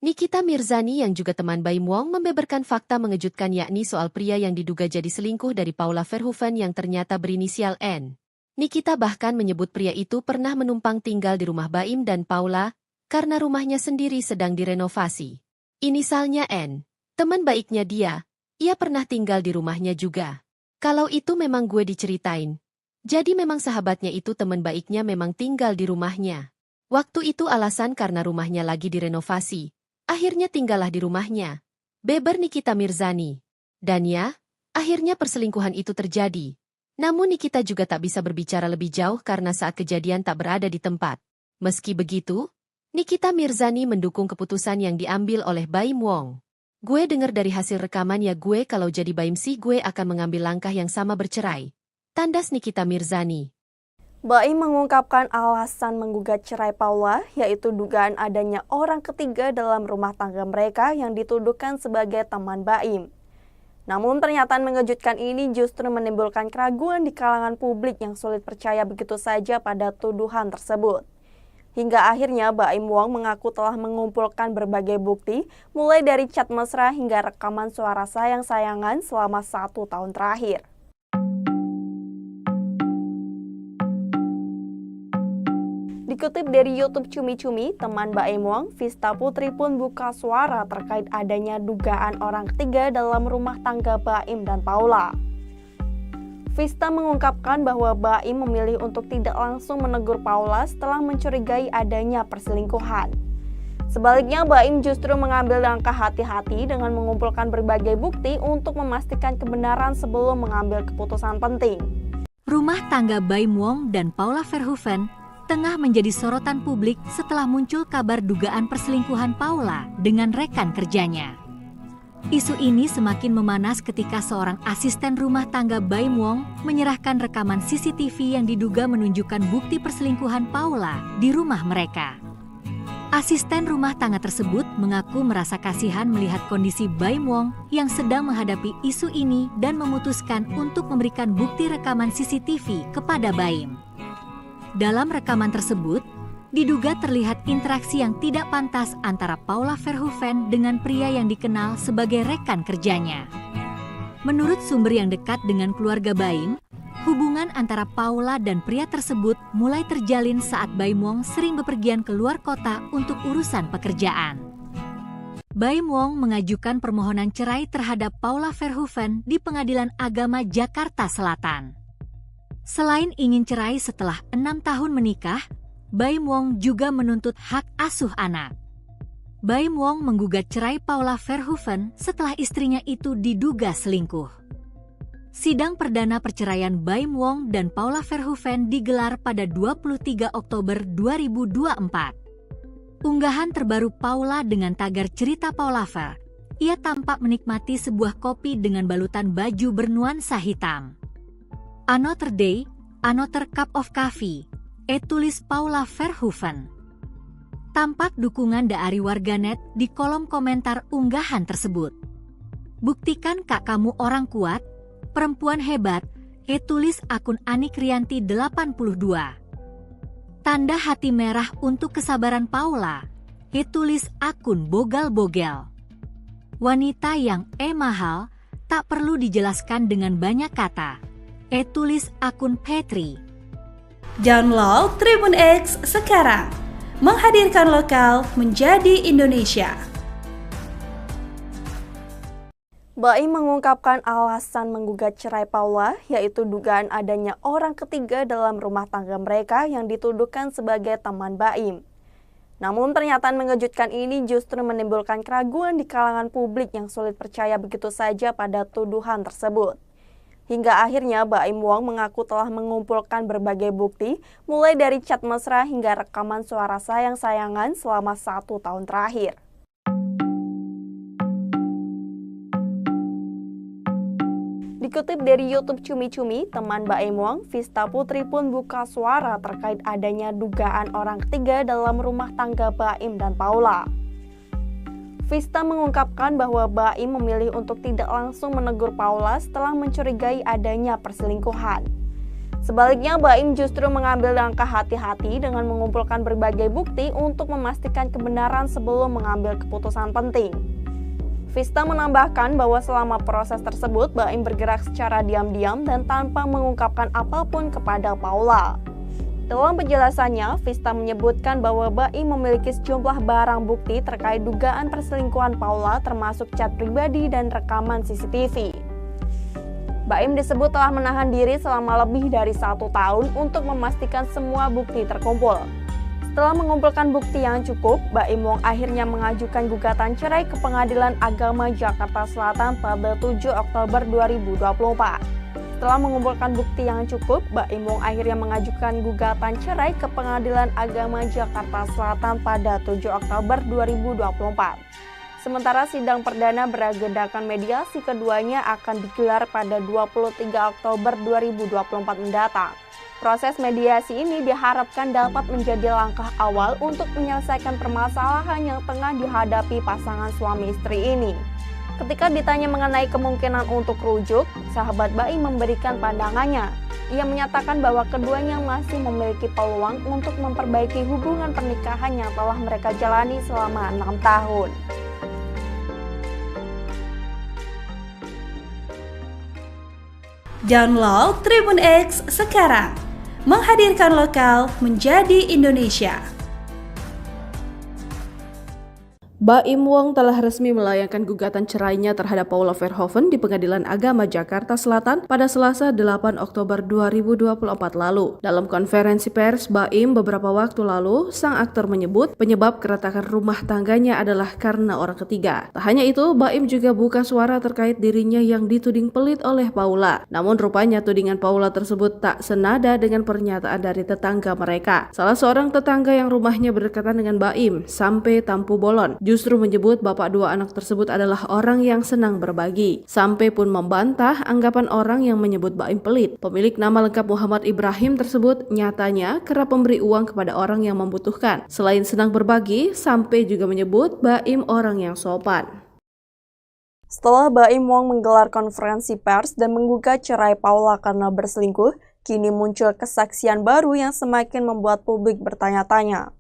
Nikita Mirzani yang juga teman Baim Wong membeberkan fakta mengejutkan yakni soal pria yang diduga jadi selingkuh dari Paula Verhoeven yang ternyata berinisial N. Nikita bahkan menyebut pria itu pernah menumpang tinggal di rumah Baim dan Paula karena rumahnya sendiri sedang direnovasi. Inisalnya N. Teman baiknya dia, ia pernah tinggal di rumahnya juga. Kalau itu memang gue diceritain. Jadi memang sahabatnya itu teman baiknya memang tinggal di rumahnya. Waktu itu alasan karena rumahnya lagi direnovasi. Akhirnya tinggallah di rumahnya. Beber Nikita Mirzani. Dan ya, akhirnya perselingkuhan itu terjadi. Namun Nikita juga tak bisa berbicara lebih jauh karena saat kejadian tak berada di tempat. Meski begitu, Nikita Mirzani mendukung keputusan yang diambil oleh Baim Wong. Gue dengar dari hasil rekaman ya gue kalau jadi Baim sih gue akan mengambil langkah yang sama bercerai. Tandas Nikita Mirzani. Baim mengungkapkan alasan menggugat cerai Paula, yaitu dugaan adanya orang ketiga dalam rumah tangga mereka yang dituduhkan sebagai teman Baim. Namun pernyataan mengejutkan ini justru menimbulkan keraguan di kalangan publik yang sulit percaya begitu saja pada tuduhan tersebut. Hingga akhirnya Baim Wong mengaku telah mengumpulkan berbagai bukti, mulai dari chat mesra hingga rekaman suara sayang-sayangan selama 1 tahun terakhir. Dikutip dari YouTube Cumi Cumi, teman Baim Wong, Vista Putri pun buka suara terkait adanya dugaan orang ketiga dalam rumah tangga Baim dan Paula. Vista mengungkapkan bahwa Baim memilih untuk tidak langsung menegur Paula setelah mencurigai adanya perselingkuhan. Sebaliknya, Baim justru mengambil langkah hati-hati dengan mengumpulkan berbagai bukti untuk memastikan kebenaran sebelum mengambil keputusan penting. Rumah tangga Baim Wong dan Paula Verhoeven tengah menjadi sorotan publik setelah muncul kabar dugaan perselingkuhan Paula dengan rekan kerjanya. Isu ini semakin memanas ketika seorang asisten rumah tangga Baim Wong menyerahkan rekaman CCTV yang diduga menunjukkan bukti perselingkuhan Paula di rumah mereka. Asisten rumah tangga tersebut mengaku merasa kasihan melihat kondisi Baim Wong yang sedang menghadapi isu ini dan memutuskan untuk memberikan bukti rekaman CCTV kepada Baim. Dalam rekaman tersebut, diduga terlihat interaksi yang tidak pantas antara Paula Verhoeven dengan pria yang dikenal sebagai rekan kerjanya. Menurut sumber yang dekat dengan keluarga Baim, hubungan antara Paula dan pria tersebut mulai terjalin saat Baim Wong sering bepergian keluar kota untuk urusan pekerjaan. Baim Wong mengajukan permohonan cerai terhadap Paula Verhoeven di Pengadilan Agama Jakarta Selatan. Selain ingin cerai setelah 6 tahun menikah, Baim Wong juga menuntut hak asuh anak. Baim Wong menggugat cerai Paula Verhoeven setelah istrinya itu diduga selingkuh. Sidang perdana perceraian Baim Wong dan Paula Verhoeven digelar pada 23 Oktober 2024. Unggahan terbaru Paula dengan tagar cerita Paula Ver. Ia tampak menikmati sebuah kopi dengan balutan baju bernuansa hitam. Another day, another cup of coffee, tulis Paula Verhoeven. Tampak dukungan dari warganet di kolom komentar unggahan tersebut. Buktikan kak kamu orang kuat, perempuan hebat, tulis akun Anik Rianti 82. Tanda hati merah untuk kesabaran Paula, tulis akun Bogal Bogel. Wanita yang mahal, tak perlu dijelaskan dengan banyak kata. Tulis akun Petri. Download Tribun X sekarang, menghadirkan lokal menjadi Indonesia. Baim mengungkapkan alasan menggugat cerai Paula, yaitu dugaan adanya orang ketiga dalam rumah tangga mereka yang dituduhkan sebagai teman Baim. Namun pernyataan mengejutkan ini justru menimbulkan keraguan di kalangan publik yang sulit percaya begitu saja pada tuduhan tersebut. Hingga akhirnya Baim Wong mengaku telah mengumpulkan berbagai bukti, mulai dari chat mesra hingga rekaman suara sayang-sayangan selama 1 tahun terakhir. Dikutip dari YouTube Cumi Cumi, teman Baim Wong, Vista Putri pun buka suara terkait adanya dugaan orang ketiga dalam rumah tangga Baim dan Paula. Vista mengungkapkan bahwa Baim memilih untuk tidak langsung menegur Paula setelah mencurigai adanya perselingkuhan. Sebaliknya, Baim justru mengambil langkah hati-hati dengan mengumpulkan berbagai bukti untuk memastikan kebenaran sebelum mengambil keputusan penting. Vista menambahkan bahwa selama proses tersebut, Baim bergerak secara diam-diam dan tanpa mengungkapkan apapun kepada Paula. Dalam penjelasannya, Vista menyebutkan bahwa Baim memiliki sejumlah barang bukti terkait dugaan perselingkuhan Paula, termasuk chat pribadi dan rekaman CCTV. Baim disebut telah menahan diri selama lebih dari 1 tahun untuk memastikan semua bukti terkumpul. Setelah mengumpulkan bukti yang cukup, Baim Wong akhirnya mengajukan gugatan cerai ke Pengadilan Agama Jakarta Selatan pada 7 Oktober 2024. Setelah mengumpulkan bukti yang cukup, Baim Wong akhirnya mengajukan gugatan cerai ke Pengadilan Agama Jakarta Selatan pada 7 Oktober 2024. Sementara sidang perdana beragendakan mediasi keduanya akan digelar pada 23 Oktober 2024 mendatang. Proses mediasi ini diharapkan dapat menjadi langkah awal untuk menyelesaikan permasalahan yang tengah dihadapi pasangan suami istri ini. Ketika ditanya mengenai kemungkinan untuk rujuk, sahabat Baim memberikan pandangannya. Ia menyatakan bahwa keduanya masih memiliki peluang untuk memperbaiki hubungan pernikahan yang telah mereka jalani selama 6 tahun. Download Tribun X sekarang, menghadirkan lokal menjadi Indonesia. Baim Wong telah resmi melayangkan gugatan cerainya terhadap Paula Verhoeven di Pengadilan Agama Jakarta Selatan pada Selasa 8 Oktober 2024 lalu. Dalam konferensi pers Baim beberapa waktu lalu, sang aktor menyebut penyebab keretakan rumah tangganya adalah karena orang ketiga. Tak hanya itu, Baim juga buka suara terkait dirinya yang dituding pelit oleh Paula. Namun rupanya tudingan Paula tersebut tak senada dengan pernyataan dari tetangga mereka. Salah seorang tetangga yang rumahnya berdekatan dengan Baim, Sampai Tampu Bolon, justru menyebut bapak dua anak tersebut adalah orang yang senang berbagi. Sampai pun membantah anggapan orang yang menyebut Baim pelit. Pemilik nama lengkap Muhammad Ibrahim tersebut nyatanya kerap memberi uang kepada orang yang membutuhkan. Selain senang berbagi, Sampai juga menyebut Baim orang yang sopan. Setelah Baim Wong menggelar konferensi pers dan menggugat cerai Paula karena berselingkuh, kini muncul kesaksian baru yang semakin membuat publik bertanya-tanya.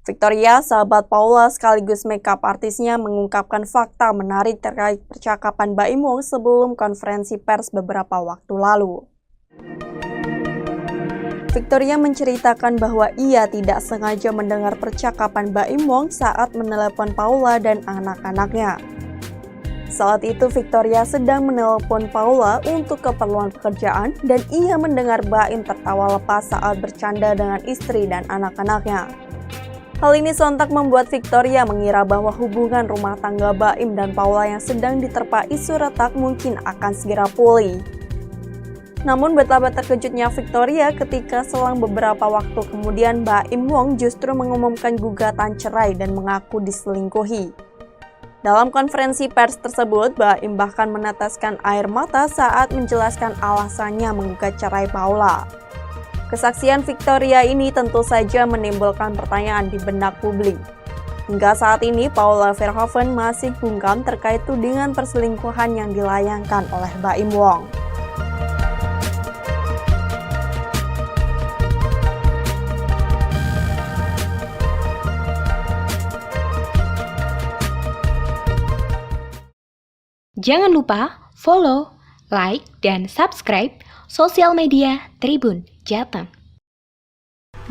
Victoria, sahabat Paula sekaligus makeup artisnya, mengungkapkan fakta menarik terkait percakapan Baim Wong sebelum konferensi pers beberapa waktu lalu. Victoria menceritakan bahwa ia tidak sengaja mendengar percakapan Baim Wong saat menelepon Paula dan anak-anaknya. Saat itu Victoria sedang menelepon Paula untuk keperluan pekerjaan dan ia mendengar Baim tertawa lepas saat bercanda dengan istri dan anak-anaknya. Hal ini sontak membuat Victoria mengira bahwa hubungan rumah tangga Baim dan Paula yang sedang diterpa isu retak mungkin akan segera pulih. Namun betapa terkejutnya Victoria ketika selang beberapa waktu kemudian Baim Wong justru mengumumkan gugatan cerai dan mengaku diselingkuhi. Dalam konferensi pers tersebut, Baim bahkan meneteskan air mata saat menjelaskan alasannya menggugat cerai Paula. Kesaksian Victoria ini tentu saja menimbulkan pertanyaan di benak publik. Hingga saat ini, Paula Verhoeven masih bungkam terkait tudingan perselingkuhan yang dilayangkan oleh Baim Wong. Jangan lupa follow, like, dan subscribe sosial media Tribun Jateng.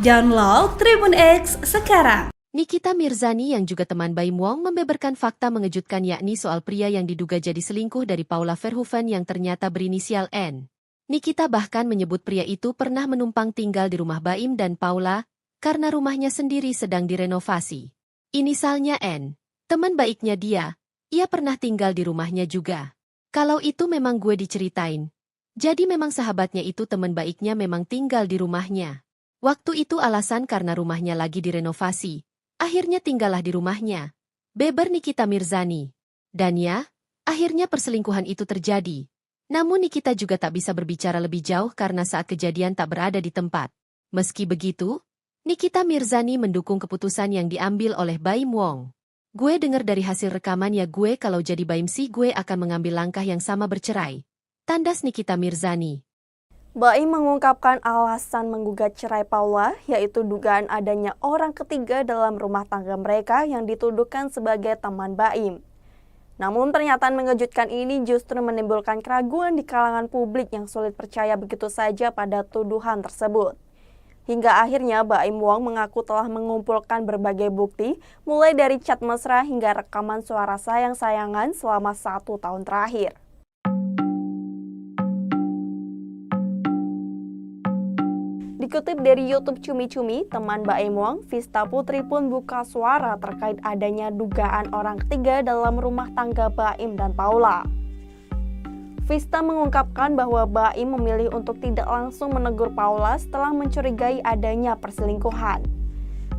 Download Tribun X sekarang. Nikita Mirzani yang juga teman Baim Wong membeberkan fakta mengejutkan yakni soal pria yang diduga jadi selingkuh dari Paula Verhoeven yang ternyata berinisial N. Nikita bahkan menyebut pria itu pernah menumpang tinggal di rumah Baim dan Paula karena rumahnya sendiri sedang direnovasi. Inisialnya N. Teman baiknya ia pernah tinggal di rumahnya juga. Kalau itu memang gue diceritain. Jadi memang sahabatnya itu teman baiknya memang tinggal di rumahnya. Waktu itu alasan karena rumahnya lagi direnovasi. Akhirnya tinggallah di rumahnya. Beber Nikita Mirzani. Dan ya, akhirnya perselingkuhan itu terjadi. Namun Nikita juga tak bisa berbicara lebih jauh karena saat kejadian tak berada di tempat. Meski begitu, Nikita Mirzani mendukung keputusan yang diambil oleh Baim Wong. Gue dengar dari hasil rekaman ya gue kalau jadi Baim sih gue akan mengambil langkah yang sama bercerai. Tandas Nikita Mirzani. Baim mengungkapkan alasan menggugat cerai Paula, yaitu dugaan adanya orang ketiga dalam rumah tangga mereka yang dituduhkan sebagai teman Baim. Namun pernyataan mengejutkan ini justru menimbulkan keraguan di kalangan publik yang sulit percaya begitu saja pada tuduhan tersebut. Hingga akhirnya Baim Wong mengaku telah mengumpulkan berbagai bukti, mulai dari chat mesra hingga rekaman suara sayang-sayangan selama 1 tahun terakhir. Dikutip dari YouTube Cumi-Cumi, teman Baim Wong, Vista Putri pun buka suara terkait adanya dugaan orang ketiga dalam rumah tangga Baim dan Paula. Vista mengungkapkan bahwa Baim memilih untuk tidak langsung menegur Paula setelah mencurigai adanya perselingkuhan.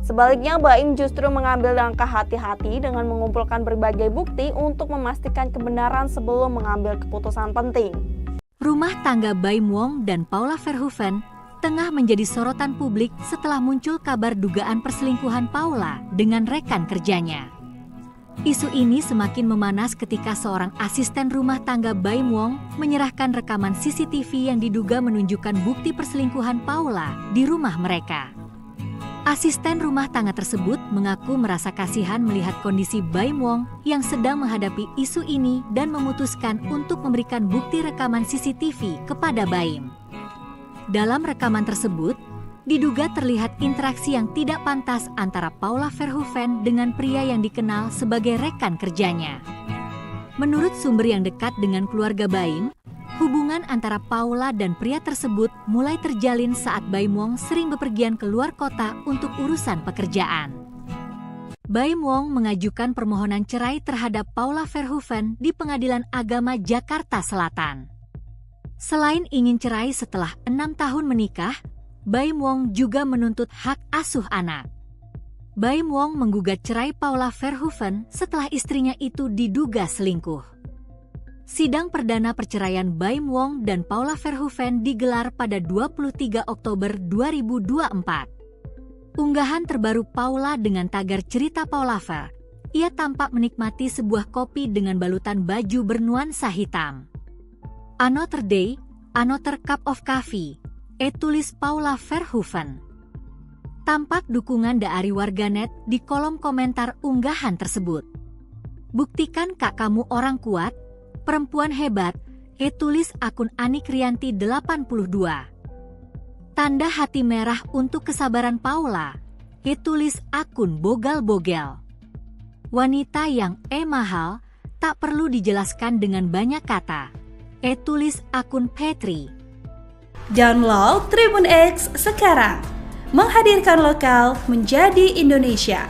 Sebaliknya, Baim justru mengambil langkah hati-hati dengan mengumpulkan berbagai bukti untuk memastikan kebenaran sebelum mengambil keputusan penting. Rumah tangga Baim Wong dan Paula Verhoeven tengah menjadi sorotan publik setelah muncul kabar dugaan perselingkuhan Paula dengan rekan kerjanya. Isu ini semakin memanas ketika seorang asisten rumah tangga Baim Wong menyerahkan rekaman CCTV yang diduga menunjukkan bukti perselingkuhan Paula di rumah mereka. Asisten rumah tangga tersebut mengaku merasa kasihan melihat kondisi Baim Wong yang sedang menghadapi isu ini dan memutuskan untuk memberikan bukti rekaman CCTV kepada Baim. Dalam rekaman tersebut, diduga terlihat interaksi yang tidak pantas antara Paula Verhoeven dengan pria yang dikenal sebagai rekan kerjanya. Menurut sumber yang dekat dengan keluarga Baim, hubungan antara Paula dan pria tersebut mulai terjalin saat Baim Wong sering bepergian keluar kota untuk urusan pekerjaan. Baim Wong mengajukan permohonan cerai terhadap Paula Verhoeven di Pengadilan Agama Jakarta Selatan. Selain ingin cerai setelah 6 tahun menikah, Baim Wong juga menuntut hak asuh anak. Baim Wong menggugat cerai Paula Verhoeven setelah istrinya itu diduga selingkuh. Sidang perdana perceraian Baim Wong dan Paula Verhoeven digelar pada 23 Oktober 2024. Unggahan terbaru Paula dengan tagar cerita Paula Ver, ia tampak menikmati sebuah kopi dengan balutan baju bernuansa hitam. Another day, another cup of coffee, tulis Paula Verhoeven. Tampak dukungan dari warganet di kolom komentar unggahan tersebut. Buktikan kak kamu orang kuat, perempuan hebat, tulis akun Anik Rianti 82. Tanda hati merah untuk kesabaran Paula, tulis akun Bogal-Bogel. Wanita yang mahal, tak perlu dijelaskan dengan banyak kata. Tulis akun Petri. Download Tribun X sekarang, menghadirkan lokal menjadi Indonesia.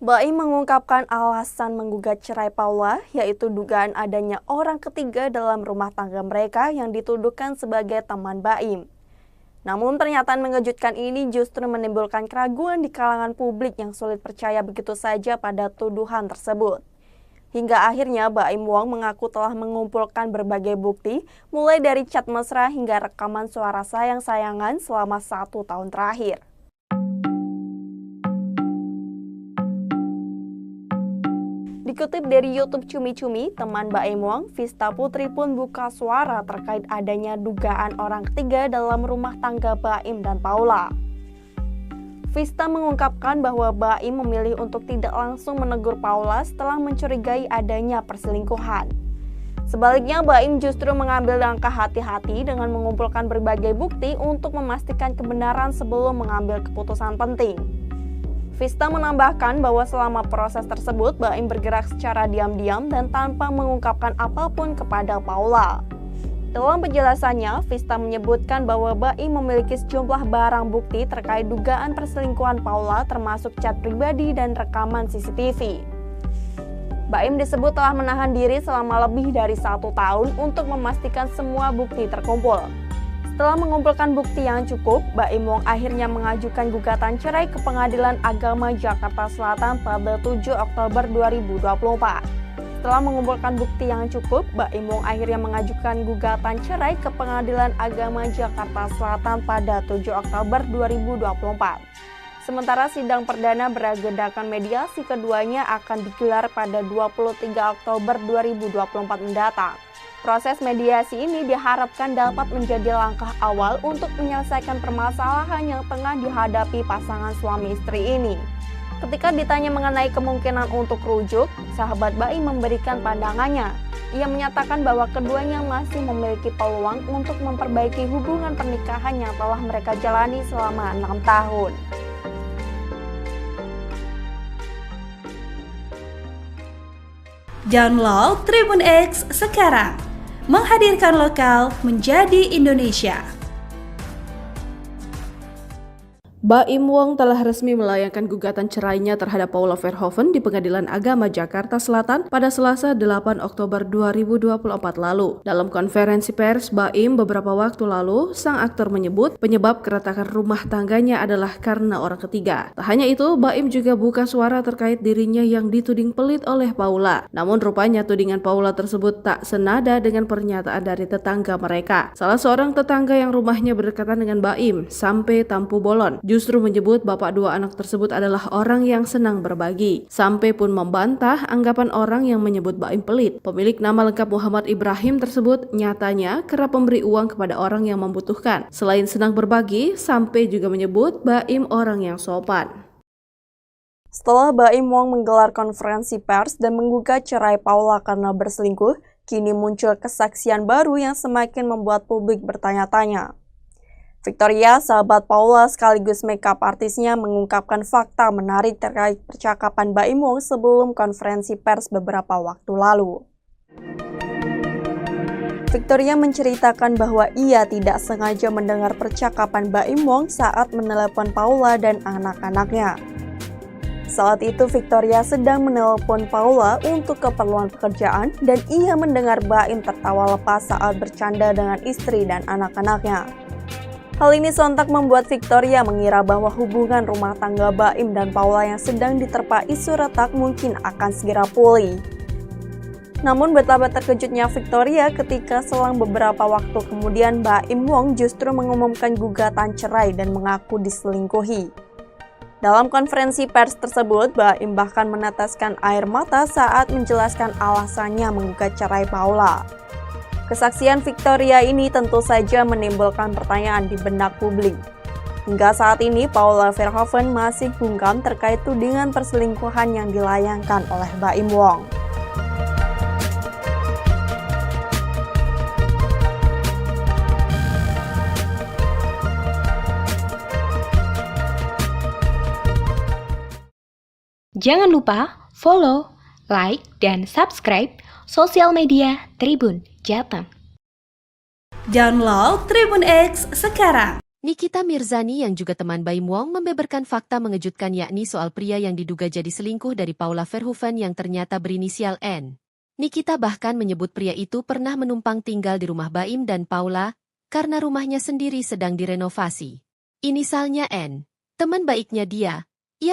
Baim mengungkapkan alasan menggugat cerai Paula, yaitu dugaan adanya orang ketiga dalam rumah tangga mereka yang dituduhkan sebagai teman Baim. Namun pernyataan mengejutkan ini justru menimbulkan keraguan di kalangan publik yang sulit percaya begitu saja pada tuduhan tersebut. Hingga akhirnya Baim Wong mengaku telah mengumpulkan berbagai bukti, mulai dari chat mesra hingga rekaman suara sayang-sayangan selama 1 tahun terakhir. Dikutip dari YouTube Cumi-Cumi, teman Baim Wong, Vista Putri pun buka suara terkait adanya dugaan orang ketiga dalam rumah tangga Baim dan Paula. Vista mengungkapkan bahwa Baim memilih untuk tidak langsung menegur Paula setelah mencurigai adanya perselingkuhan. Sebaliknya, Baim justru mengambil langkah hati-hati dengan mengumpulkan berbagai bukti untuk memastikan kebenaran sebelum mengambil keputusan penting. Vista menambahkan bahwa selama proses tersebut, Baim bergerak secara diam-diam dan tanpa mengungkapkan apapun kepada Paula. Dalam penjelasannya, Vista menyebutkan bahwa Baim memiliki sejumlah barang bukti terkait dugaan perselingkuhan Paula, termasuk chat pribadi dan rekaman CCTV. Baim disebut telah menahan diri selama lebih dari 1 tahun untuk memastikan semua bukti terkumpul. Setelah mengumpulkan bukti yang cukup, Baim Wong akhirnya mengajukan gugatan cerai ke Pengadilan Agama Jakarta Selatan pada 7 Oktober 2024. Setelah mengumpulkan bukti yang cukup, Baim Wong akhirnya mengajukan gugatan cerai ke Pengadilan Agama Jakarta Selatan pada 7 Oktober 2024. Sementara sidang perdana beragendakan mediasi keduanya akan digelar pada 23 Oktober 2024 mendatang. Proses mediasi ini diharapkan dapat menjadi langkah awal untuk menyelesaikan permasalahan yang tengah dihadapi pasangan suami istri ini. Ketika ditanya mengenai kemungkinan untuk rujuk, sahabat Baim memberikan pandangannya. Ia menyatakan bahwa keduanya masih memiliki peluang untuk memperbaiki hubungan pernikahan yang telah mereka jalani selama 6 tahun. Download Tribun X sekarang, menghadirkan lokal menjadi Indonesia. Baim Wong telah resmi melayangkan gugatan cerainya terhadap Paula Verhoeven di Pengadilan Agama Jakarta Selatan pada Selasa 8 Oktober 2024 lalu. Dalam konferensi pers Baim beberapa waktu lalu, sang aktor menyebut penyebab keretakan rumah tangganya adalah karena orang ketiga. Tak hanya itu, Baim juga buka suara terkait dirinya yang dituding pelit oleh Paula. Namun rupanya tudingan Paula tersebut tak senada dengan pernyataan dari tetangga mereka. Salah seorang tetangga yang rumahnya berdekatan dengan Baim, sampai Tampu Bolon, justru menyebut bapak dua anak tersebut adalah orang yang senang berbagi. Sampai pun membantah anggapan orang yang menyebut Baim pelit. Pemilik nama lengkap Muhammad Ibrahim tersebut nyatanya kerap memberi uang kepada orang yang membutuhkan. Selain senang berbagi, sampai juga menyebut Baim orang yang sopan. Setelah Baim Wong menggelar konferensi pers dan menggugat cerai Paula karena berselingkuh, kini muncul kesaksian baru yang semakin membuat publik bertanya-tanya. Victoria, sahabat Paula sekaligus makeup artisnya, mengungkapkan fakta menarik terkait percakapan Baim Wong sebelum konferensi pers beberapa waktu lalu. Victoria menceritakan bahwa ia tidak sengaja mendengar percakapan Baim Wong saat menelepon Paula dan anak-anaknya. Saat itu Victoria sedang menelepon Paula untuk keperluan pekerjaan dan ia mendengar Baim tertawa lepas saat bercanda dengan istri dan anak-anaknya. Hal ini sontak membuat Victoria mengira bahwa hubungan rumah tangga Baim dan Paula yang sedang diterpa isu retak mungkin akan segera pulih. Namun betapa terkejutnya Victoria ketika selang beberapa waktu kemudian Baim Wong justru mengumumkan gugatan cerai dan mengaku diselingkuhi. Dalam konferensi pers tersebut, Baim bahkan meneteskan air mata saat menjelaskan alasannya menggugat cerai Paula. Kesaksian Victoria ini tentu saja menimbulkan pertanyaan di benak publik. Hingga saat ini, Paula Verhoeven masih bungkam terkait tudingan perselingkuhan yang dilayangkan oleh Baim Wong. Jangan lupa follow, like, dan subscribe sosial media Tribun Jateng. Download Tribun X sekarang. Nikita Mirzani yang juga teman Baim Wong membeberkan fakta mengejutkan yakni soal pria yang diduga jadi selingkuh dari Paula Verhoeven yang ternyata berinisial N. Nikita bahkan menyebut pria itu pernah menumpang tinggal di rumah Baim dan Paula karena rumahnya sendiri sedang direnovasi. Inisalnya N. Teman baiknya dia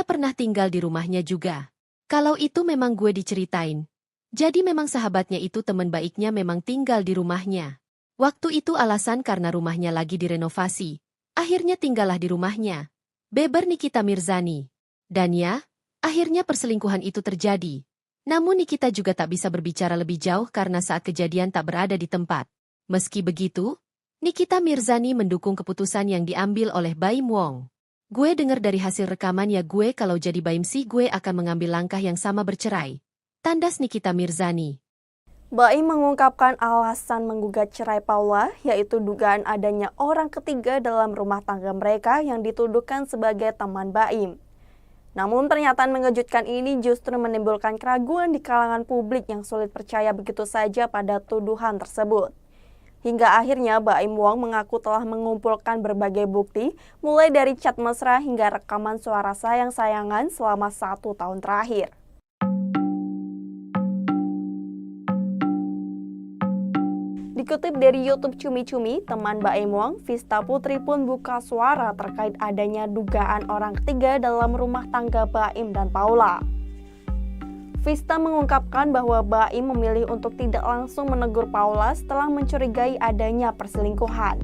pernah tinggal di rumahnya juga. Kalau itu memang gue diceritain. Jadi memang sahabatnya itu teman baiknya memang tinggal di rumahnya. Waktu itu alasan karena rumahnya lagi direnovasi. Akhirnya tinggallah di rumahnya. Beber Nikita Mirzani. Dan ya, akhirnya perselingkuhan itu terjadi. Namun Nikita juga tak bisa berbicara lebih jauh karena saat kejadian tak berada di tempat. Meski begitu, Nikita Mirzani mendukung keputusan yang diambil oleh Baim Wong. Gue dengar dari hasil rekaman ya gue kalau jadi Baim sih gue akan mengambil langkah yang sama bercerai. Tandas Nikita Mirzani. Baim mengungkapkan alasan menggugat cerai Paula, yaitu dugaan adanya orang ketiga dalam rumah tangga mereka yang dituduhkan sebagai teman Baim. Namun pernyataan mengejutkan ini justru menimbulkan keraguan di kalangan publik yang sulit percaya begitu saja pada tuduhan tersebut. Hingga akhirnya Baim Wong mengaku telah mengumpulkan berbagai bukti, mulai dari chat mesra hingga rekaman suara sayang-sayangan selama 1 tahun terakhir. Dikutip dari YouTube Cumi Cumi, teman Baim Wong, Vista Putri pun buka suara terkait adanya dugaan orang ketiga dalam rumah tangga Baim dan Paula. Vista mengungkapkan bahwa Baim memilih untuk tidak langsung menegur Paula setelah mencurigai adanya perselingkuhan.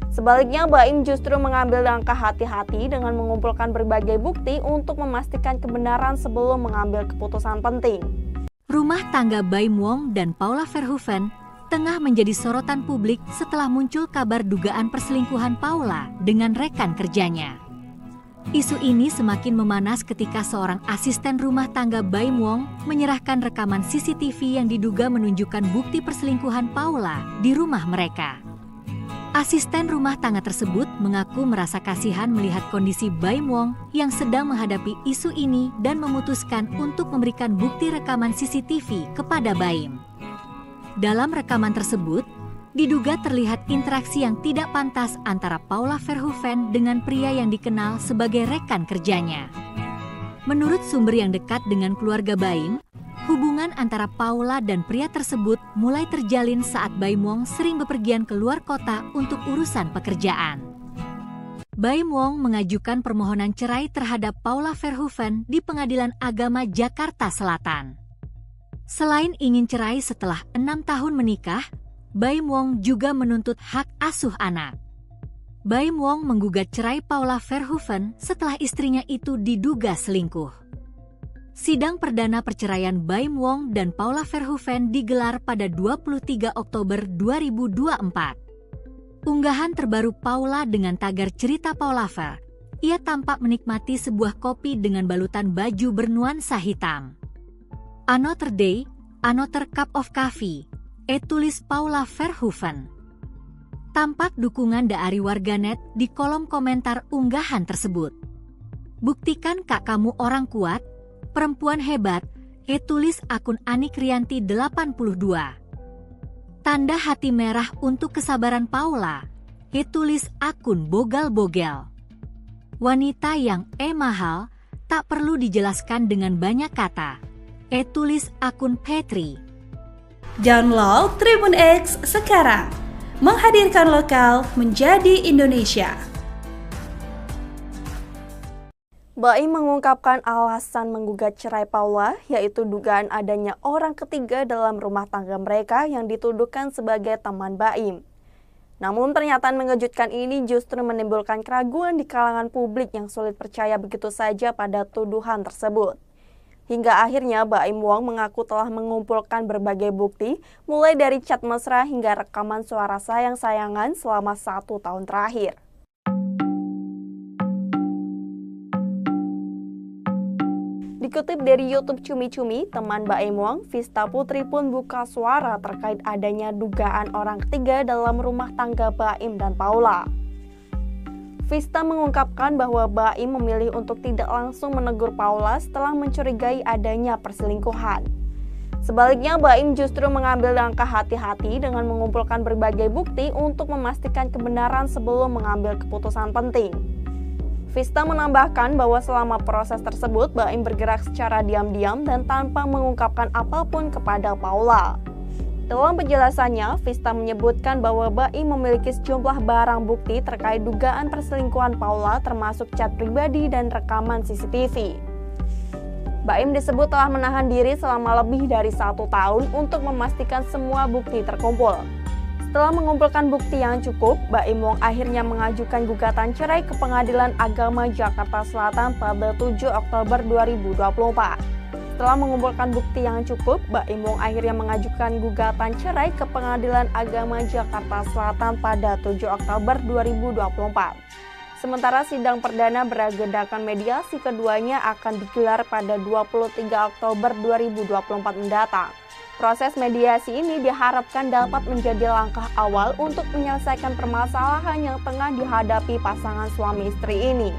Sebaliknya, Baim justru mengambil langkah hati-hati dengan mengumpulkan berbagai bukti untuk memastikan kebenaran sebelum mengambil keputusan penting. Rumah tangga Baim Wong dan Paula Verhoeven tengah menjadi sorotan publik setelah muncul kabar dugaan perselingkuhan Paula dengan rekan kerjanya. Isu ini semakin memanas ketika seorang asisten rumah tangga Baim Wong menyerahkan rekaman CCTV yang diduga menunjukkan bukti perselingkuhan Paula di rumah mereka. Asisten rumah tangga tersebut mengaku merasa kasihan melihat kondisi Baim Wong yang sedang menghadapi isu ini dan memutuskan untuk memberikan bukti rekaman CCTV kepada Baim. Dalam rekaman tersebut, diduga terlihat interaksi yang tidak pantas antara Paula Verhoeven dengan pria yang dikenal sebagai rekan kerjanya. Menurut sumber yang dekat dengan keluarga Baim, hubungan antara Paula dan pria tersebut mulai terjalin saat Baim Wong sering bepergian ke luar kota untuk urusan pekerjaan. Baim Wong mengajukan permohonan cerai terhadap Paula Verhoeven di Pengadilan Agama Jakarta Selatan. Selain ingin cerai setelah 6 tahun menikah, Baim Wong juga menuntut hak asuh anak. Baim Wong menggugat cerai Paula Verhoeven setelah istrinya itu diduga selingkuh. Sidang perdana perceraian Baim Wong dan Paula Verhoeven digelar pada 23 Oktober 2024. Unggahan terbaru Paula dengan tagar cerita Paula Ver, ia tampak menikmati sebuah kopi dengan balutan baju bernuansa hitam. Another day, another cup of coffee, tulis Paula Verhoeven. Tampak dukungan dari warganet di kolom komentar unggahan tersebut. Buktikan kak kamu orang kuat, perempuan hebat, tulis akun Anik Rianti 82. Tanda hati merah untuk kesabaran Paula, tulis akun Bogal-Bogel. Wanita yang mahal, tak perlu dijelaskan dengan banyak kata, tulis akun Petri. Download Tribun X sekarang, menghadirkan lokal menjadi Indonesia. Baim mengungkapkan alasan menggugat cerai Paula, yaitu dugaan adanya orang ketiga dalam rumah tangga mereka yang dituduhkan sebagai teman Baim. Namun pernyataan mengejutkan ini justru menimbulkan keraguan di kalangan publik yang sulit percaya begitu saja pada tuduhan tersebut. Hingga akhirnya Baim Wong mengaku telah mengumpulkan berbagai bukti, mulai dari chat mesra hingga rekaman suara sayang-sayangan selama 1 tahun terakhir. Dikutip dari YouTube Cumi-Cumi, teman Baim Wong, Vista Putri pun buka suara terkait adanya dugaan orang ketiga dalam rumah tangga Baim dan Paula. Vista mengungkapkan bahwa Baim memilih untuk tidak langsung menegur Paula setelah mencurigai adanya perselingkuhan. Sebaliknya, Baim justru mengambil langkah hati-hati dengan mengumpulkan berbagai bukti untuk memastikan kebenaran sebelum mengambil keputusan penting. Vista menambahkan bahwa selama proses tersebut, Baim bergerak secara diam-diam dan tanpa mengungkapkan apapun kepada Paula. Dalam penjelasannya, Vista menyebutkan bahwa Baim memiliki sejumlah barang bukti terkait dugaan perselingkuhan Paula, termasuk chat pribadi dan rekaman CCTV. Baim disebut telah menahan diri selama lebih dari 1 tahun untuk memastikan semua bukti terkumpul. Setelah mengumpulkan bukti yang cukup, Baim Wong akhirnya mengajukan gugatan cerai ke Pengadilan Agama Jakarta Selatan pada 7 Oktober 2024. Setelah mengumpulkan bukti yang cukup, Baim Wong akhirnya mengajukan gugatan cerai ke Pengadilan Agama Jakarta Selatan pada 7 Oktober 2024. Sementara sidang perdana beragendakan mediasi keduanya akan digelar pada 23 Oktober 2024 mendatang. Proses mediasi ini diharapkan dapat menjadi langkah awal untuk menyelesaikan permasalahan yang tengah dihadapi pasangan suami istri ini.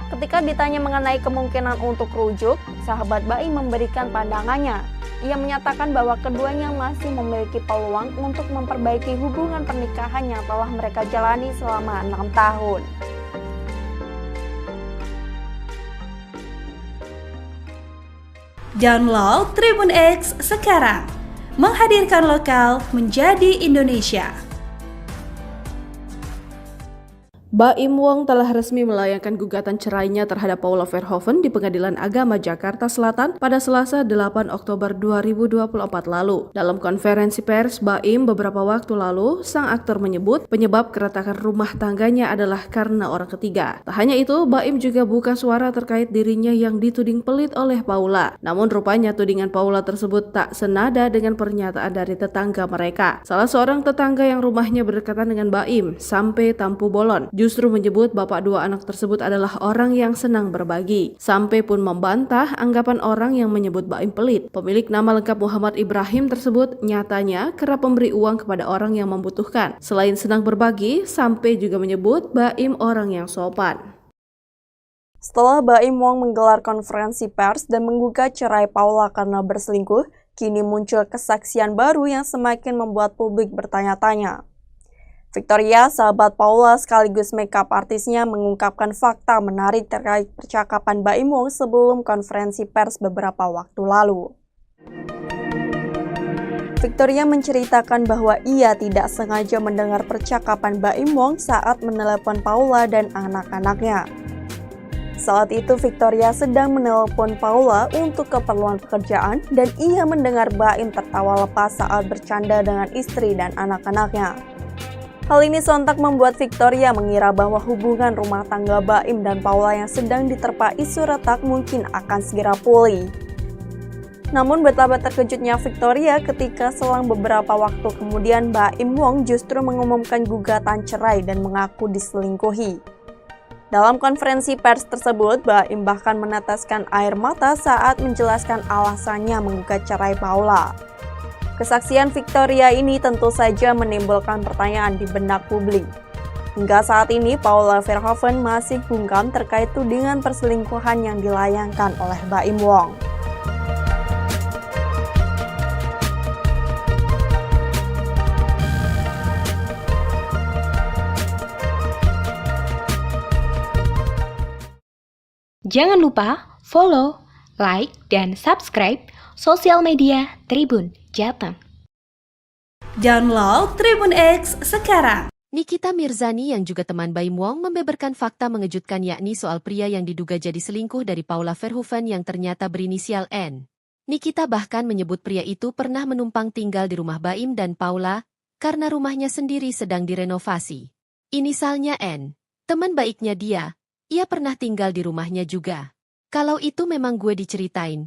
Ketika ditanya mengenai kemungkinan untuk rujuk, sahabat Baim memberikan pandangannya. Ia menyatakan bahwa keduanya masih memiliki peluang untuk memperbaiki hubungan pernikahan yang telah mereka jalani selama 6 tahun. Download Tribun X sekarang, menghadirkan lokal menjadi Indonesia. Baim Wong telah resmi melayangkan gugatan cerainya terhadap Paula Verhoeven di Pengadilan Agama Jakarta Selatan pada Selasa 8 Oktober 2024 lalu. Dalam konferensi pers Baim beberapa waktu lalu, sang aktor menyebut penyebab keretakan rumah tangganya adalah karena orang ketiga. Tak hanya itu, Baim juga buka suara terkait dirinya yang dituding pelit oleh Paula. Namun rupanya tudingan Paula tersebut tak senada dengan pernyataan dari tetangga mereka. Salah seorang tetangga yang rumahnya berdekatan dengan Baim, Sampai Tampu Bolon, justru menyebut bapak dua anak tersebut adalah orang yang senang berbagi. Sampai pun membantah anggapan orang yang menyebut Baim pelit. Pemilik nama lengkap Muhammad Ibrahim tersebut nyatanya kerap memberi uang kepada orang yang membutuhkan. Selain senang berbagi, Sampai juga menyebut Baim orang yang sopan. Setelah Baim Wong menggelar konferensi pers dan menggugat cerai Paula karena berselingkuh, kini muncul kesaksian baru yang semakin membuat publik bertanya-tanya. Victoria, sahabat Paula sekaligus makeup artisnya, mengungkapkan fakta menarik terkait percakapan Baim Wong sebelum konferensi pers beberapa waktu lalu. Victoria menceritakan bahwa ia tidak sengaja mendengar percakapan Baim Wong saat menelepon Paula dan anak-anaknya. Saat itu Victoria sedang menelepon Paula untuk keperluan pekerjaan dan ia mendengar Baim tertawa lepas saat bercanda dengan istri dan anak-anaknya. Hal ini sontak membuat Victoria mengira bahwa hubungan rumah tangga Baim dan Paula yang sedang diterpa isu retak mungkin akan segera pulih. Namun betapa terkejutnya Victoria ketika selang beberapa waktu kemudian Baim Wong justru mengumumkan gugatan cerai dan mengaku diselingkuhi. Dalam konferensi pers tersebut, Baim bahkan meneteskan air mata saat menjelaskan alasannya menggugat cerai Paula. Kesaksian Victoria ini tentu saja menimbulkan pertanyaan di benak publik. Hingga saat ini, Paula Verhoeven masih bungkam terkait tudingan perselingkuhan yang dilayangkan oleh Baim Wong. Jangan lupa follow, like, dan subscribe sosial media Tribun Jateng. Download Tribun X sekarang. Nikita Mirzani yang juga teman Baim Wong membeberkan fakta mengejutkan yakni soal pria yang diduga jadi selingkuh dari Paula Verhoeven yang ternyata berinisial N. Nikita bahkan menyebut pria itu pernah menumpang tinggal di rumah Baim dan Paula karena rumahnya sendiri sedang direnovasi. Inisalnya N. Teman baiknya dia pernah tinggal di rumahnya juga. Kalau itu memang gue diceritain.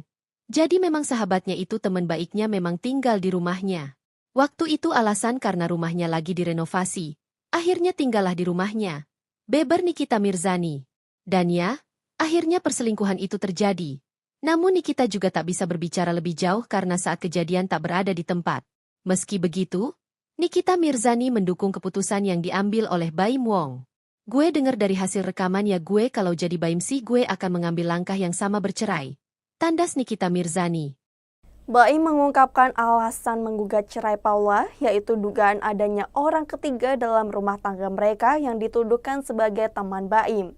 Jadi memang sahabatnya itu teman baiknya memang tinggal di rumahnya. Waktu itu alasan karena rumahnya lagi direnovasi. Akhirnya tinggallah di rumahnya. Beber Nikita Mirzani. Dan ya, akhirnya perselingkuhan itu terjadi. Namun Nikita juga tak bisa berbicara lebih jauh karena saat kejadian tak berada di tempat. Meski begitu, Nikita Mirzani mendukung keputusan yang diambil oleh Baim Wong. Gue dengar dari hasil rekaman ya gue kalau jadi Baim sih gue akan mengambil langkah yang sama bercerai. Tandas Nikita Mirzani. Baim mengungkapkan alasan menggugat cerai Paula, yaitu dugaan adanya orang ketiga dalam rumah tangga mereka yang dituduhkan sebagai teman Baim.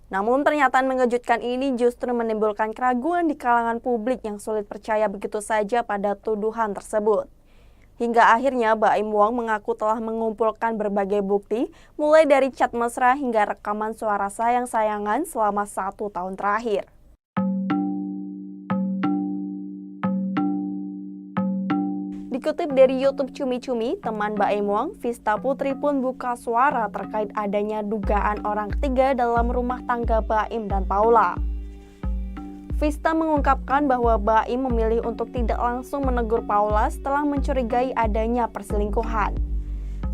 Namun pernyataan mengejutkan ini justru menimbulkan keraguan di kalangan publik yang sulit percaya begitu saja pada tuduhan tersebut. Hingga akhirnya Baim Wong mengaku telah mengumpulkan berbagai bukti, mulai dari chat mesra hingga rekaman suara sayang-sayangan selama 1 tahun terakhir. Dikutip dari YouTube Cumi-Cumi, teman Baim Wong, Vista Putri pun buka suara terkait adanya dugaan orang ketiga dalam rumah tangga Baim dan Paula. Vista mengungkapkan bahwa Baim memilih untuk tidak langsung menegur Paula setelah mencurigai adanya perselingkuhan.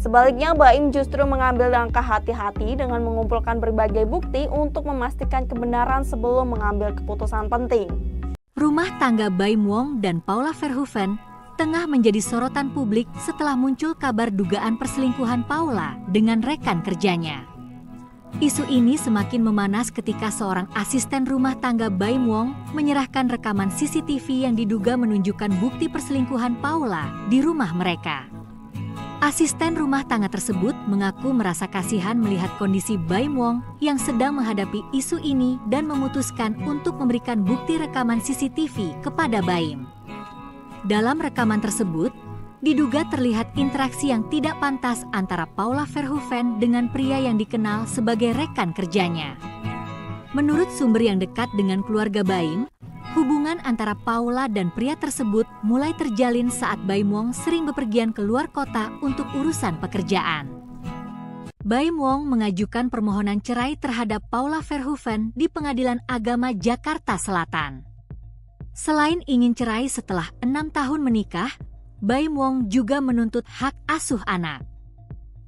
Sebaliknya, Baim justru mengambil langkah hati-hati dengan mengumpulkan berbagai bukti untuk memastikan kebenaran sebelum mengambil keputusan penting. Rumah tangga Baim Wong dan Paula Verhoeven tengah menjadi sorotan publik setelah muncul kabar dugaan perselingkuhan Paula dengan rekan kerjanya. Isu ini semakin memanas ketika seorang asisten rumah tangga Baim Wong menyerahkan rekaman CCTV yang diduga menunjukkan bukti perselingkuhan Paula di rumah mereka. Asisten rumah tangga tersebut mengaku merasa kasihan melihat kondisi Baim Wong yang sedang menghadapi isu ini dan memutuskan untuk memberikan bukti rekaman CCTV kepada Baim. Dalam rekaman tersebut, Diduga terlihat interaksi yang tidak pantas antara Paula Verhoeven dengan pria yang dikenal sebagai rekan kerjanya. Menurut sumber yang dekat dengan keluarga Baim, hubungan antara Paula dan pria tersebut mulai terjalin saat Baim Wong sering bepergian keluar kota untuk urusan pekerjaan. Baim Wong mengajukan permohonan cerai terhadap Paula Verhoeven di Pengadilan Agama Jakarta Selatan. Selain ingin cerai setelah 6 tahun menikah, Baim Wong juga menuntut hak asuh anak.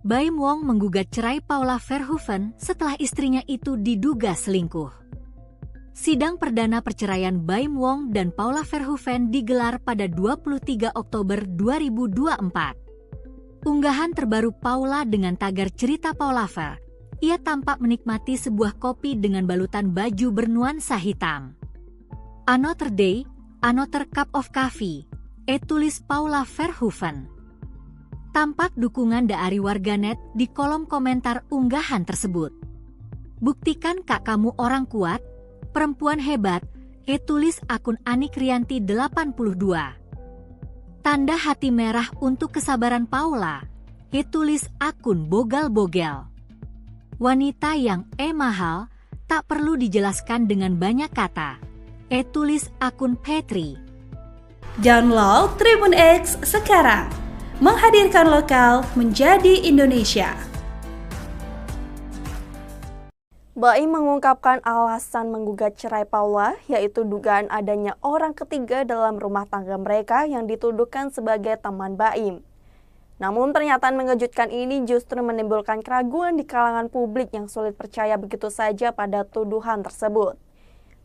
Baim Wong menggugat cerai Paula Verhoeven setelah istrinya itu diduga selingkuh. Sidang perdana perceraian Baim Wong dan Paula Verhoeven digelar pada 23 Oktober 2024. Unggahan terbaru Paula dengan tagar cerita Paula Ver. Ia tampak menikmati sebuah kopi dengan balutan baju bernuansa hitam. Another day, another cup of coffee. Tulis Paula Verhoeven. Tampak dukungan dari warganet di kolom komentar unggahan tersebut. Buktikan kak kamu orang kuat, perempuan hebat, tulis akun Anik Rianti 82. Tanda hati merah untuk kesabaran Paula, tulis akun Bogal-Bogel. Wanita yang mahal, tak perlu dijelaskan dengan banyak kata, tulis akun Petri. Download Tribun X sekarang, menghadirkan lokal menjadi Indonesia. Baim mengungkapkan alasan menggugat cerai Paula, yaitu dugaan adanya orang ketiga dalam rumah tangga mereka yang dituduhkan sebagai teman Baim. Namun pernyataan mengejutkan ini justru menimbulkan keraguan di kalangan publik yang sulit percaya begitu saja pada tuduhan tersebut.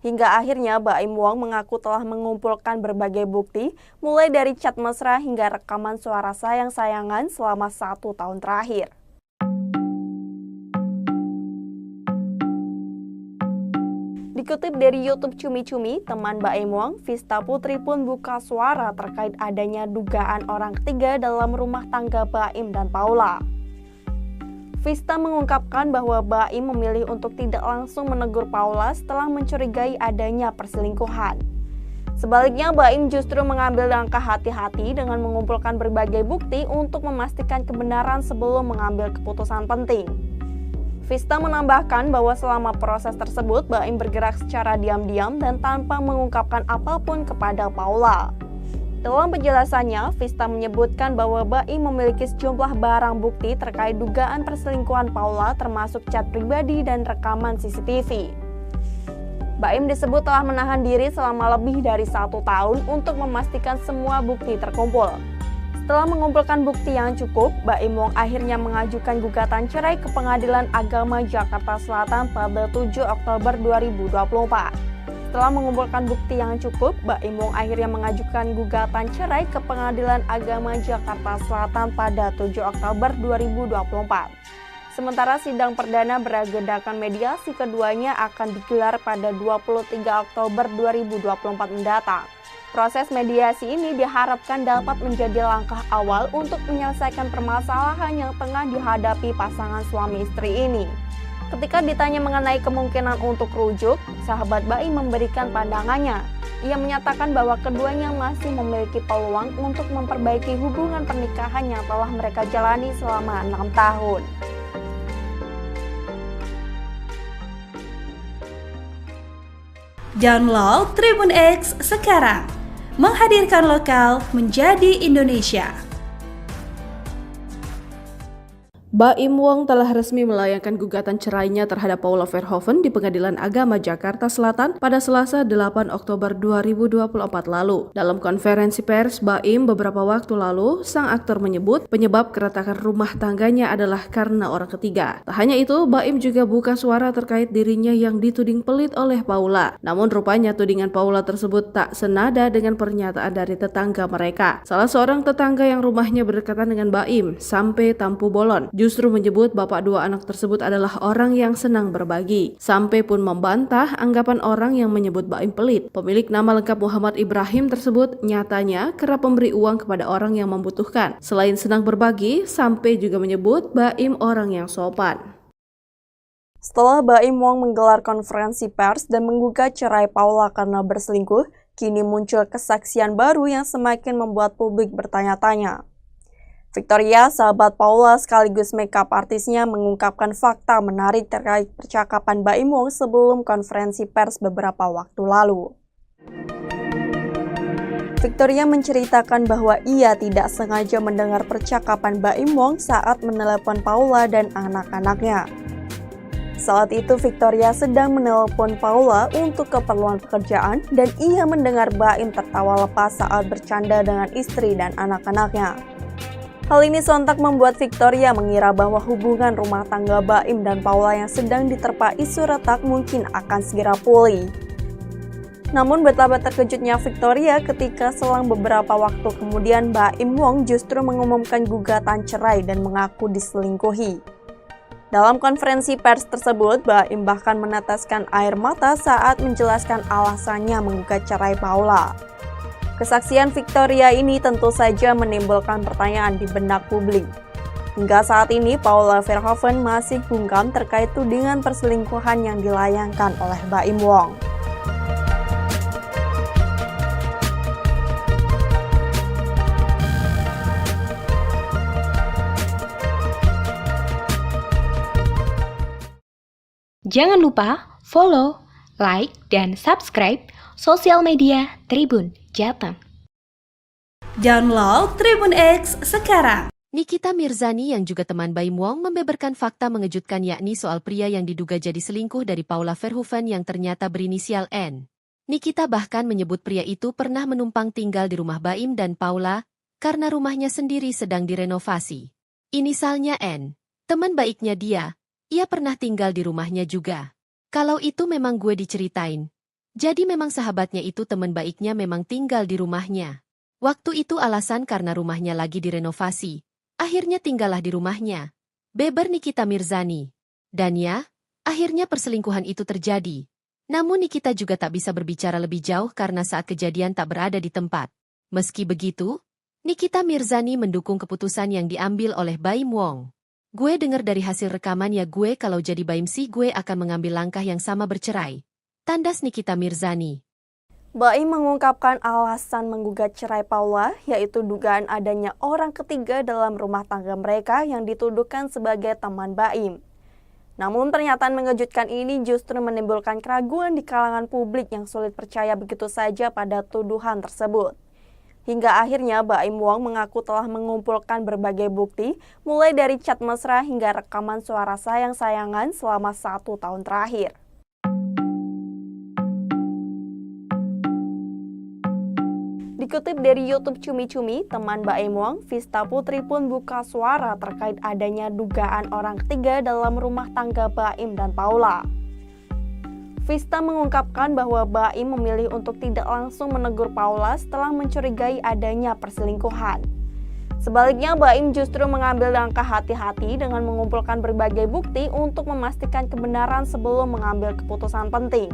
Hingga akhirnya Baim Wong mengaku telah mengumpulkan berbagai bukti, mulai dari chat mesra hingga rekaman suara sayang-sayangan selama 1 tahun terakhir. Dikutip dari YouTube Cumi-Cumi, teman Baim Wong, Vista Putri pun buka suara terkait adanya dugaan orang ketiga dalam rumah tangga Baim dan Paula. Vista mengungkapkan bahwa Baim memilih untuk tidak langsung menegur Paula setelah mencurigai adanya perselingkuhan. Sebaliknya, Baim justru mengambil langkah hati-hati dengan mengumpulkan berbagai bukti untuk memastikan kebenaran sebelum mengambil keputusan penting. Vista menambahkan bahwa selama proses tersebut, Baim bergerak secara diam-diam dan tanpa mengungkapkan apapun kepada Paula. Dalam penjelasannya, Vista menyebutkan bahwa Baim memiliki sejumlah barang bukti terkait dugaan perselingkuhan Paula termasuk chat pribadi dan rekaman CCTV. Baim disebut telah menahan diri selama lebih dari 1 tahun untuk memastikan semua bukti terkumpul. Setelah mengumpulkan bukti yang cukup, Baim Wong akhirnya mengajukan gugatan cerai ke Pengadilan Agama Jakarta Selatan pada 7 Oktober 2024. Setelah mengumpulkan bukti yang cukup, Baim Wong akhirnya mengajukan gugatan cerai ke Pengadilan Agama Jakarta Selatan pada 7 Oktober 2024. Sementara sidang perdana beragendakan mediasi keduanya akan digelar pada 23 Oktober 2024 mendatang. Proses mediasi ini diharapkan dapat menjadi langkah awal untuk menyelesaikan permasalahan yang tengah dihadapi pasangan suami istri ini. Ketika ditanya mengenai kemungkinan untuk rujuk, sahabat Baim memberikan pandangannya. Ia menyatakan bahwa keduanya masih memiliki peluang untuk memperbaiki hubungan pernikahan yang telah mereka jalani selama 6 tahun. Download Tribun X sekarang, menghadirkan lokal menjadi Indonesia. Baim Wong telah resmi melayangkan gugatan cerainya terhadap Paula Verhoeven di Pengadilan Agama Jakarta Selatan pada Selasa 8 Oktober 2024 lalu. Dalam konferensi pers Baim beberapa waktu lalu, sang aktor menyebut penyebab keretakan rumah tangganya adalah karena orang ketiga. Tak hanya itu, Baim juga buka suara terkait dirinya yang dituding pelit oleh Paula. Namun rupanya tudingan Paula tersebut tak senada dengan pernyataan dari tetangga mereka. Salah seorang tetangga yang rumahnya berdekatan dengan Baim, Sampai Tampu Bolon, justru menyebut bapak dua anak tersebut adalah orang yang senang berbagi. Sampai pun membantah anggapan orang yang menyebut Baim pelit. Pemilik nama lengkap Muhammad Ibrahim tersebut nyatanya kerap memberi uang kepada orang yang membutuhkan. Selain senang berbagi, Sampai juga menyebut Baim orang yang sopan. Setelah Baim Wong menggelar konferensi pers dan menggugat cerai Paula karena berselingkuh, kini muncul kesaksian baru yang semakin membuat publik bertanya-tanya. Victoria, sahabat Paula sekaligus makeup artisnya, mengungkapkan fakta menarik terkait percakapan Baim Wong sebelum konferensi pers beberapa waktu lalu. Victoria menceritakan bahwa ia tidak sengaja mendengar percakapan Baim Wong saat menelepon Paula dan anak-anaknya. Saat itu Victoria sedang menelepon Paula untuk keperluan pekerjaan dan ia mendengar Baim tertawa lepas saat bercanda dengan istri dan anak-anaknya. Hal ini sontak membuat Victoria mengira bahwa hubungan rumah tangga Baim dan Paula yang sedang diterpa isu retak mungkin akan segera pulih. Namun betapa terkejutnya Victoria ketika selang beberapa waktu kemudian Baim Wong justru mengumumkan gugatan cerai dan mengaku diselingkuhi. Dalam konferensi pers tersebut, Baim bahkan meneteskan air mata saat menjelaskan alasannya menggugat cerai Paula. Kesaksian Victoria ini tentu saja menimbulkan pertanyaan di benak publik. Hingga saat ini, Paula Verhoeven masih bungkam terkait tudingan perselingkuhan yang dilayangkan oleh Baim Wong. Jangan lupa follow, like, dan subscribe sosial media Tribun Jateng. Download Tribun X sekarang. Nikita Mirzani yang juga teman Baim Wong membeberkan fakta mengejutkan yakni soal pria yang diduga jadi selingkuh dari Paula Verhoeven yang ternyata berinisial N. Nikita bahkan menyebut pria itu pernah menumpang tinggal di rumah Baim dan Paula karena rumahnya sendiri sedang direnovasi. Inisalnya N. Teman baiknya dia pernah tinggal di rumahnya juga. Kalau itu memang gue diceritain. Jadi memang sahabatnya itu teman baiknya memang tinggal di rumahnya. Waktu itu alasan karena rumahnya lagi direnovasi. Akhirnya tinggallah di rumahnya. Beber Nikita Mirzani. Dan ya, akhirnya perselingkuhan itu terjadi. Namun Nikita juga tak bisa berbicara lebih jauh karena saat kejadian tak berada di tempat. Meski begitu, Nikita Mirzani mendukung keputusan yang diambil oleh Baim Wong. Gue dengar dari hasil rekaman ya gue kalau jadi Baim sih gue akan mengambil langkah yang sama bercerai. Tandas Nikita Mirzani. Baim mengungkapkan alasan menggugat cerai Paula, yaitu dugaan adanya orang ketiga dalam rumah tangga mereka yang dituduhkan sebagai teman Baim. Namun pernyataan mengejutkan ini justru menimbulkan keraguan di kalangan publik yang sulit percaya begitu saja pada tuduhan tersebut. Hingga akhirnya Baim Wong mengaku telah mengumpulkan berbagai bukti, mulai dari chat mesra hingga rekaman suara sayang-sayangan selama 1 tahun terakhir. Dikutip dari YouTube Cumi-Cumi, teman Baim Wong, Vista Putri pun buka suara terkait adanya dugaan orang ketiga dalam rumah tangga Baim dan Paula. Vista mengungkapkan bahwa Baim memilih untuk tidak langsung menegur Paula setelah mencurigai adanya perselingkuhan. Sebaliknya, Baim justru mengambil langkah hati-hati dengan mengumpulkan berbagai bukti untuk memastikan kebenaran sebelum mengambil keputusan penting.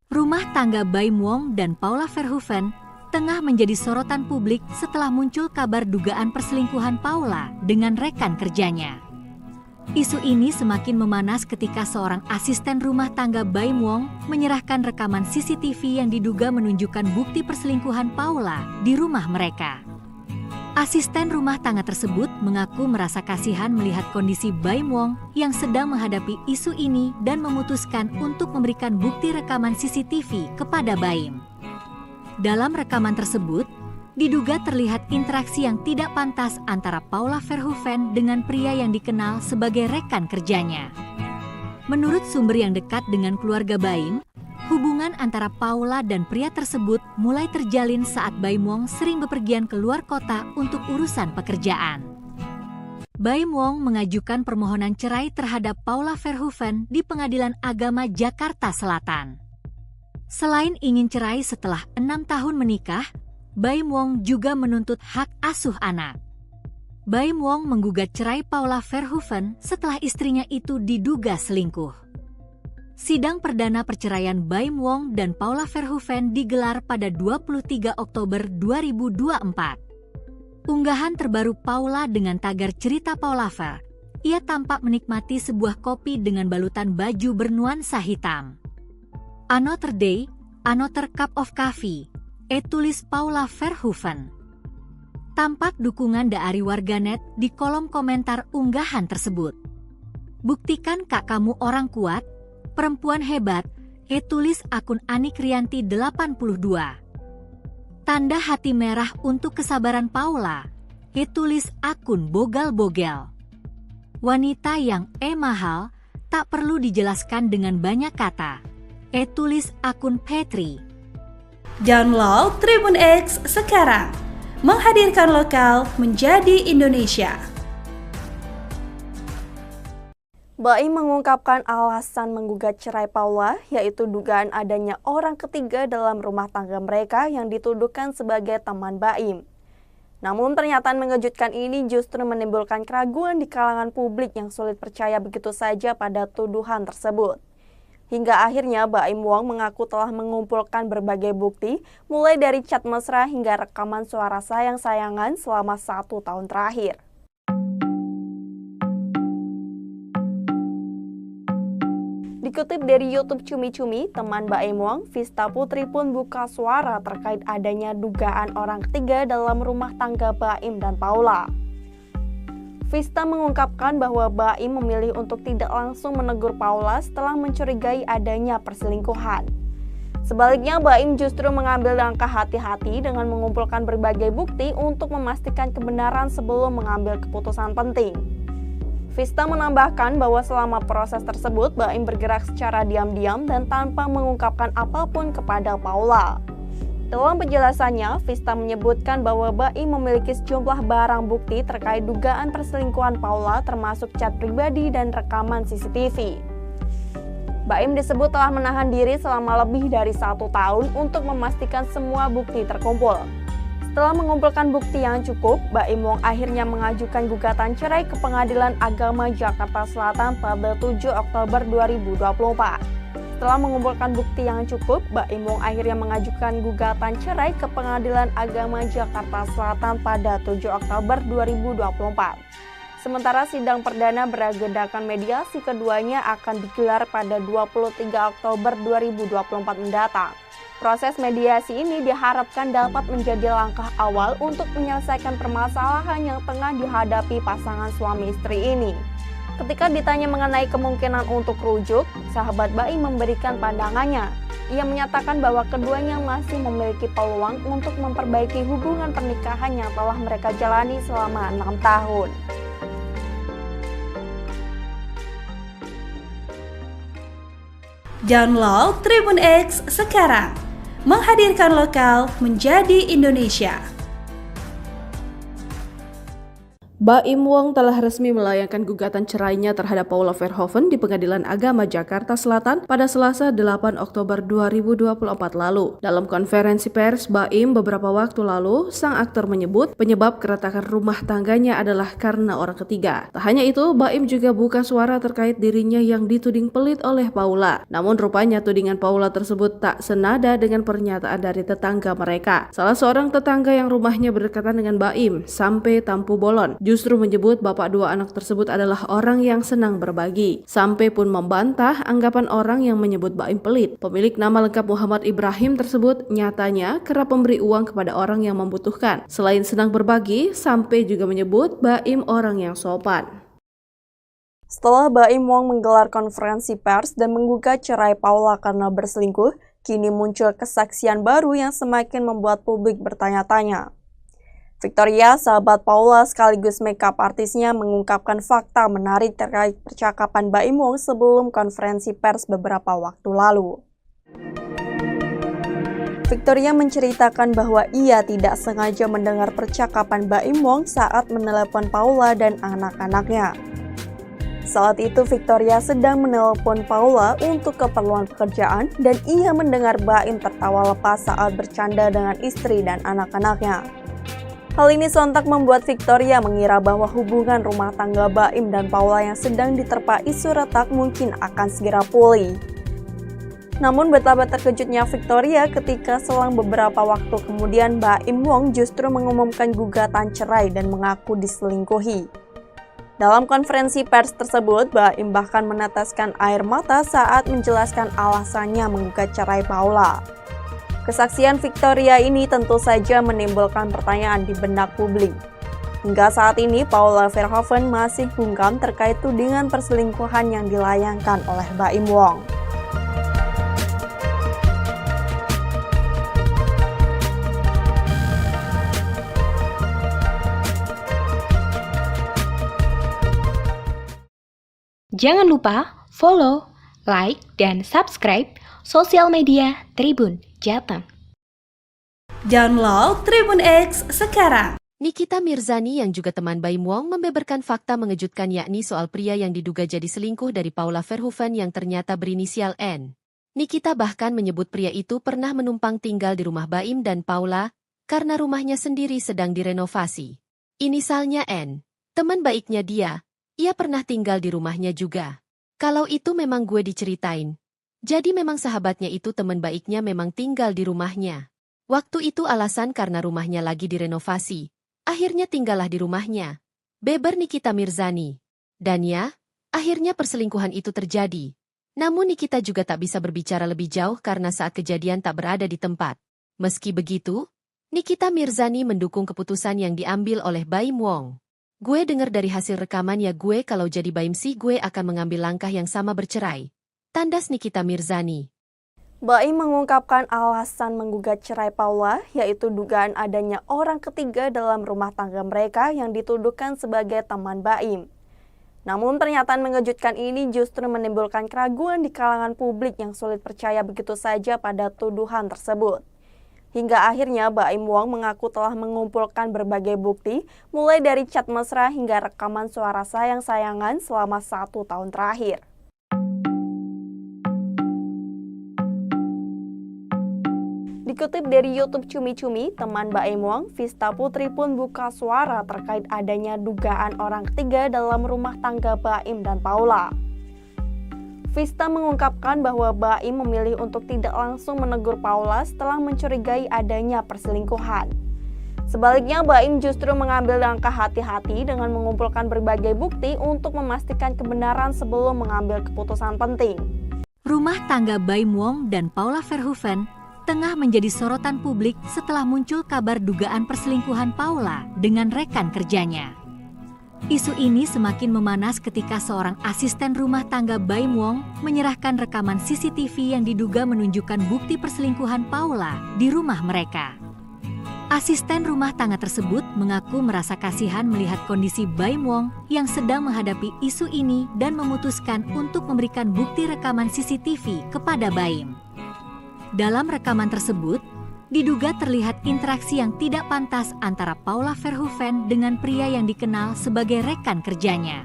Rumah tangga Baim Wong dan Paula Verhoeven tengah menjadi sorotan publik setelah muncul kabar dugaan perselingkuhan Paula dengan rekan kerjanya. Isu ini semakin memanas ketika seorang asisten rumah tangga Baim Wong menyerahkan rekaman CCTV yang diduga menunjukkan bukti perselingkuhan Paula di rumah mereka. Asisten rumah tangga tersebut mengaku merasa kasihan melihat kondisi Baim Wong yang sedang menghadapi isu ini dan memutuskan untuk memberikan bukti rekaman CCTV kepada Baim. Dalam rekaman tersebut, diduga terlihat interaksi yang tidak pantas antara Paula Verhoeven dengan pria yang dikenal sebagai rekan kerjanya. Menurut sumber yang dekat dengan keluarga Baim, hubungan antara Paula dan pria tersebut mulai terjalin saat Baim Wong sering bepergian keluar kota untuk urusan pekerjaan. Baim Wong mengajukan permohonan cerai terhadap Paula Verhoeven di Pengadilan Agama Jakarta Selatan. Selain ingin cerai setelah 6 tahun menikah, Baim Wong juga menuntut hak asuh anak. Baim Wong menggugat cerai Paula Verhoeven setelah istrinya itu diduga selingkuh. Sidang perdana perceraian Baim Wong dan Paula Verhoeven digelar pada 23 Oktober 2024. Unggahan terbaru Paula dengan tagar cerita Paula Ver, ia tampak menikmati sebuah kopi dengan balutan baju bernuansa hitam. Another day, another cup of coffee, tulis Paula Verhoeven. Tampak dukungan dari warganet di kolom komentar unggahan tersebut. Buktikan kak kamu orang kuat, perempuan hebat, tulis akun Anik Rianti 82. Tanda hati merah untuk kesabaran Paula, tulis akun Bogal-Bogel. Wanita yang mahal, tak perlu dijelaskan dengan banyak kata, tulis akun Petri. Download Tribun X sekarang, menghadirkan lokal menjadi Indonesia. Baim mengungkapkan alasan menggugat cerai Paula, yaitu dugaan adanya orang ketiga dalam rumah tangga mereka yang dituduhkan sebagai teman Baim. Namun pernyataan mengejutkan ini justru menimbulkan keraguan di kalangan publik yang sulit percaya begitu saja pada tuduhan tersebut. Hingga akhirnya Baim Wong mengaku telah mengumpulkan berbagai bukti, mulai dari chat mesra hingga rekaman suara sayang-sayangan selama 1 tahun terakhir. Dikutip dari YouTube Cumi-Cumi, teman Baim Wong, Vista Putri pun buka suara terkait adanya dugaan orang ketiga dalam rumah tangga Baim dan Paula. Vista mengungkapkan bahwa Baim memilih untuk tidak langsung menegur Paula setelah mencurigai adanya perselingkuhan. Sebaliknya, Baim justru mengambil langkah hati-hati dengan mengumpulkan berbagai bukti untuk memastikan kebenaran sebelum mengambil keputusan penting. Vista menambahkan bahwa selama proses tersebut, Baim bergerak secara diam-diam dan tanpa mengungkapkan apapun kepada Paula. Dalam penjelasannya, Vista menyebutkan bahwa Baim memiliki sejumlah barang bukti terkait dugaan perselingkuhan Paula, termasuk chat pribadi dan rekaman CCTV. Baim disebut telah menahan diri selama lebih dari 1 tahun untuk memastikan semua bukti terkumpul. Setelah mengumpulkan bukti yang cukup, Baim Wong akhirnya mengajukan gugatan cerai ke Pengadilan Agama Jakarta Selatan pada 7 Oktober 2024. Setelah mengumpulkan bukti yang cukup, Baim Wong akhirnya mengajukan gugatan cerai ke Pengadilan Agama Jakarta Selatan pada 7 Oktober 2024. Sementara sidang perdana beragendakan mediasi keduanya akan digelar pada 23 Oktober 2024 mendatang. Proses mediasi ini diharapkan dapat menjadi langkah awal untuk menyelesaikan permasalahan yang tengah dihadapi pasangan suami istri ini. Ketika ditanya mengenai kemungkinan untuk rujuk, sahabat Baim memberikan pandangannya. Ia menyatakan bahwa keduanya masih memiliki peluang untuk memperbaiki hubungan pernikahan yang telah mereka jalani selama 6 tahun. Download Tribun X sekarang, menghadirkan lokal menjadi Indonesia. Baim Wong telah resmi melayangkan gugatan cerainya terhadap Paula Verhoeven di Pengadilan Agama Jakarta Selatan pada Selasa 8 Oktober 2024 lalu. Dalam konferensi pers Baim beberapa waktu lalu, sang aktor menyebut penyebab keretakan rumah tangganya adalah karena orang ketiga. Tak hanya itu, Baim juga buka suara terkait dirinya yang dituding pelit oleh Paula. Namun rupanya tudingan Paula tersebut tak senada dengan pernyataan dari tetangga mereka. Salah seorang tetangga yang rumahnya berdekatan dengan Baim, Sampai Tampu Bolon, justru menyebut bapak dua anak tersebut adalah orang yang senang berbagi. Sampai pun membantah anggapan orang yang menyebut Baim pelit. Pemilik nama lengkap Muhammad Ibrahim tersebut nyatanya kerap memberi uang kepada orang yang membutuhkan. Selain senang berbagi, Sampai juga menyebut Baim orang yang sopan. Setelah Baim Wong menggelar konferensi pers dan menggugat cerai Paula karena berselingkuh, kini muncul kesaksian baru yang semakin membuat publik bertanya-tanya. Victoria, sahabat Paula sekaligus makeup artisnya, mengungkapkan fakta menarik terkait percakapan Baim Wong sebelum konferensi pers beberapa waktu lalu. Victoria menceritakan bahwa ia tidak sengaja mendengar percakapan Baim Wong saat menelepon Paula dan anak-anaknya. Saat itu Victoria sedang menelepon Paula untuk keperluan pekerjaan dan ia mendengar Baim tertawa lepas saat bercanda dengan istri dan anak-anaknya. Hal ini sontak membuat Victoria mengira bahwa hubungan rumah tangga Baim dan Paula yang sedang diterpa isu retak mungkin akan segera pulih. Namun betapa terkejutnya Victoria ketika selang beberapa waktu kemudian Baim Wong justru mengumumkan gugatan cerai dan mengaku diselingkuhi. Dalam konferensi pers tersebut, Baim bahkan meneteskan air mata saat menjelaskan alasannya menggugat cerai Paula. Kesaksian Victoria ini tentu saja menimbulkan pertanyaan di benak publik. Hingga saat ini, Paula Verhoeven masih bungkam terkait tudingan perselingkuhan yang dilayangkan oleh Baim Wong. Jangan lupa follow, like, dan subscribe sosial media Tribun Jateng. Download Tribun X sekarang. Nikita Mirzani yang juga teman Baim Wong membeberkan fakta mengejutkan yakni soal pria yang diduga jadi selingkuh dari Paula Verhoeven yang ternyata berinisial N. Nikita bahkan menyebut pria itu pernah menumpang tinggal di rumah Baim dan Paula karena rumahnya sendiri sedang direnovasi. Inisalnya N. Teman baiknya dia pernah tinggal di rumahnya juga. Kalau itu memang gue diceritain. Jadi memang sahabatnya itu teman baiknya memang tinggal di rumahnya. Waktu itu alasan karena rumahnya lagi direnovasi. Akhirnya tinggallah di rumahnya. Beber Nikita Mirzani. Dan ya, akhirnya perselingkuhan itu terjadi. Namun Nikita juga tak bisa berbicara lebih jauh karena saat kejadian tak berada di tempat. Meski begitu, Nikita Mirzani mendukung keputusan yang diambil oleh Baim Wong. Gue dengar dari hasil rekaman ya gue kalau jadi Baim sih gue akan mengambil langkah yang sama bercerai. Tandas Nikita Mirzani. Baim mengungkapkan alasan menggugat cerai Paula, yaitu dugaan adanya orang ketiga dalam rumah tangga mereka yang dituduhkan sebagai teman Baim. Namun pernyataan mengejutkan ini justru menimbulkan keraguan di kalangan publik yang sulit percaya begitu saja pada tuduhan tersebut. Hingga akhirnya Baim Wong mengaku telah mengumpulkan berbagai bukti, mulai dari chat mesra hingga rekaman suara sayang-sayangan selama 1 tahun terakhir. Dikutip dari YouTube Cumi-Cumi, teman Baim Wong, Vista Putri pun buka suara terkait adanya dugaan orang ketiga dalam rumah tangga Baim dan Paula. Vista mengungkapkan bahwa Baim memilih untuk tidak langsung menegur Paula setelah mencurigai adanya perselingkuhan. Sebaliknya, Baim justru mengambil langkah hati-hati dengan mengumpulkan berbagai bukti untuk memastikan kebenaran sebelum mengambil keputusan penting. Rumah tangga Baim Wong dan Paula Verhoeven tengah menjadi sorotan publik setelah muncul kabar dugaan perselingkuhan Paula dengan rekan kerjanya. Isu ini semakin memanas ketika seorang asisten rumah tangga Baim Wong menyerahkan rekaman CCTV yang diduga menunjukkan bukti perselingkuhan Paula di rumah mereka. Asisten rumah tangga tersebut mengaku merasa kasihan melihat kondisi Baim Wong yang sedang menghadapi isu ini dan memutuskan untuk memberikan bukti rekaman CCTV kepada Baim. Dalam rekaman tersebut, diduga terlihat interaksi yang tidak pantas antara Paula Verhoeven dengan pria yang dikenal sebagai rekan kerjanya.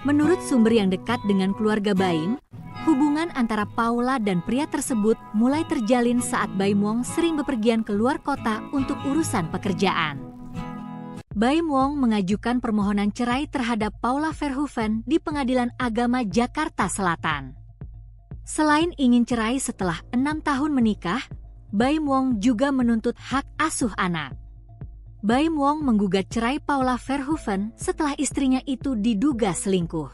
Menurut sumber yang dekat dengan keluarga Baim, hubungan antara Paula dan pria tersebut mulai terjalin saat Baim Wong sering bepergian keluar kota untuk urusan pekerjaan. Baim Wong mengajukan permohonan cerai terhadap Paula Verhoeven di Pengadilan Agama Jakarta Selatan. Selain ingin cerai setelah 6 tahun menikah, Baim Wong juga menuntut hak asuh anak. Baim Wong menggugat cerai Paula Verhoeven setelah istrinya itu diduga selingkuh.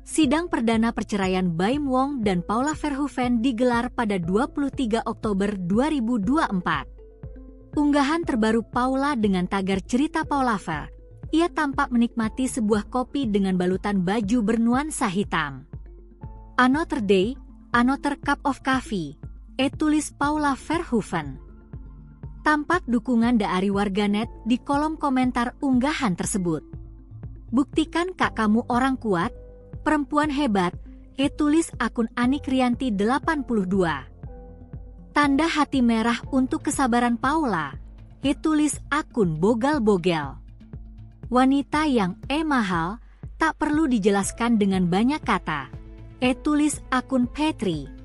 Sidang perdana perceraian Baim Wong dan Paula Verhoeven digelar pada 23 Oktober 2024. Unggahan terbaru Paula dengan tagar cerita Paula Ver, ia tampak menikmati sebuah kopi dengan balutan baju bernuansa hitam. Another day, another cup of coffee. Tulis Paula Verhoeven. Tampak dukungan dari warganet di kolom komentar unggahan tersebut. Buktikan kak kamu orang kuat, perempuan hebat, tulis akun Anik Rianti 82. Tanda hati merah untuk kesabaran Paula, tulis akun Bogal-Bogel. Wanita yang mahal, tak perlu dijelaskan dengan banyak kata, tulis akun Petri.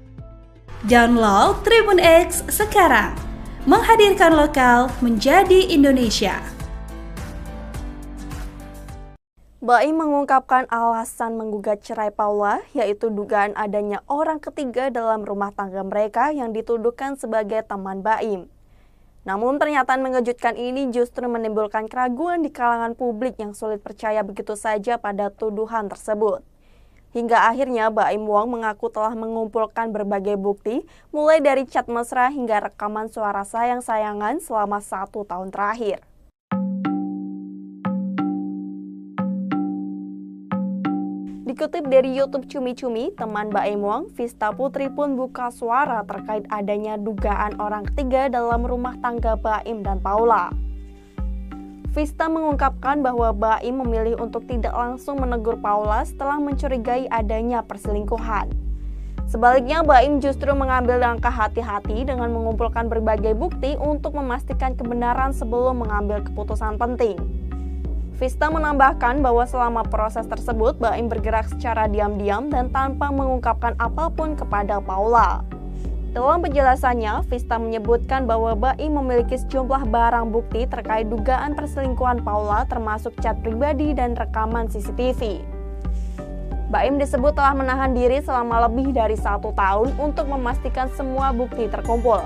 Download Tribun X sekarang. Menghadirkan lokal menjadi Indonesia. Baim mengungkapkan alasan menggugat cerai Paula, yaitu dugaan adanya orang ketiga dalam rumah tangga mereka yang dituduhkan sebagai teman Baim. Namun pernyataan mengejutkan ini justru menimbulkan keraguan di kalangan publik yang sulit percaya begitu saja pada tuduhan tersebut. Hingga akhirnya Baim Wong mengaku telah mengumpulkan berbagai bukti, mulai dari chat mesra hingga rekaman suara sayang-sayangan selama 1 tahun terakhir. Dikutip dari YouTube Cumi Cumi, teman Baim Wong, Vista Putri pun buka suara terkait adanya dugaan orang ketiga dalam rumah tangga Baim dan Paula. Vista mengungkapkan bahwa Baim memilih untuk tidak langsung menegur Paula setelah mencurigai adanya perselingkuhan. Sebaliknya, Baim justru mengambil langkah hati-hati dengan mengumpulkan berbagai bukti untuk memastikan kebenaran sebelum mengambil keputusan penting. Vista menambahkan bahwa selama proses tersebut, Baim bergerak secara diam-diam dan tanpa mengungkapkan apapun kepada Paula. Dalam penjelasannya, Vista menyebutkan bahwa Baim memiliki sejumlah barang bukti terkait dugaan perselingkuhan Paula, termasuk chat pribadi dan rekaman CCTV. Baim disebut telah menahan diri selama lebih dari 1 tahun untuk memastikan semua bukti terkumpul.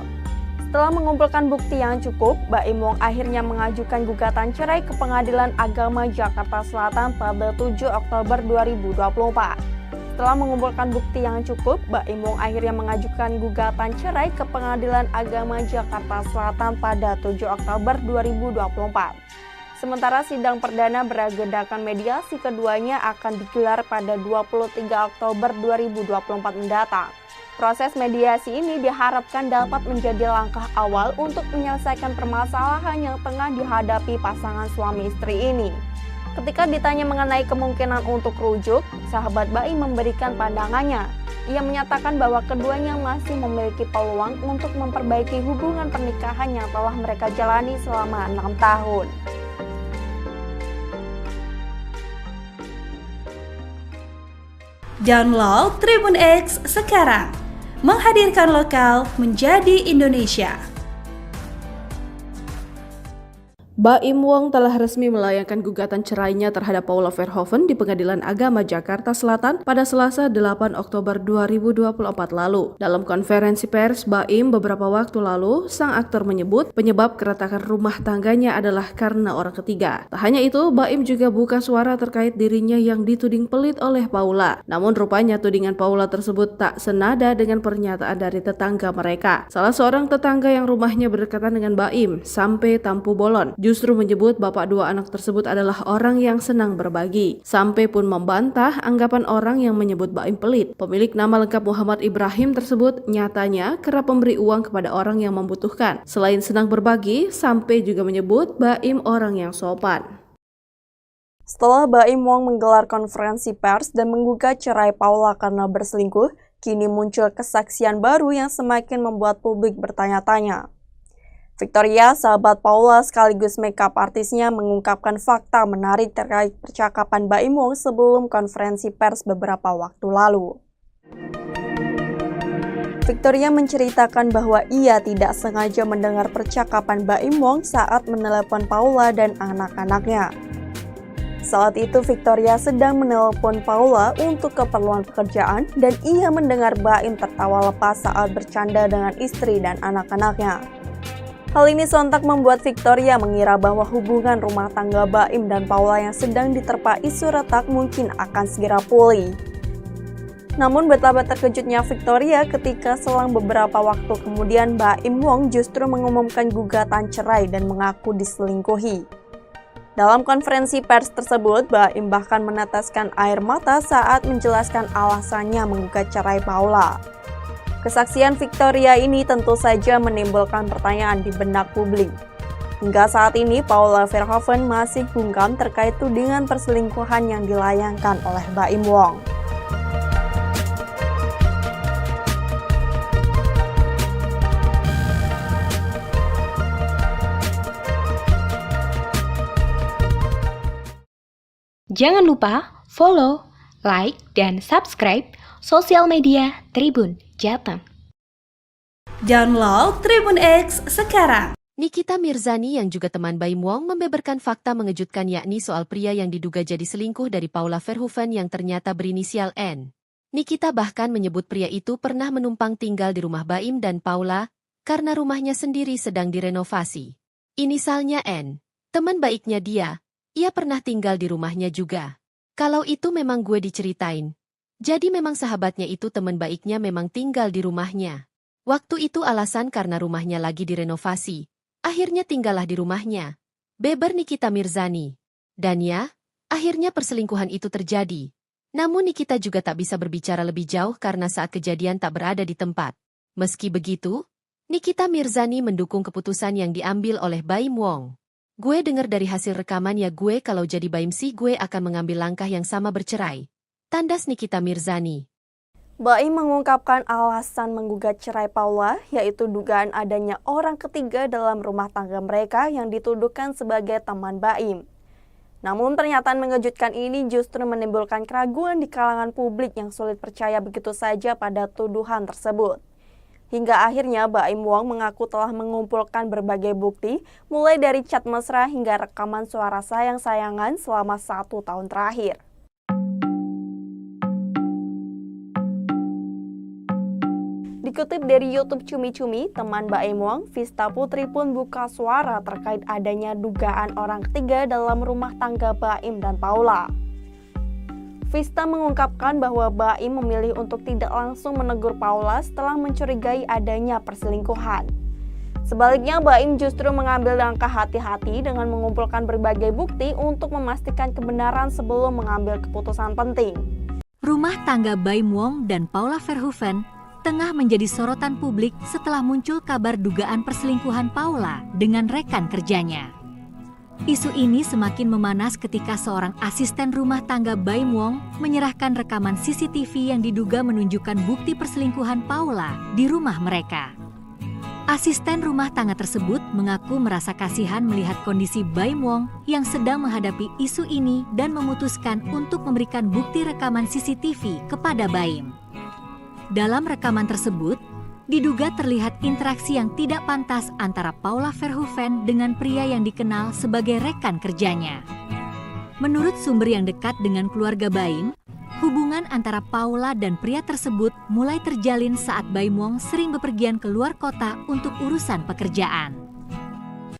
Setelah mengumpulkan bukti yang cukup, Baim Wong akhirnya mengajukan gugatan cerai ke Pengadilan Agama Jakarta Selatan pada 7 Oktober 2024. Setelah mengumpulkan bukti yang cukup, Baim Wong akhirnya mengajukan gugatan cerai ke Pengadilan Agama Jakarta Selatan pada 7 Oktober 2024. Sementara sidang perdana beragendakan mediasi keduanya akan digelar pada 23 Oktober 2024 mendatang. Proses mediasi ini diharapkan dapat menjadi langkah awal untuk menyelesaikan permasalahan yang tengah dihadapi pasangan suami istri ini. Ketika ditanya mengenai kemungkinan untuk rujuk, sahabat Baim memberikan pandangannya. Ia menyatakan bahwa keduanya masih memiliki peluang untuk memperbaiki hubungan pernikahan yang telah mereka jalani selama 6 tahun. Download Tribun X sekarang, menghadirkan lokal menjadi Indonesia. Baim Wong telah resmi melayangkan gugatan cerainya terhadap Paula Verhoeven di Pengadilan Agama Jakarta Selatan pada Selasa 8 Oktober 2024 lalu. Dalam konferensi pers Baim beberapa waktu lalu, sang aktor menyebut penyebab keretakan rumah tangganya adalah karena orang ketiga. Tak hanya itu, Baim juga buka suara terkait dirinya yang dituding pelit oleh Paula. Namun rupanya tudingan Paula tersebut tak senada dengan pernyataan dari tetangga mereka. Salah seorang tetangga yang rumahnya berdekatan dengan Baim, Sampai Tampu Bolon, justru menyebut bapak dua anak tersebut adalah orang yang senang berbagi. Sampai pun membantah anggapan orang yang menyebut Baim pelit. Pemilik nama lengkap Muhammad Ibrahim tersebut nyatanya kerap memberi uang kepada orang yang membutuhkan. Selain senang berbagi, Sampai juga menyebut Baim orang yang sopan. Setelah Baim Wong menggelar konferensi pers dan menggugat cerai Paula karena berselingkuh, kini muncul kesaksian baru yang semakin membuat publik bertanya-tanya. Victoria, sahabat Paula sekaligus makeup artisnya, mengungkapkan fakta menarik terkait percakapan Baim Wong sebelum konferensi pers beberapa waktu lalu. Victoria menceritakan bahwa ia tidak sengaja mendengar percakapan Baim Wong saat menelepon Paula dan anak-anaknya. Saat itu Victoria sedang menelepon Paula untuk keperluan pekerjaan dan ia mendengar Baim tertawa lepas saat bercanda dengan istri dan anak-anaknya. Hal ini sontak membuat Victoria mengira bahwa hubungan rumah tangga Baim dan Paula yang sedang diterpa isu retak mungkin akan segera pulih. Namun betapa terkejutnya Victoria ketika selang beberapa waktu kemudian Baim Wong justru mengumumkan gugatan cerai dan mengaku diselingkuhi. Dalam konferensi pers tersebut, Baim bahkan meneteskan air mata saat menjelaskan alasannya menggugat cerai Paula. Kesaksian Victoria ini tentu saja menimbulkan pertanyaan di benak publik. Hingga saat ini, Paula Verhoeven masih bungkam terkait tudingan perselingkuhan yang dilayangkan oleh Baim Wong. Jangan lupa follow, like, dan subscribe sosial media Tribun Jateng. Download Tribun X sekarang. Nikita Mirzani yang juga teman Baim Wong membeberkan fakta mengejutkan yakni soal pria yang diduga jadi selingkuh dari Paula Verhoeven yang ternyata berinisial N. Nikita bahkan menyebut pria itu pernah menumpang tinggal di rumah Baim dan Paula karena rumahnya sendiri sedang direnovasi. Inisalnya N. Teman baiknya dia pernah tinggal di rumahnya juga. Kalau itu memang gue diceritain. Jadi memang sahabatnya itu teman baiknya memang tinggal di rumahnya. Waktu itu alasan karena rumahnya lagi direnovasi. Akhirnya tinggallah di rumahnya. Beber Nikita Mirzani. Dan ya, akhirnya perselingkuhan itu terjadi. Namun Nikita juga tak bisa berbicara lebih jauh karena saat kejadian tak berada di tempat. Meski begitu, Nikita Mirzani mendukung keputusan yang diambil oleh Baim Wong. Gue dengar dari hasil rekaman ya gue kalau jadi Baim sih gue akan mengambil langkah yang sama bercerai. Tandas Nikita Mirzani. Baim mengungkapkan alasan menggugat cerai Paula, yaitu dugaan adanya orang ketiga dalam rumah tangga mereka yang dituduhkan sebagai teman Baim. Namun pernyataan mengejutkan ini justru menimbulkan keraguan di kalangan publik yang sulit percaya begitu saja pada tuduhan tersebut. Hingga akhirnya Baim Wong mengaku telah mengumpulkan berbagai bukti, mulai dari chat mesra hingga rekaman suara sayang-sayangan selama 1 tahun terakhir. Dikutip dari YouTube Cumi-Cumi, teman Baim Wong, Vista Putri pun buka suara terkait adanya dugaan orang ketiga dalam rumah tangga Baim dan Paula. Vista mengungkapkan bahwa Baim memilih untuk tidak langsung menegur Paula setelah mencurigai adanya perselingkuhan. Sebaliknya, Baim justru mengambil langkah hati-hati dengan mengumpulkan berbagai bukti untuk memastikan kebenaran sebelum mengambil keputusan penting. Rumah tangga Baim Wong dan Paula Verhoeven tengah menjadi sorotan publik setelah muncul kabar dugaan perselingkuhan Paula dengan rekan kerjanya. Isu ini semakin memanas ketika seorang asisten rumah tangga Baim Wong menyerahkan rekaman CCTV yang diduga menunjukkan bukti perselingkuhan Paula di rumah mereka. Asisten rumah tangga tersebut mengaku merasa kasihan melihat kondisi Baim Wong yang sedang menghadapi isu ini dan memutuskan untuk memberikan bukti rekaman CCTV kepada Baim. Dalam rekaman tersebut, diduga terlihat interaksi yang tidak pantas antara Paula Verhoeven dengan pria yang dikenal sebagai rekan kerjanya. Menurut sumber yang dekat dengan keluarga Baim, hubungan antara Paula dan pria tersebut mulai terjalin saat Baim Wong sering bepergian keluar kota untuk urusan pekerjaan.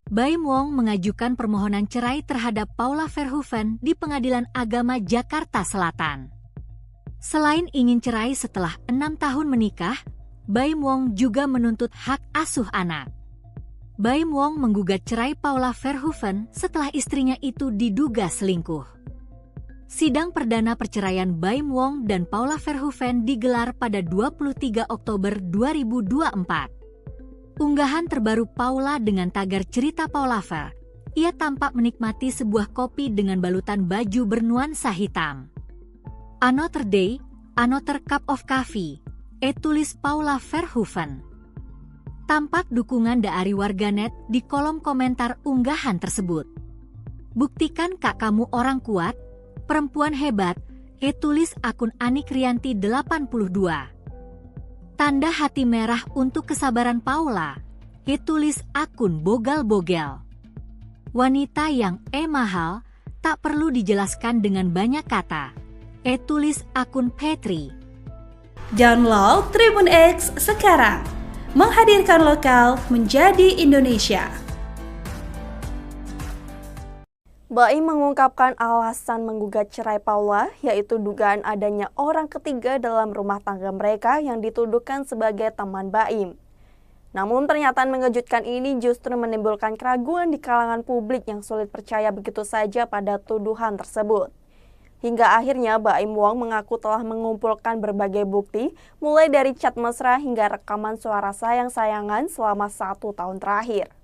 Baim Wong mengajukan permohonan cerai terhadap Paula Verhoeven di Pengadilan Agama Jakarta Selatan. Selain ingin cerai setelah 6 tahun menikah, Baim Wong juga menuntut hak asuh anak. Baim Wong menggugat cerai Paula Verhoeven setelah istrinya itu diduga selingkuh. Sidang perdana perceraian Baim Wong dan Paula Verhoeven digelar pada 23 Oktober 2024. Unggahan terbaru Paula dengan tagar cerita Paula Ver, ia tampak menikmati sebuah kopi dengan balutan baju bernuansa hitam. Another day, another cup of coffee, tulis Paula Verhoeven. Tampak dukungan dari warganet di kolom komentar unggahan tersebut. Buktikan kak kamu orang kuat, perempuan hebat, tulis akun Anik Rianti 82. Tanda hati merah untuk kesabaran Paula, tulis akun Bogal-Bogel. Wanita yang mahal, tak perlu dijelaskan dengan banyak kata. Tulis akun Petri. Download Tribun X sekarang, menghadirkan lokal menjadi Indonesia. Baim mengungkapkan alasan menggugat cerai Paula, yaitu dugaan adanya orang ketiga dalam rumah tangga mereka yang dituduhkan sebagai teman Baim. Namun pernyataan mengejutkan ini justru menimbulkan keraguan di kalangan publik yang sulit percaya begitu saja pada tuduhan tersebut. Hingga akhirnya Baim Wong mengaku telah mengumpulkan berbagai bukti, mulai dari chat mesra hingga rekaman suara sayang-sayangan selama 1 tahun terakhir.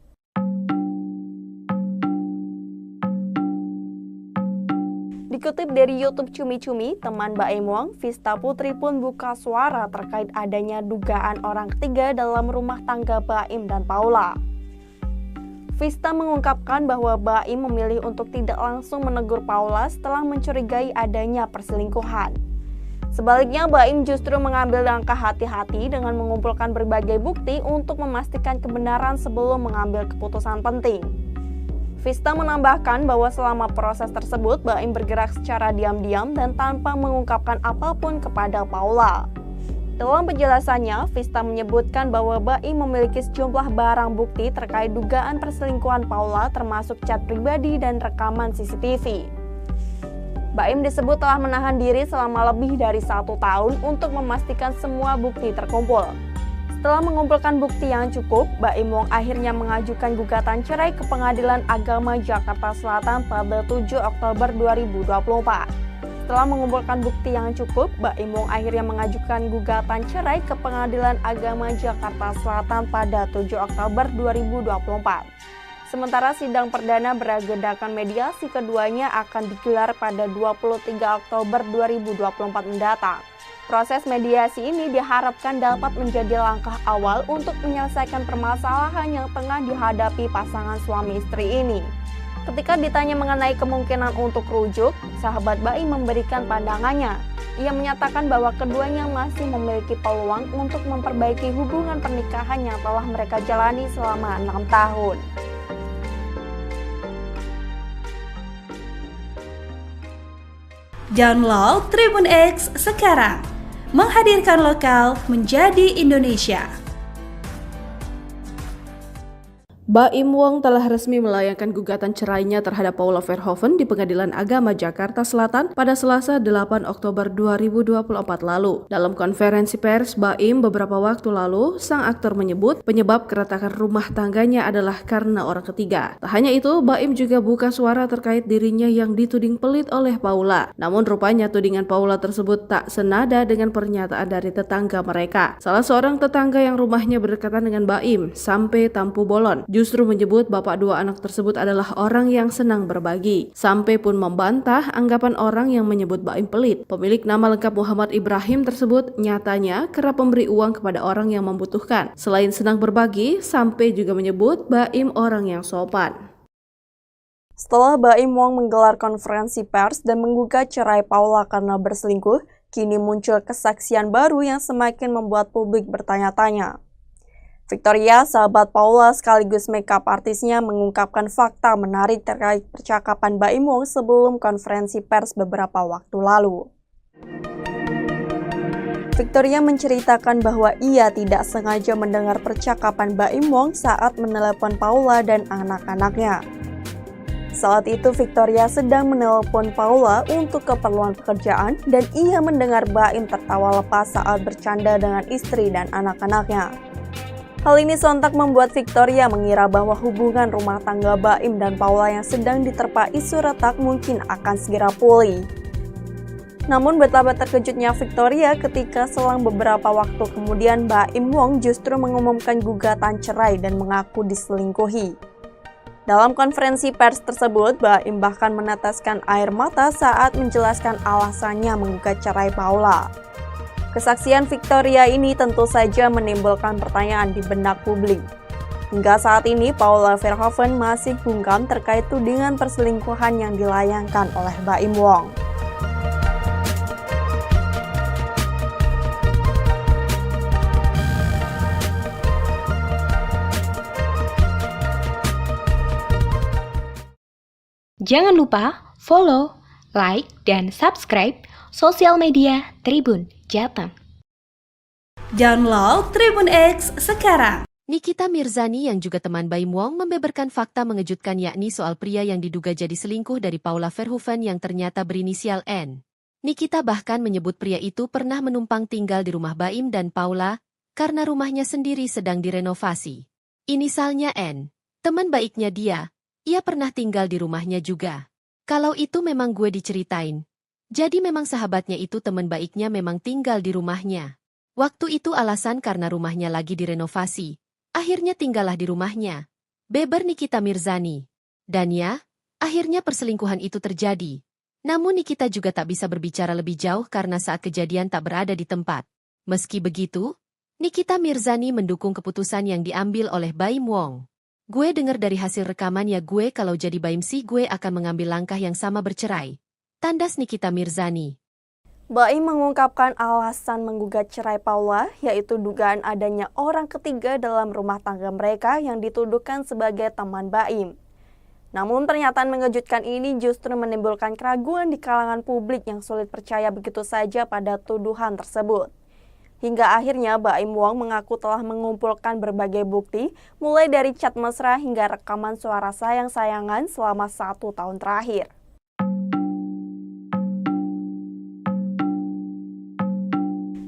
Dikutip dari YouTube Cumi-Cumi, teman Baim Wong, Vista Putri pun buka suara terkait adanya dugaan orang ketiga dalam rumah tangga Baim dan Paula. Vista mengungkapkan bahwa Baim memilih untuk tidak langsung menegur Paula setelah mencurigai adanya perselingkuhan. Sebaliknya, Baim justru mengambil langkah hati-hati dengan mengumpulkan berbagai bukti untuk memastikan kebenaran sebelum mengambil keputusan penting. Vista menambahkan bahwa selama proses tersebut, Baim bergerak secara diam-diam dan tanpa mengungkapkan apapun kepada Paula. Dalam penjelasannya, Vista menyebutkan bahwa Baim memiliki sejumlah barang bukti terkait dugaan perselingkuhan Paula termasuk chat pribadi dan rekaman CCTV. Baim disebut telah menahan diri selama lebih dari 1 tahun untuk memastikan semua bukti terkumpul. Setelah mengumpulkan bukti yang cukup, Baim Wong akhirnya mengajukan gugatan cerai ke Pengadilan Agama Jakarta Selatan pada 7 Oktober 2024. Setelah mengumpulkan bukti yang cukup, Baim Wong akhirnya mengajukan gugatan cerai ke Pengadilan Agama Jakarta Selatan pada 7 Oktober 2024. Sementara sidang perdana beragendakan mediasi keduanya akan digelar pada 23 Oktober 2024 mendatang. Proses mediasi ini diharapkan dapat menjadi langkah awal untuk menyelesaikan permasalahan yang tengah dihadapi pasangan suami istri ini. Ketika ditanya mengenai kemungkinan untuk rujuk, sahabat Baim memberikan pandangannya. Ia menyatakan bahwa keduanya masih memiliki peluang untuk memperbaiki hubungan pernikahan yang telah mereka jalani selama 6 tahun. Download Tribun X sekarang, menghadirkan lokal menjadi Indonesia. Baim Wong telah resmi melayangkan gugatan cerainya terhadap Paula Verhoeven di Pengadilan Agama Jakarta Selatan pada Selasa 8 Oktober 2024 lalu. Dalam konferensi pers Baim beberapa waktu lalu, sang aktor menyebut penyebab keretakan rumah tangganya adalah karena orang ketiga. Tak hanya itu, Baim juga buka suara terkait dirinya yang dituding pelit oleh Paula. Namun rupanya tudingan Paula tersebut tak senada dengan pernyataan dari tetangga mereka. Salah seorang tetangga yang rumahnya berdekatan dengan Baim sampai Tampu Bolon justru menyebut bapak dua anak tersebut adalah orang yang senang berbagi, sampai pun membantah anggapan orang yang menyebut Baim pelit. Pemilik nama lengkap Muhammad Ibrahim tersebut nyatanya kerap memberi uang kepada orang yang membutuhkan. Selain senang berbagi, sampai juga menyebut Baim orang yang sopan. Setelah Baim Wong menggelar konferensi pers dan menggugat cerai Paula karena berselingkuh, kini muncul kesaksian baru yang semakin membuat publik bertanya-tanya. Victoria, sahabat Paula sekaligus makeup artisnya, mengungkapkan fakta menarik terkait percakapan Baim Wong sebelum konferensi pers beberapa waktu lalu. Victoria menceritakan bahwa ia tidak sengaja mendengar percakapan Baim Wong saat menelepon Paula dan anak-anaknya. Saat itu Victoria sedang menelepon Paula untuk keperluan pekerjaan dan ia mendengar Baim tertawa lepas saat bercanda dengan istri dan anak-anaknya. Hal ini sontak membuat Victoria mengira bahwa hubungan rumah tangga Baim dan Paula yang sedang diterpa isu retak mungkin akan segera pulih. Namun betapa terkejutnya Victoria ketika selang beberapa waktu kemudian Baim Wong justru mengumumkan gugatan cerai dan mengaku diselingkuhi. Dalam konferensi pers tersebut, Baim bahkan meneteskan air mata saat menjelaskan alasannya menggugat cerai Paula. Kesaksian Victoria ini tentu saja menimbulkan pertanyaan di benak publik. Hingga saat ini, Paula Verhoeven masih bungkam terkait tudingan perselingkuhan yang dilayangkan oleh Baim Wong. Jangan lupa follow, like, dan subscribe sosial media Tribun Jateng. Download Tribun X sekarang. Nikita Mirzani yang juga teman Baim Wong membeberkan fakta mengejutkan yakni soal pria yang diduga jadi selingkuh dari Paula Verhoeven yang ternyata berinisial N. Nikita bahkan menyebut pria itu pernah menumpang tinggal di rumah Baim dan Paula karena rumahnya sendiri sedang direnovasi. Inisalnya N. Teman baiknya dia, ia pernah tinggal di rumahnya juga. Kalau itu memang gue diceritain. Jadi memang sahabatnya itu teman baiknya memang tinggal di rumahnya. Waktu itu alasan karena rumahnya lagi direnovasi. Akhirnya tinggallah di rumahnya. Beber Nikita Mirzani. Dan ya, akhirnya perselingkuhan itu terjadi. Namun Nikita juga tak bisa berbicara lebih jauh karena saat kejadian tak berada di tempat. Meski begitu, Nikita Mirzani mendukung keputusan yang diambil oleh Baim Wong. Gue dengar dari hasil rekaman ya gue kalau jadi Baim sih gue akan mengambil langkah yang sama bercerai. Tandas Nikita Mirzani. Baim mengungkapkan alasan menggugat cerai Paula, yaitu dugaan adanya orang ketiga dalam rumah tangga mereka yang dituduhkan sebagai teman Baim. Namun pernyataan mengejutkan ini justru menimbulkan keraguan di kalangan publik yang sulit percaya begitu saja pada tuduhan tersebut. Hingga akhirnya Baim Wong mengaku telah mengumpulkan berbagai bukti, mulai dari chat mesra hingga rekaman suara sayang-sayangan selama 1 tahun terakhir.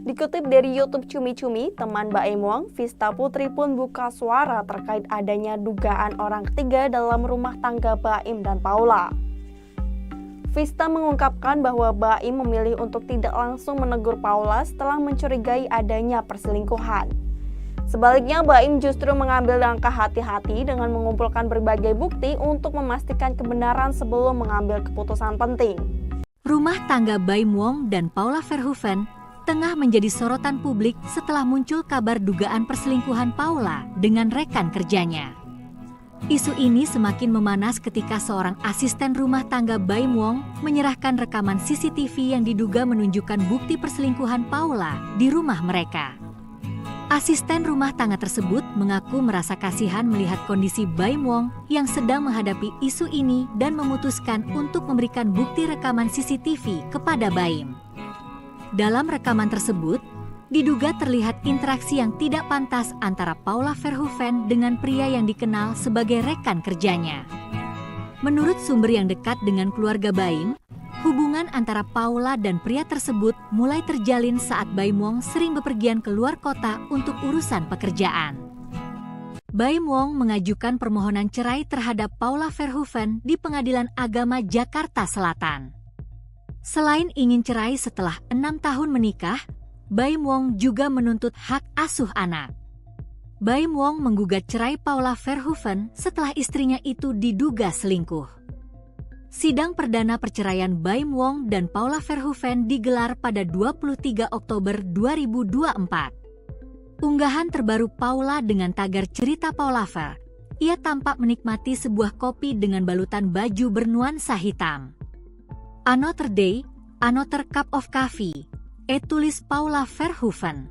Dikutip dari YouTube Cumi-Cumi, teman Baim Wong, Vista Putri pun buka suara terkait adanya dugaan orang ketiga dalam rumah tangga Baim dan Paula. Vista mengungkapkan bahwa Baim memilih untuk tidak langsung menegur Paula setelah mencurigai adanya perselingkuhan. Sebaliknya, Baim justru mengambil langkah hati-hati dengan mengumpulkan berbagai bukti untuk memastikan kebenaran sebelum mengambil keputusan penting. Rumah tangga Baim Wong dan Paula Verhoeven tengah menjadi sorotan publik setelah muncul kabar dugaan perselingkuhan Paula dengan rekan kerjanya. Isu ini semakin memanas ketika seorang asisten rumah tangga Baim Wong menyerahkan rekaman CCTV yang diduga menunjukkan bukti perselingkuhan Paula di rumah mereka. Asisten rumah tangga tersebut mengaku merasa kasihan melihat kondisi Baim Wong yang sedang menghadapi isu ini dan memutuskan untuk memberikan bukti rekaman CCTV kepada Baim. Dalam rekaman tersebut, diduga terlihat interaksi yang tidak pantas antara Paula Verhoeven dengan pria yang dikenal sebagai rekan kerjanya. Menurut sumber yang dekat dengan keluarga Baim, hubungan antara Paula dan pria tersebut mulai terjalin saat Baim Wong sering bepergian ke luar kota untuk urusan pekerjaan. Baim Wong mengajukan permohonan cerai terhadap Paula Verhoeven di Pengadilan Agama Jakarta Selatan. Selain ingin cerai setelah 6 tahun menikah, Baim Wong juga menuntut hak asuh anak. Baim Wong menggugat cerai Paula Verhoeven setelah istrinya itu diduga selingkuh. Sidang perdana perceraian Baim Wong dan Paula Verhoeven digelar pada 23 Oktober 2024. Unggahan terbaru Paula dengan tagar cerita Paula Ver, ia tampak menikmati sebuah kopi dengan balutan baju bernuansa hitam. Another day, another cup of coffee, tulis Paula Verhoeven.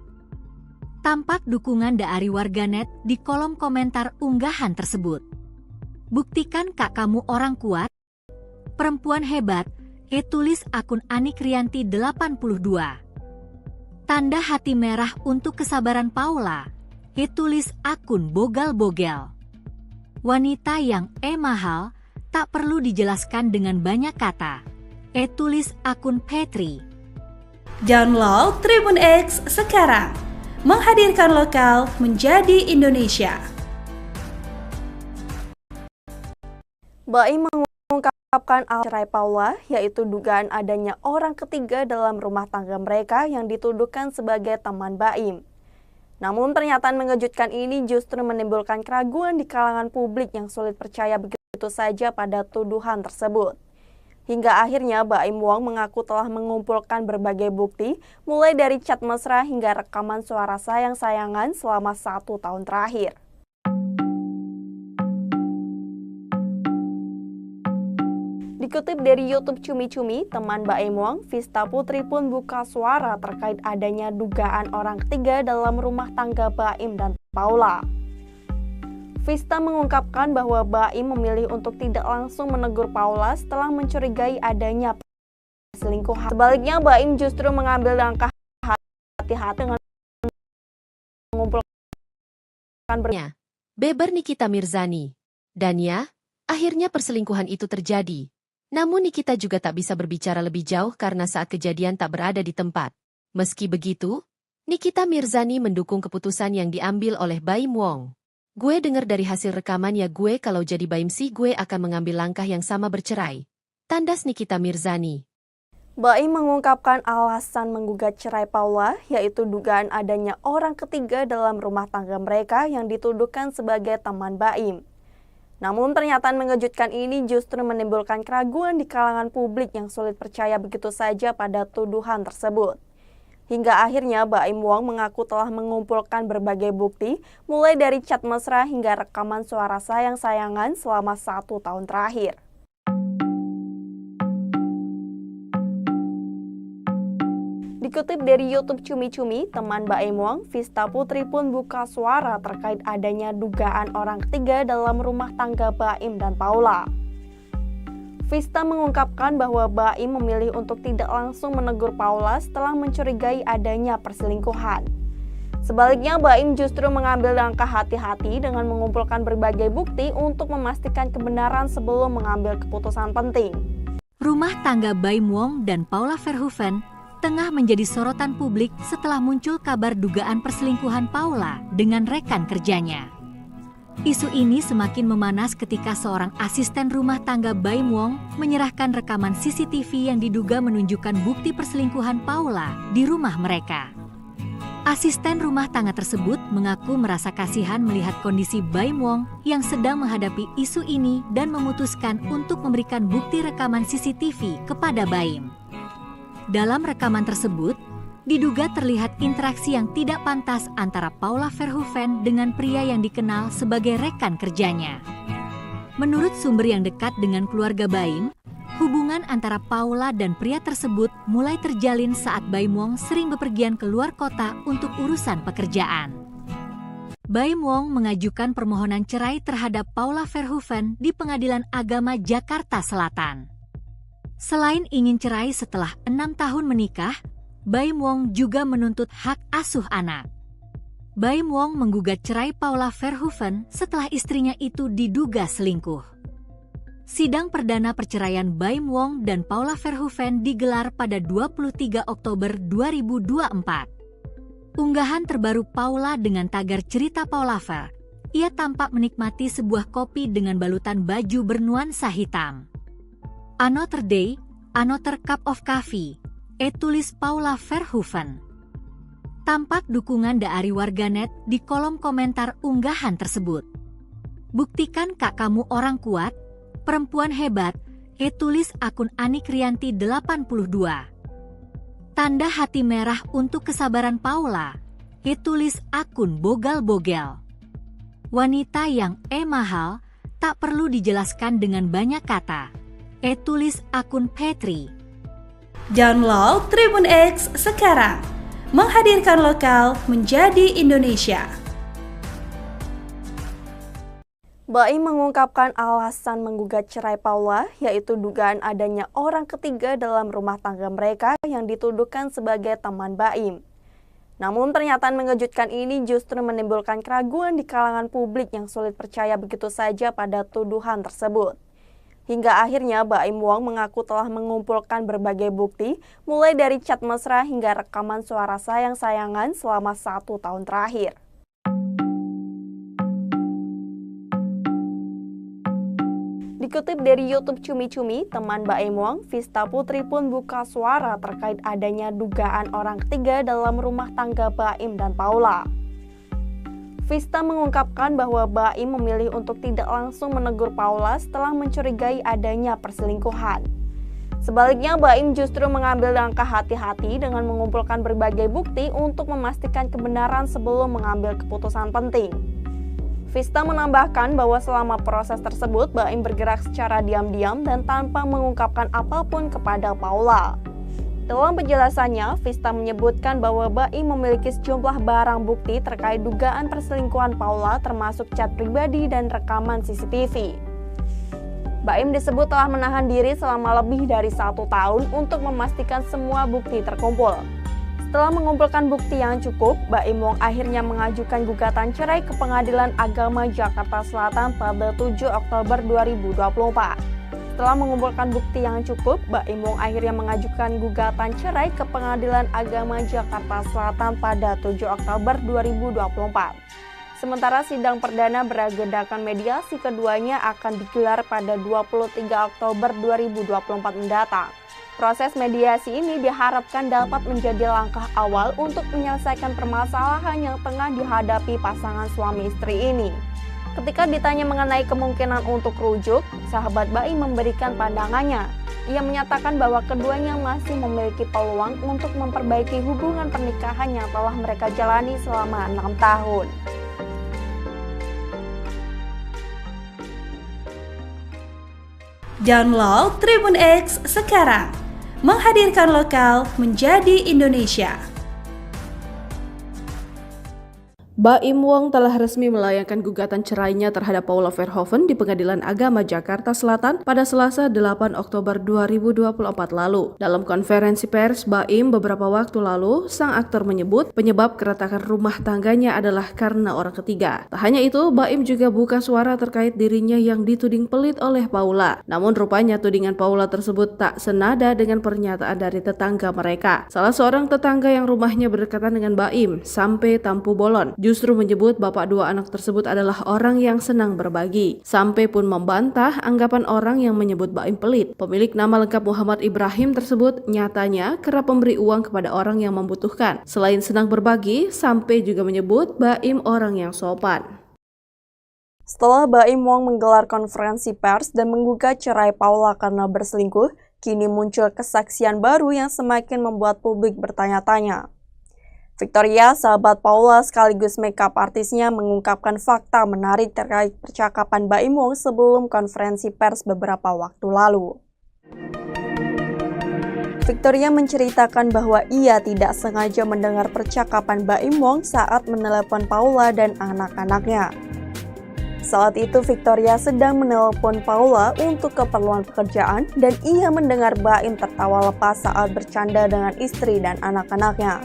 Tampak dukungan dari warganet di kolom komentar unggahan tersebut. Buktikan kak kamu orang kuat, perempuan hebat, tulis akun Anik Rianti 82. Tanda hati merah untuk kesabaran Paula, tulis akun Bogal-Bogel. Wanita yang mahal, tak perlu dijelaskan dengan banyak kata, tulis akun Petri. Download Tribun X sekarang, menghadirkan lokal menjadi Indonesia. Baim mengungkapkan cerai Paula, yaitu dugaan adanya orang ketiga dalam rumah tangga mereka yang dituduhkan sebagai teman Baim. Namun pernyataan mengejutkan ini justru menimbulkan keraguan di kalangan publik yang sulit percaya begitu saja pada tuduhan tersebut. Hingga akhirnya Baim Wong mengaku telah mengumpulkan berbagai bukti, mulai dari chat mesra hingga rekaman suara sayang-sayangan selama 1 tahun terakhir. Dikutip dari YouTube Cumi-Cumi, teman Baim Wong, Vista Putri pun buka suara terkait adanya dugaan orang ketiga dalam rumah tangga Baim dan Paula. Vista mengungkapkan bahwa Baim memilih untuk tidak langsung menegur Paula setelah mencurigai adanya perselingkuhan. Sebaliknya, Baim justru mengambil langkah hati-hati dengan mengumpulkan Beber Nikita Mirzani. Dan ya, akhirnya perselingkuhan itu terjadi. Namun Nikita juga tak bisa berbicara lebih jauh karena saat kejadian tak berada di tempat. Meski begitu, Nikita Mirzani mendukung keputusan yang diambil oleh Baim Wong. Gue dengar dari hasil rekaman ya gue kalau jadi Baim sih gue akan mengambil langkah yang sama bercerai. Tandas Nikita Mirzani. Baim mengungkapkan alasan menggugat cerai Paula, yaitu dugaan adanya orang ketiga dalam rumah tangga mereka yang dituduhkan sebagai teman Baim. Namun pernyataan mengejutkan ini justru menimbulkan keraguan di kalangan publik yang sulit percaya begitu saja pada tuduhan tersebut. Hingga akhirnya Baim Wong mengaku telah mengumpulkan berbagai bukti, mulai dari chat mesra hingga rekaman suara sayang-sayangan selama 1 tahun terakhir. Dikutip dari YouTube Cumi-Cumi, teman Baim Wong, Vista Putri pun buka suara terkait adanya dugaan orang ketiga dalam rumah tangga Baim dan Paula. Vista mengungkapkan bahwa Baim memilih untuk tidak langsung menegur Paula setelah mencurigai adanya perselingkuhan. Sebaliknya, Baim justru mengambil langkah hati-hati dengan mengumpulkan berbagai bukti untuk memastikan kebenaran sebelum mengambil keputusan penting. Rumah tangga Baim Wong dan Paula Verhoeven tengah menjadi sorotan publik setelah muncul kabar dugaan perselingkuhan Paula dengan rekan kerjanya. Isu ini semakin memanas ketika seorang asisten rumah tangga Baim Wong menyerahkan rekaman CCTV yang diduga menunjukkan bukti perselingkuhan Paula di rumah mereka. Asisten rumah tangga tersebut mengaku merasa kasihan melihat kondisi Baim Wong yang sedang menghadapi isu ini dan memutuskan untuk memberikan bukti rekaman CCTV kepada Baim. Dalam rekaman tersebut, diduga terlihat interaksi yang tidak pantas antara Paula Verhoeven dengan pria yang dikenal sebagai rekan kerjanya. Menurut sumber yang dekat dengan keluarga Baim, hubungan antara Paula dan pria tersebut mulai terjalin saat Baim Wong sering bepergian keluar kota untuk urusan pekerjaan. Baim Wong mengajukan permohonan cerai terhadap Paula Verhoeven di Pengadilan Agama Jakarta Selatan. Selain ingin cerai setelah 6 tahun menikah, Baim Wong juga menuntut hak asuh anak. Baim Wong menggugat cerai Paula Verhoeven setelah istrinya itu diduga selingkuh. Sidang perdana perceraian Baim Wong dan Paula Verhoeven digelar pada 23 Oktober 2024. Unggahan terbaru Paula dengan tagar cerita Paula Ver, ia tampak menikmati sebuah kopi dengan balutan baju bernuansa hitam. Another day, another cup of coffee, tulis Paula Verhoeven. Tampak dukungan dari warganet di kolom komentar unggahan tersebut. Buktikan kak kamu orang kuat, perempuan hebat, tulis akun Anik Rianti 82. Tanda hati merah untuk kesabaran Paula, tulis akun Bogal-Bogel. Wanita yang mahal, tak perlu dijelaskan dengan banyak kata, tulis akun Petri. Download Tribun X sekarang, menghadirkan lokal menjadi Indonesia. Baim mengungkapkan alasan menggugat cerai Paula, yaitu dugaan adanya orang ketiga dalam rumah tangga mereka yang dituduhkan sebagai teman Baim. Namun pernyataan mengejutkan ini justru menimbulkan keraguan di kalangan publik yang sulit percaya begitu saja pada tuduhan tersebut. Hingga akhirnya Baim Wong mengaku telah mengumpulkan berbagai bukti, mulai dari chat mesra hingga rekaman suara sayang-sayangan selama 1 tahun terakhir. Dikutip dari YouTube Cumi-Cumi, teman Baim Wong, Vista Putri pun buka suara terkait adanya dugaan orang ketiga dalam rumah tangga Baim dan Paula. Vista mengungkapkan bahwa Baim memilih untuk tidak langsung menegur Paula setelah mencurigai adanya perselingkuhan. Sebaliknya, Baim justru mengambil langkah hati-hati dengan mengumpulkan berbagai bukti untuk memastikan kebenaran sebelum mengambil keputusan penting. Vista menambahkan bahwa selama proses tersebut, Baim bergerak secara diam-diam dan tanpa mengungkapkan apapun kepada Paula. Dalam penjelasannya, Vista menyebutkan bahwa Baim memiliki sejumlah barang bukti terkait dugaan perselingkuhan Paula, termasuk chat pribadi dan rekaman CCTV. Baim disebut telah menahan diri selama lebih dari 1 tahun untuk memastikan semua bukti terkumpul. Setelah mengumpulkan bukti yang cukup, Baim Wong akhirnya mengajukan gugatan cerai ke Pengadilan Agama Jakarta Selatan pada 7 Oktober 2024. Setelah mengumpulkan bukti yang cukup, Baim Wong akhirnya mengajukan gugatan cerai ke Pengadilan Agama Jakarta Selatan pada 7 Oktober 2024. Sementara sidang perdana beragendakan mediasi keduanya akan digelar pada 23 Oktober 2024 mendatang. Proses mediasi ini diharapkan dapat menjadi langkah awal untuk menyelesaikan permasalahan yang tengah dihadapi pasangan suami istri ini. Ketika ditanya mengenai kemungkinan untuk rujuk, sahabat Baim memberikan pandangannya. Ia menyatakan bahwa keduanya masih memiliki peluang untuk memperbaiki hubungan pernikahan yang telah mereka jalani selama 6 tahun. Download Tribun X sekarang, menghadirkan lokal menjadi Indonesia. Baim Wong telah resmi melayangkan gugatan cerainya terhadap Paula Verhoeven di Pengadilan Agama Jakarta Selatan pada Selasa 8 Oktober 2024 lalu. Dalam konferensi pers Baim beberapa waktu lalu, sang aktor menyebut penyebab keretakan rumah tangganya adalah karena orang ketiga. Tak hanya itu, Baim juga buka suara terkait dirinya yang dituding pelit oleh Paula. Namun rupanya tudingan Paula tersebut tak senada dengan pernyataan dari tetangga mereka. Salah seorang tetangga yang rumahnya berdekatan dengan Baim, Sampai Tampu Bolon, justru menyebut bapak dua anak tersebut adalah orang yang senang berbagi. Sampai pun membantah anggapan orang yang menyebut Baim pelit. Pemilik nama lengkap Muhammad Ibrahim tersebut nyatanya kerap memberi uang kepada orang yang membutuhkan. Selain senang berbagi, Sampai juga menyebut Baim orang yang sopan. Setelah Baim Wong menggelar konferensi pers dan menggugat cerai Paula karena berselingkuh, kini muncul kesaksian baru yang semakin membuat publik bertanya-tanya. Victoria, sahabat Paula sekaligus makeup artisnya, mengungkapkan fakta menarik terkait percakapan Baim Wong sebelum konferensi pers beberapa waktu lalu. Victoria menceritakan bahwa ia tidak sengaja mendengar percakapan Baim Wong saat menelepon Paula dan anak-anaknya. Saat itu Victoria sedang menelepon Paula untuk keperluan pekerjaan dan ia mendengar Baim tertawa lepas saat bercanda dengan istri dan anak-anaknya.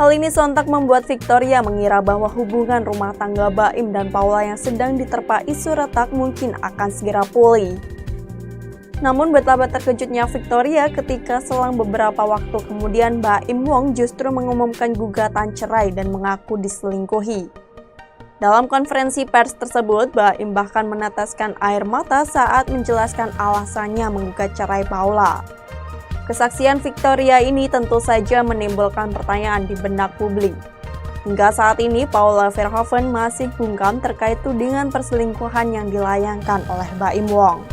Hal ini sontak membuat Victoria mengira bahwa hubungan rumah tangga Baim dan Paula yang sedang diterpa isu retak mungkin akan segera pulih. Namun betapa terkejutnya Victoria ketika selang beberapa waktu kemudian Baim Wong justru mengumumkan gugatan cerai dan mengaku diselingkuhi. Dalam konferensi pers tersebut, Baim bahkan meneteskan air mata saat menjelaskan alasannya menggugat cerai Paula. Kesaksian Victoria ini tentu saja menimbulkan pertanyaan di benak publik. Hingga saat ini, Paula Verhoeven masih bungkam terkait tudingan perselingkuhan yang dilayangkan oleh Baim Wong.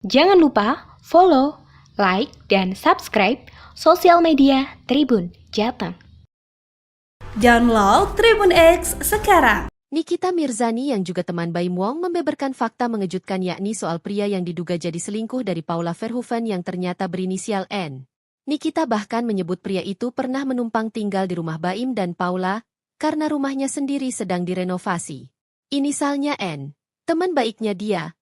Jangan lupa follow, like, dan subscribe sosial media Tribun Jateng. Download Tribun X sekarang. Nikita Mirzani yang juga teman Baim Wong membeberkan fakta mengejutkan yakni soal pria yang diduga jadi selingkuh dari Paula Verhoeven yang ternyata berinisial N. Nikita bahkan menyebut pria itu pernah menumpang tinggal di rumah Baim dan Paula karena rumahnya sendiri sedang direnovasi. Inisalnya N. Teman baiknya dia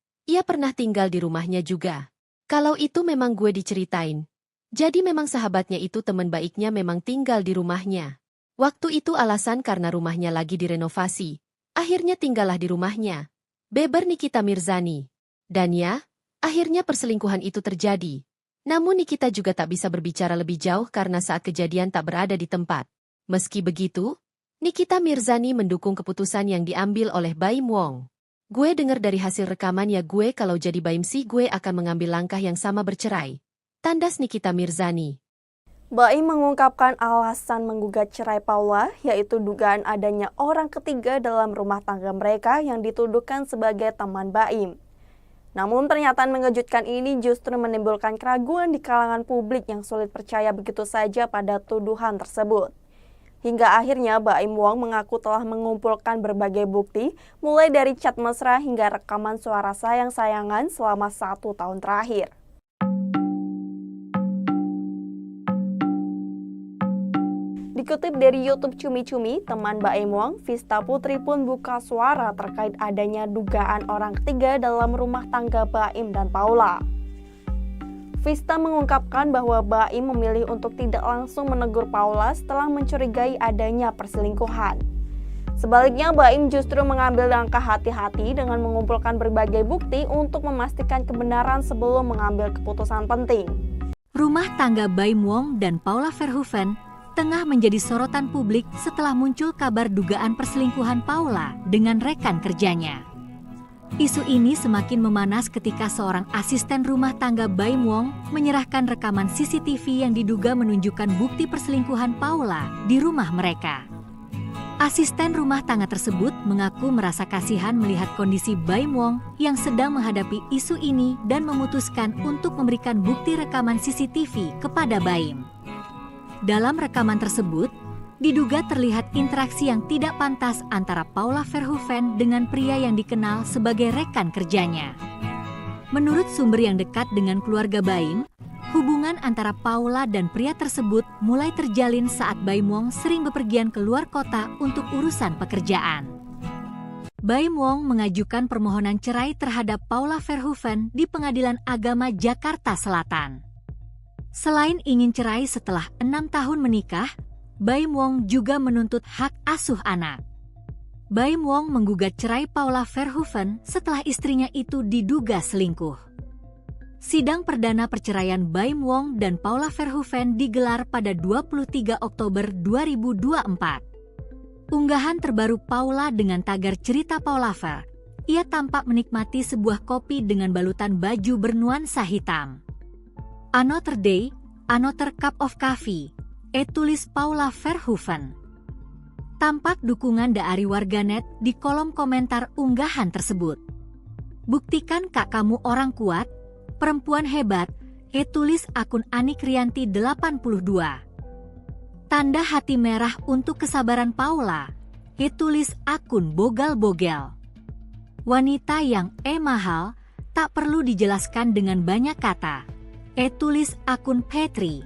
pernah tinggal di rumahnya juga. Kalau itu memang gue diceritain. Jadi memang sahabatnya itu teman baiknya memang tinggal di rumahnya. Waktu itu alasan karena rumahnya lagi direnovasi. Akhirnya tinggallah di rumahnya. Beber Nikita Mirzani. Dan ya, akhirnya perselingkuhan itu terjadi. Namun Nikita juga tak bisa berbicara lebih jauh karena saat kejadian tak berada di tempat. Meski begitu, Nikita Mirzani mendukung keputusan yang diambil oleh Baim Wong. Gue dengar dari hasil rekaman ya gue kalau jadi Baim sih gue akan mengambil langkah yang sama bercerai. Tandas Nikita Mirzani. Baim mengungkapkan alasan menggugat cerai Paula, yaitu dugaan adanya orang ketiga dalam rumah tangga mereka yang dituduhkan sebagai teman Baim. Namun pernyataan mengejutkan ini justru menimbulkan keraguan di kalangan publik yang sulit percaya begitu saja pada tuduhan tersebut. Hingga akhirnya Baim Wong mengaku telah mengumpulkan berbagai bukti, mulai dari chat mesra hingga rekaman suara sayang-sayangan selama 1 tahun terakhir. Dikutip dari YouTube Cumi-Cumi, teman Baim Wong, Vista Putri pun buka suara terkait adanya dugaan orang ketiga dalam rumah tangga Baim dan Paula. Vista mengungkapkan bahwa Baim memilih untuk tidak langsung menegur Paula setelah mencurigai adanya perselingkuhan. Sebaliknya, Baim justru mengambil langkah hati-hati dengan mengumpulkan berbagai bukti untuk memastikan kebenaran sebelum mengambil keputusan penting. Rumah tangga Baim Wong dan Paula Verhoeven tengah menjadi sorotan publik setelah muncul kabar dugaan perselingkuhan Paula dengan rekan kerjanya. Isu ini semakin memanas ketika seorang asisten rumah tangga Baim Wong menyerahkan rekaman CCTV yang diduga menunjukkan bukti perselingkuhan Paula di rumah mereka. Asisten rumah tangga tersebut mengaku merasa kasihan melihat kondisi Baim Wong yang sedang menghadapi isu ini dan memutuskan untuk memberikan bukti rekaman CCTV kepada Baim. Dalam rekaman tersebut, Diduga terlihat interaksi yang tidak pantas antara Paula Verhoeven dengan pria yang dikenal sebagai rekan kerjanya. Menurut sumber yang dekat dengan keluarga Baim, hubungan antara Paula dan pria tersebut mulai terjalin saat Baim Wong sering bepergian ke luar kota untuk urusan pekerjaan. Baim Wong mengajukan permohonan cerai terhadap Paula Verhoeven di Pengadilan Agama Jakarta Selatan. Selain ingin cerai setelah 6 tahun menikah, Baim Wong juga menuntut hak asuh anak. Baim Wong menggugat cerai Paula Verhoeven setelah istrinya itu diduga selingkuh. Sidang perdana perceraian Baim Wong dan Paula Verhoeven digelar pada 23 Oktober 2024. Unggahan terbaru Paula dengan tagar cerita Paula Ver, ia tampak menikmati sebuah kopi dengan balutan baju bernuansa hitam. Another day, another cup of coffee, tulis Paula Verhoeven. Tampak dukungan dari warganet di kolom komentar unggahan tersebut. Buktikan kak kamu orang kuat, perempuan hebat, tulis akun Anik Rianti 82. Tanda hati merah untuk kesabaran Paula, tulis akun Bogal-Bogel. Wanita yang mahal, tak perlu dijelaskan dengan banyak kata, tulis akun Petri.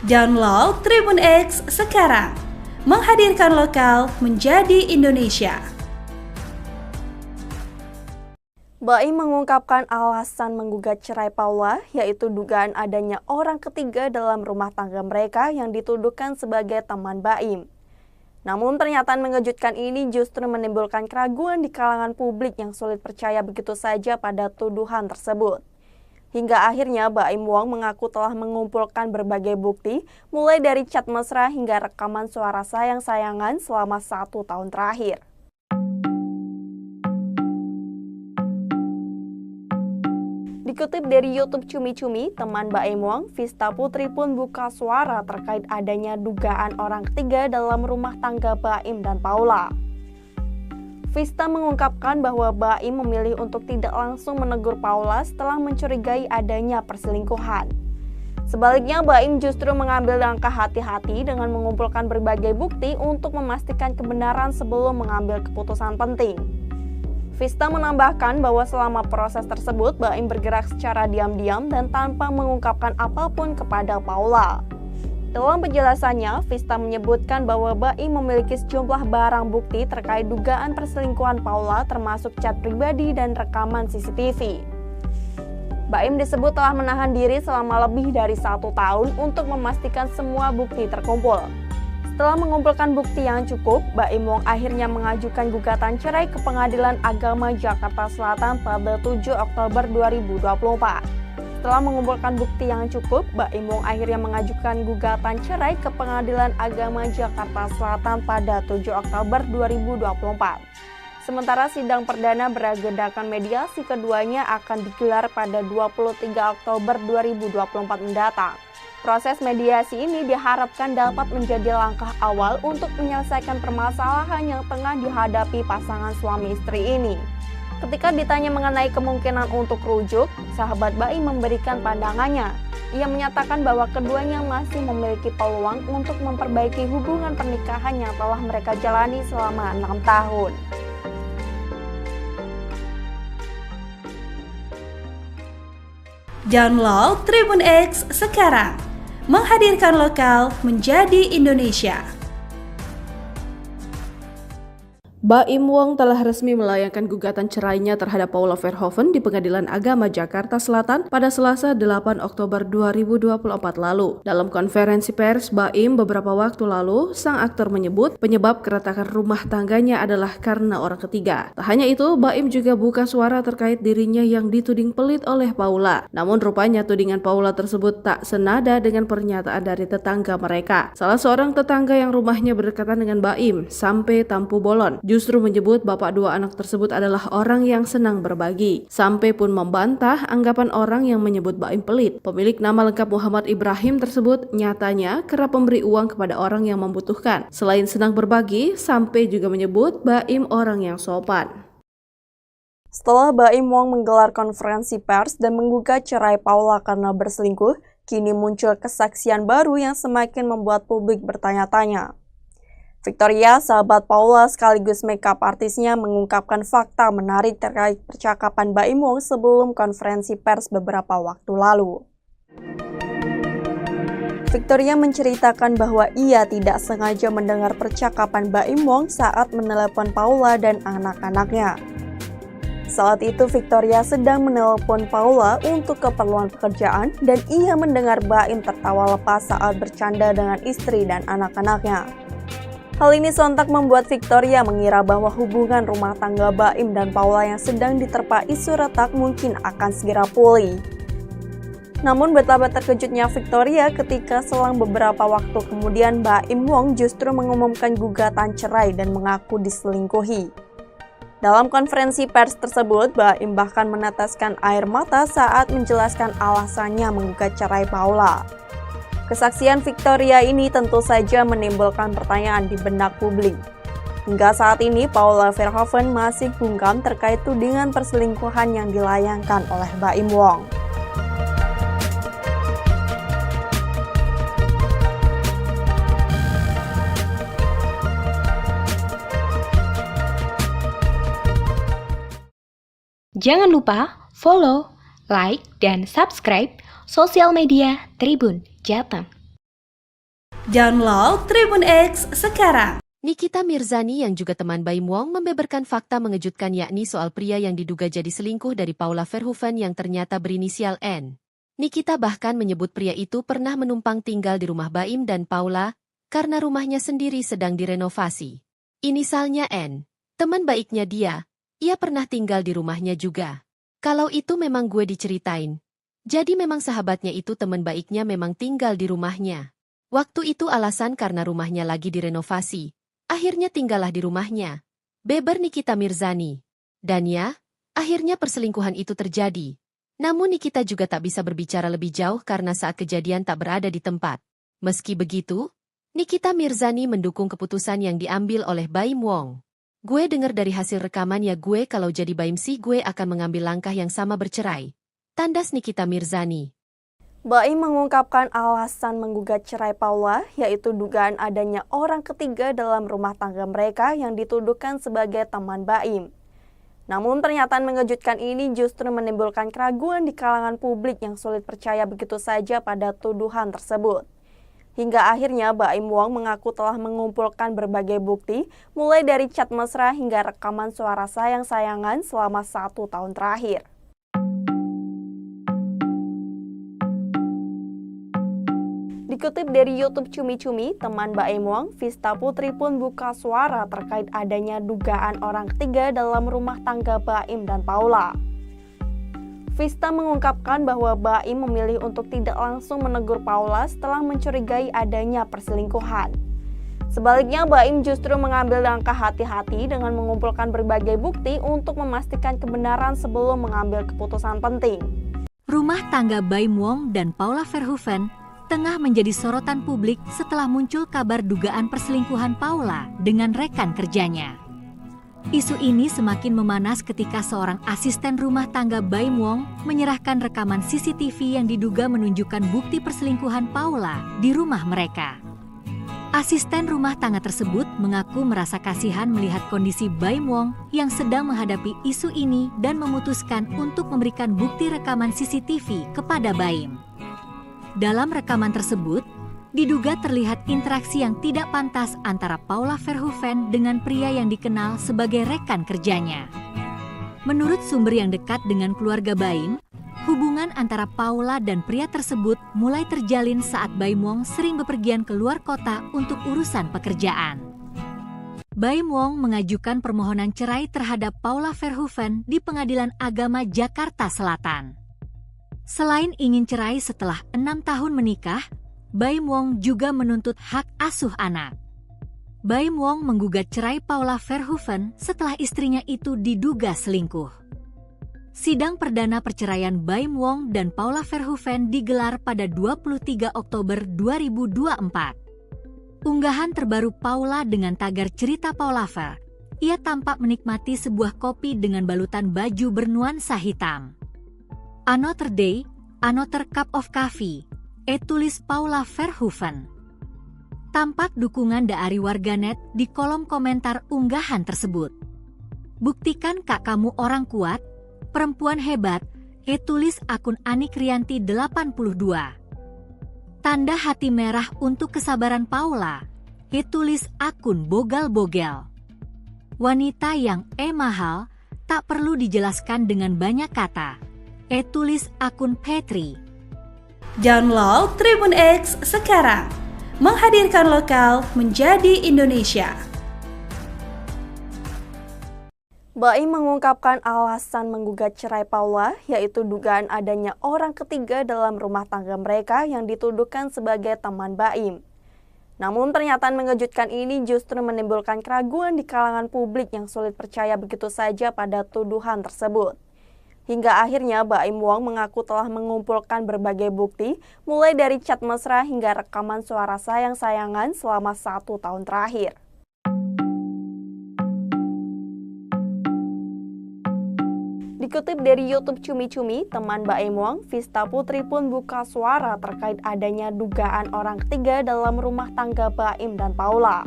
Download Tribun X sekarang, menghadirkan lokal menjadi Indonesia. Baim mengungkapkan alasan menggugat cerai Paula, yaitu dugaan adanya orang ketiga dalam rumah tangga mereka yang dituduhkan sebagai teman Baim. Namun pernyataan mengejutkan ini justru menimbulkan keraguan di kalangan publik yang sulit percaya begitu saja pada tuduhan tersebut. Hingga akhirnya Baim Wong mengaku telah mengumpulkan berbagai bukti, mulai dari chat mesra hingga rekaman suara sayang-sayangan selama 1 tahun terakhir. Dikutip dari YouTube Cumi-Cumi, teman Baim Wong, Vista Putri pun buka suara terkait adanya dugaan orang ketiga dalam rumah tangga Baim dan Paula. Vista mengungkapkan bahwa Baim memilih untuk tidak langsung menegur Paula setelah mencurigai adanya perselingkuhan. Sebaliknya, Baim justru mengambil langkah hati-hati dengan mengumpulkan berbagai bukti untuk memastikan kebenaran sebelum mengambil keputusan penting. Vista menambahkan bahwa selama proses tersebut, Baim bergerak secara diam-diam dan tanpa mengungkapkan apapun kepada Paula. Dalam penjelasannya, Vista menyebutkan bahwa Baim memiliki sejumlah barang bukti terkait dugaan perselingkuhan Paula, termasuk chat pribadi dan rekaman CCTV. Baim disebut telah menahan diri selama lebih dari 1 tahun untuk memastikan semua bukti terkumpul. Setelah mengumpulkan bukti yang cukup, Baim Wong akhirnya mengajukan gugatan cerai ke Pengadilan Agama Jakarta Selatan pada 7 Oktober 2024. Setelah mengumpulkan bukti yang cukup, Baim Wong akhirnya mengajukan gugatan cerai ke Pengadilan Agama Jakarta Selatan pada 7 Oktober 2024. Sementara sidang perdana beragendakan mediasi keduanya akan digelar pada 23 Oktober 2024 mendatang. Proses mediasi ini diharapkan dapat menjadi langkah awal untuk menyelesaikan permasalahan yang tengah dihadapi pasangan suami istri ini. Ketika ditanya mengenai kemungkinan untuk rujuk, sahabat Baim memberikan pandangannya. Ia menyatakan bahwa keduanya masih memiliki peluang untuk memperbaiki hubungan pernikahan yang telah mereka jalani selama 6 tahun. Download Tribun X sekarang, menghadirkan lokal menjadi Indonesia. Baim Wong telah resmi melayangkan gugatan cerainya terhadap Paula Verhoeven di Pengadilan Agama Jakarta Selatan pada Selasa 8 Oktober 2024 lalu. Dalam konferensi pers Baim beberapa waktu lalu, sang aktor menyebut penyebab keretakan rumah tangganya adalah karena orang ketiga. Tak hanya itu, Baim juga buka suara terkait dirinya yang dituding pelit oleh Paula. Namun rupanya tudingan Paula tersebut tak senada dengan pernyataan dari tetangga mereka. Salah seorang tetangga yang rumahnya berdekatan dengan Baim, Sampai Tampu Bolon, justru menyebut bapak dua anak tersebut adalah orang yang senang berbagi. Sampai pun membantah anggapan orang yang menyebut Baim pelit. Pemilik nama lengkap Muhammad Ibrahim tersebut nyatanya kerap memberi uang kepada orang yang membutuhkan. Selain senang berbagi, Sampai juga menyebut Baim orang yang sopan. Setelah Baim Wong menggelar konferensi pers dan menggugat cerai Paula karena berselingkuh, kini muncul kesaksian baru yang semakin membuat publik bertanya-tanya. Victoria, sahabat Paula sekaligus makeup artisnya, mengungkapkan fakta menarik terkait percakapan Baim Wong sebelum konferensi pers beberapa waktu lalu. Victoria menceritakan bahwa ia tidak sengaja mendengar percakapan Baim Wong saat menelepon Paula dan anak-anaknya. Saat itu Victoria sedang menelepon Paula untuk keperluan pekerjaan dan ia mendengar Baim tertawa lepas saat bercanda dengan istri dan anak-anaknya. Hal ini sontak membuat Victoria mengira bahwa hubungan rumah tangga Baim dan Paula yang sedang diterpa isu retak mungkin akan segera pulih. Namun betapa terkejutnya Victoria ketika selang beberapa waktu kemudian Baim Wong justru mengumumkan gugatan cerai dan mengaku diselingkuhi. Dalam konferensi pers tersebut, Baim bahkan meneteskan air mata saat menjelaskan alasannya menggugat cerai Paula. Kesaksian Victoria ini tentu saja menimbulkan pertanyaan di benak publik. Hingga saat ini, Paula Verhoeven masih bungkam terkait tudingan perselingkuhan yang dilayangkan oleh Baim Wong. Jangan lupa follow, like, dan subscribe sosial media Tribun Jateng. Download Tribun X sekarang. Nikita Mirzani yang juga teman Baim Wong membeberkan fakta mengejutkan yakni soal pria yang diduga jadi selingkuh dari Paula Verhoeven yang ternyata berinisial N. Nikita bahkan menyebut pria itu pernah menumpang tinggal di rumah Baim dan Paula karena rumahnya sendiri sedang direnovasi. Inisalnya N. Teman baiknya dia pernah tinggal di rumahnya juga. Kalau itu memang gue diceritain. Jadi memang sahabatnya itu teman baiknya memang tinggal di rumahnya. Waktu itu alasan karena rumahnya lagi direnovasi. Akhirnya tinggallah di rumahnya. Beber Nikita Mirzani. Dan ya, akhirnya perselingkuhan itu terjadi. Namun Nikita juga tak bisa berbicara lebih jauh karena saat kejadian tak berada di tempat. Meski begitu, Nikita Mirzani mendukung keputusan yang diambil oleh Baim Wong. Gue dengar dari hasil rekaman ya gue kalau jadi Baim sih gue akan mengambil langkah yang sama bercerai. Tandas Nikita Mirzani. Baim mengungkapkan alasan menggugat cerai Paula, yaitu dugaan adanya orang ketiga dalam rumah tangga mereka yang dituduhkan sebagai teman Baim. Namun pernyataan mengejutkan ini justru menimbulkan keraguan di kalangan publik yang sulit percaya begitu saja pada tuduhan tersebut. Hingga akhirnya Baim Wong mengaku telah mengumpulkan berbagai bukti, mulai dari chat mesra hingga rekaman suara sayang-sayangan selama 1 tahun terakhir. Dikutip dari YouTube Cumi Cumi, teman Baim Wong, Vista Putri pun buka suara terkait adanya dugaan orang ketiga dalam rumah tangga Baim dan Paula. Vista mengungkapkan bahwa Baim memilih untuk tidak langsung menegur Paula setelah mencurigai adanya perselingkuhan. Sebaliknya, Baim justru mengambil langkah hati-hati dengan mengumpulkan berbagai bukti untuk memastikan kebenaran sebelum mengambil keputusan penting. Rumah tangga Baim Wong dan Paula Verhoeven tengah menjadi sorotan publik setelah muncul kabar dugaan perselingkuhan Paula dengan rekan kerjanya. Isu ini semakin memanas ketika seorang asisten rumah tangga Baim Wong menyerahkan rekaman CCTV yang diduga menunjukkan bukti perselingkuhan Paula di rumah mereka. Asisten rumah tangga tersebut mengaku merasa kasihan melihat kondisi Baim Wong yang sedang menghadapi isu ini dan memutuskan untuk memberikan bukti rekaman CCTV kepada Baim. Dalam rekaman tersebut, diduga terlihat interaksi yang tidak pantas antara Paula Verhoeven dengan pria yang dikenal sebagai rekan kerjanya. Menurut sumber yang dekat dengan keluarga Baim, hubungan antara Paula dan pria tersebut mulai terjalin saat Baim Wong sering bepergian keluar kota untuk urusan pekerjaan. Baim Wong mengajukan permohonan cerai terhadap Paula Verhoeven di Pengadilan Agama Jakarta Selatan. Selain ingin cerai setelah 6 tahun menikah, Baim Wong juga menuntut hak asuh anak. Baim Wong menggugat cerai Paula Verhoeven setelah istrinya itu diduga selingkuh. Sidang perdana perceraian Baim Wong dan Paula Verhoeven digelar pada 23 Oktober 2024. Unggahan terbaru Paula dengan tagar cerita Paula Ver, ia tampak menikmati sebuah kopi dengan balutan baju bernuansa hitam. Another day, another cup of coffee, tulis Paula Verhoeven. Tampak dukungan dari warganet di kolom komentar unggahan tersebut. Buktikan kak kamu orang kuat, perempuan hebat, tulis akun Anik Rianti 82. Tanda hati merah untuk kesabaran Paula, tulis akun Bogal-Bogel. Wanita yang mahal, tak perlu dijelaskan dengan banyak kata, tulis akun Petri. Download Tribun X sekarang, menghadirkan lokal menjadi Indonesia. Baim mengungkapkan alasan menggugat cerai Paula, yaitu dugaan adanya orang ketiga dalam rumah tangga mereka yang dituduhkan sebagai teman Baim. Namun pernyataan mengejutkan ini justru menimbulkan keraguan di kalangan publik yang sulit percaya begitu saja pada tuduhan tersebut. Hingga akhirnya Baim Wong mengaku telah mengumpulkan berbagai bukti, mulai dari chat mesra hingga rekaman suara sayang-sayangan selama 1 tahun terakhir. Dikutip dari YouTube Cumi-Cumi, teman Baim Wong, Vista Putri pun buka suara terkait adanya dugaan orang ketiga dalam rumah tangga Baim dan Paula.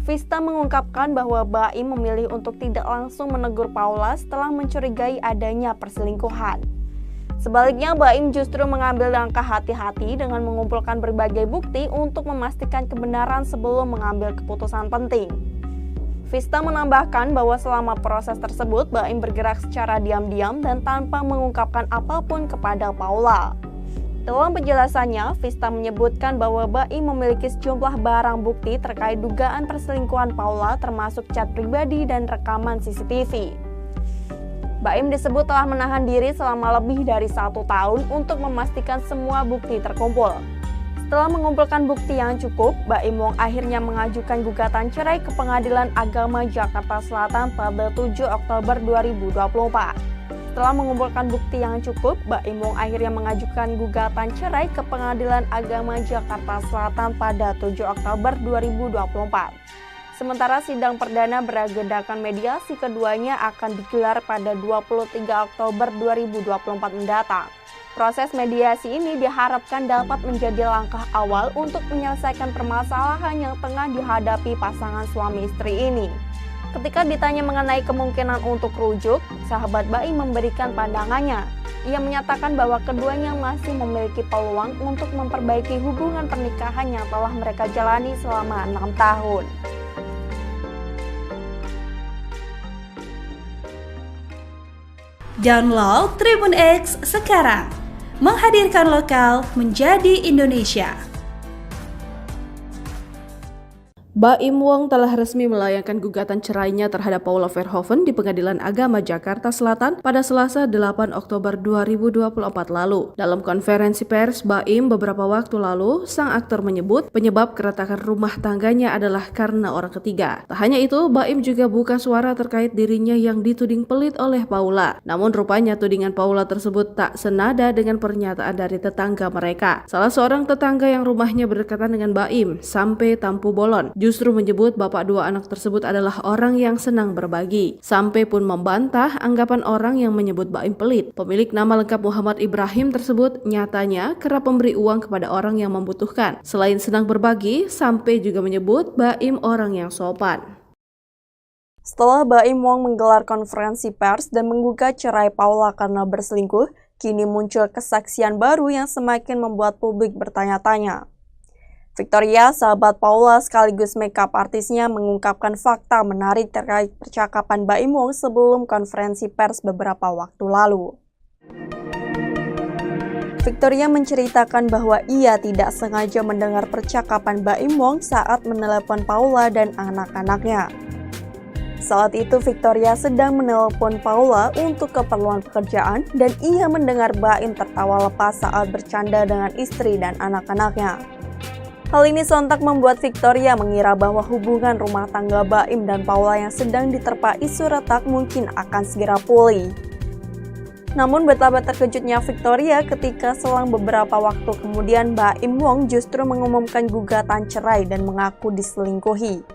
Vista mengungkapkan bahwa Baim memilih untuk tidak langsung menegur Paula setelah mencurigai adanya perselingkuhan. Sebaliknya, Baim justru mengambil langkah hati-hati dengan mengumpulkan berbagai bukti untuk memastikan kebenaran sebelum mengambil keputusan penting. Vista menambahkan bahwa selama proses tersebut, Baim bergerak secara diam-diam dan tanpa mengungkapkan apapun kepada Paula. Dalam penjelasannya, Vista menyebutkan bahwa Baim memiliki sejumlah barang bukti terkait dugaan perselingkuhan Paula, termasuk chat pribadi dan rekaman CCTV. Baim disebut telah menahan diri selama lebih dari 1 tahun untuk memastikan semua bukti terkumpul. Setelah mengumpulkan bukti yang cukup, Baim Wong akhirnya mengajukan gugatan cerai ke Pengadilan Agama Jakarta Selatan pada 7 Oktober 2024. Setelah mengumpulkan bukti yang cukup, Baim Wong akhirnya mengajukan gugatan cerai ke Pengadilan Agama Jakarta Selatan pada 7 Oktober 2024. Sementara sidang perdana beragendakan mediasi keduanya akan digelar pada 23 Oktober 2024 mendatang. Proses mediasi ini diharapkan dapat menjadi langkah awal untuk menyelesaikan permasalahan yang tengah dihadapi pasangan suami istri ini. Ketika ditanya mengenai kemungkinan untuk rujuk, sahabat Baim memberikan pandangannya. Ia menyatakan bahwa keduanya masih memiliki peluang untuk memperbaiki hubungan pernikahan yang telah mereka jalani selama 6 tahun. Download Tribun X sekarang, menghadirkan lokal menjadi Indonesia. Baim Wong telah resmi melayangkan gugatan cerainya terhadap Paula Verhoeven di Pengadilan Agama Jakarta Selatan pada Selasa 8 Oktober 2024 lalu. Dalam konferensi pers Baim beberapa waktu lalu, sang aktor menyebut penyebab keretakan rumah tangganya adalah karena orang ketiga. Tak hanya itu, Baim juga buka suara terkait dirinya yang dituding pelit oleh Paula. Namun rupanya tudingan Paula tersebut tak senada dengan pernyataan dari tetangga mereka. Salah seorang tetangga yang rumahnya berdekatan dengan Baim, sampai Tampu Bolon, justru menyebut bapak dua anak tersebut adalah orang yang senang berbagi. Sampai pun membantah anggapan orang yang menyebut Baim pelit. Pemilik nama lengkap Muhammad Ibrahim tersebut nyatanya kerap memberi uang kepada orang yang membutuhkan. Selain senang berbagi, sampai juga menyebut Baim orang yang sopan. Setelah Baim Wong menggelar konferensi pers dan menggugat cerai Paula karena berselingkuh, kini muncul kesaksian baru yang semakin membuat publik bertanya-tanya. Victoria, sahabat Paula sekaligus makeup artisnya, mengungkapkan fakta menarik terkait percakapan Baim Wong sebelum konferensi pers beberapa waktu lalu. Victoria menceritakan bahwa ia tidak sengaja mendengar percakapan Baim Wong saat menelepon Paula dan anak-anaknya. Saat itu Victoria sedang menelepon Paula untuk keperluan pekerjaan dan ia mendengar Baim tertawa lepas saat bercanda dengan istri dan anak-anaknya. Hal ini sontak membuat Victoria mengira bahwa hubungan rumah tangga Baim dan Paula yang sedang diterpa isu retak mungkin akan segera pulih. Namun betapa terkejutnya Victoria ketika selang beberapa waktu kemudian Baim Wong justru mengumumkan gugatan cerai dan mengaku diselingkuhi.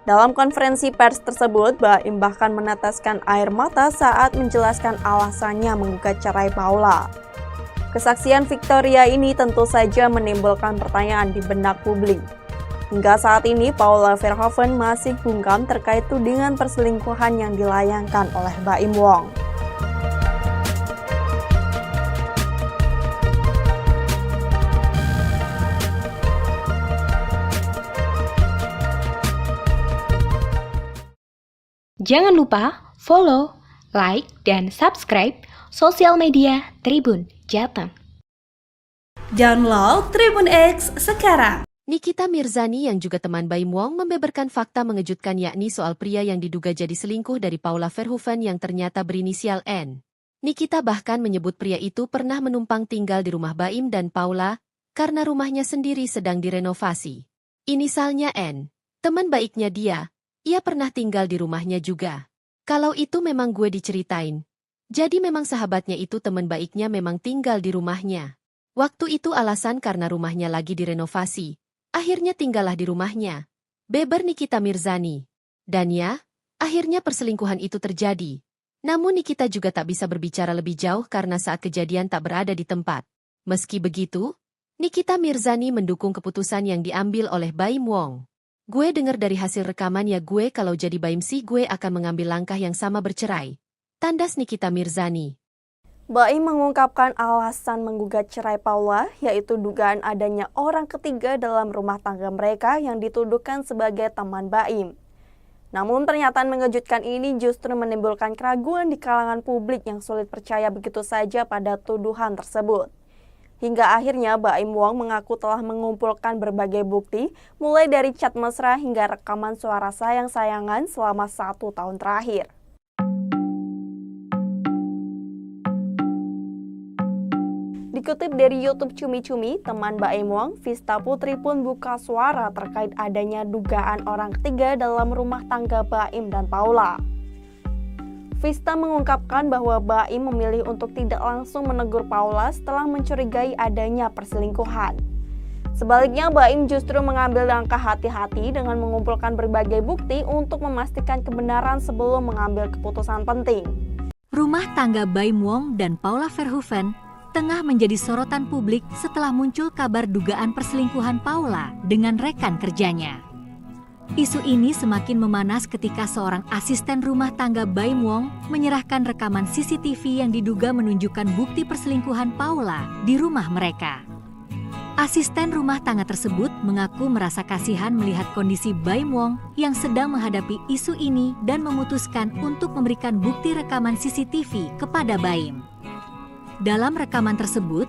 Dalam konferensi pers tersebut, Baim bahkan meneteskan air mata saat menjelaskan alasannya menggugat cerai Paula. Kesaksian Victoria ini tentu saja menimbulkan pertanyaan di benak publik. Hingga saat ini, Paula Verhoeven masih bungkam terkait tudingan perselingkuhan yang dilayangkan oleh Baim Wong. Jangan lupa follow, like, dan subscribe sosial media Tribun Jateng. Download Tribun X sekarang. Nikita Mirzani yang juga teman Baim Wong membeberkan fakta mengejutkan yakni soal pria yang diduga jadi selingkuh dari Paula Verhoeven yang ternyata berinisial N. Nikita bahkan menyebut pria itu pernah menumpang tinggal di rumah Baim dan Paula karena rumahnya sendiri sedang direnovasi. Inisalnya N. Teman baiknya dia pernah tinggal di rumahnya juga. Kalau itu memang gue diceritain. Jadi memang sahabatnya itu teman baiknya memang tinggal di rumahnya. Waktu itu alasan karena rumahnya lagi direnovasi. Akhirnya tinggallah di rumahnya. Beber Nikita Mirzani. Dan ya, akhirnya perselingkuhan itu terjadi. Namun Nikita juga tak bisa berbicara lebih jauh karena saat kejadian tak berada di tempat. Meski begitu, Nikita Mirzani mendukung keputusan yang diambil oleh Baim Wong. Gue dengar dari hasil rekaman ya gue kalau jadi Baim sih gue akan mengambil langkah yang sama bercerai. Tandas Nikita Mirzani. Baim mengungkapkan alasan menggugat cerai Paula, yaitu dugaan adanya orang ketiga dalam rumah tangga mereka yang dituduhkan sebagai teman Baim. Namun pernyataan mengejutkan ini justru menimbulkan keraguan di kalangan publik yang sulit percaya begitu saja pada tuduhan tersebut. Hingga akhirnya Baim Wong mengaku telah mengumpulkan berbagai bukti, mulai dari chat mesra hingga rekaman suara sayang-sayangan selama 1 tahun terakhir. Dikutip dari YouTube Cumi-Cumi, teman Baim Wong, Vista Putri pun buka suara terkait adanya dugaan orang ketiga dalam rumah tangga Baim dan Paula. Vista mengungkapkan bahwa Baim memilih untuk tidak langsung menegur Paula setelah mencurigai adanya perselingkuhan. Sebaliknya, Baim justru mengambil langkah hati-hati dengan mengumpulkan berbagai bukti untuk memastikan kebenaran sebelum mengambil keputusan penting. Rumah tangga Baim Wong dan Paula Verhoeven tengah menjadi sorotan publik setelah muncul kabar dugaan perselingkuhan Paula dengan rekan kerjanya. Isu ini semakin memanas ketika seorang asisten rumah tangga Baim Wong menyerahkan rekaman CCTV yang diduga menunjukkan bukti perselingkuhan Paula di rumah mereka. Asisten rumah tangga tersebut mengaku merasa kasihan melihat kondisi Baim Wong yang sedang menghadapi isu ini dan memutuskan untuk memberikan bukti rekaman CCTV kepada Baim. Dalam rekaman tersebut,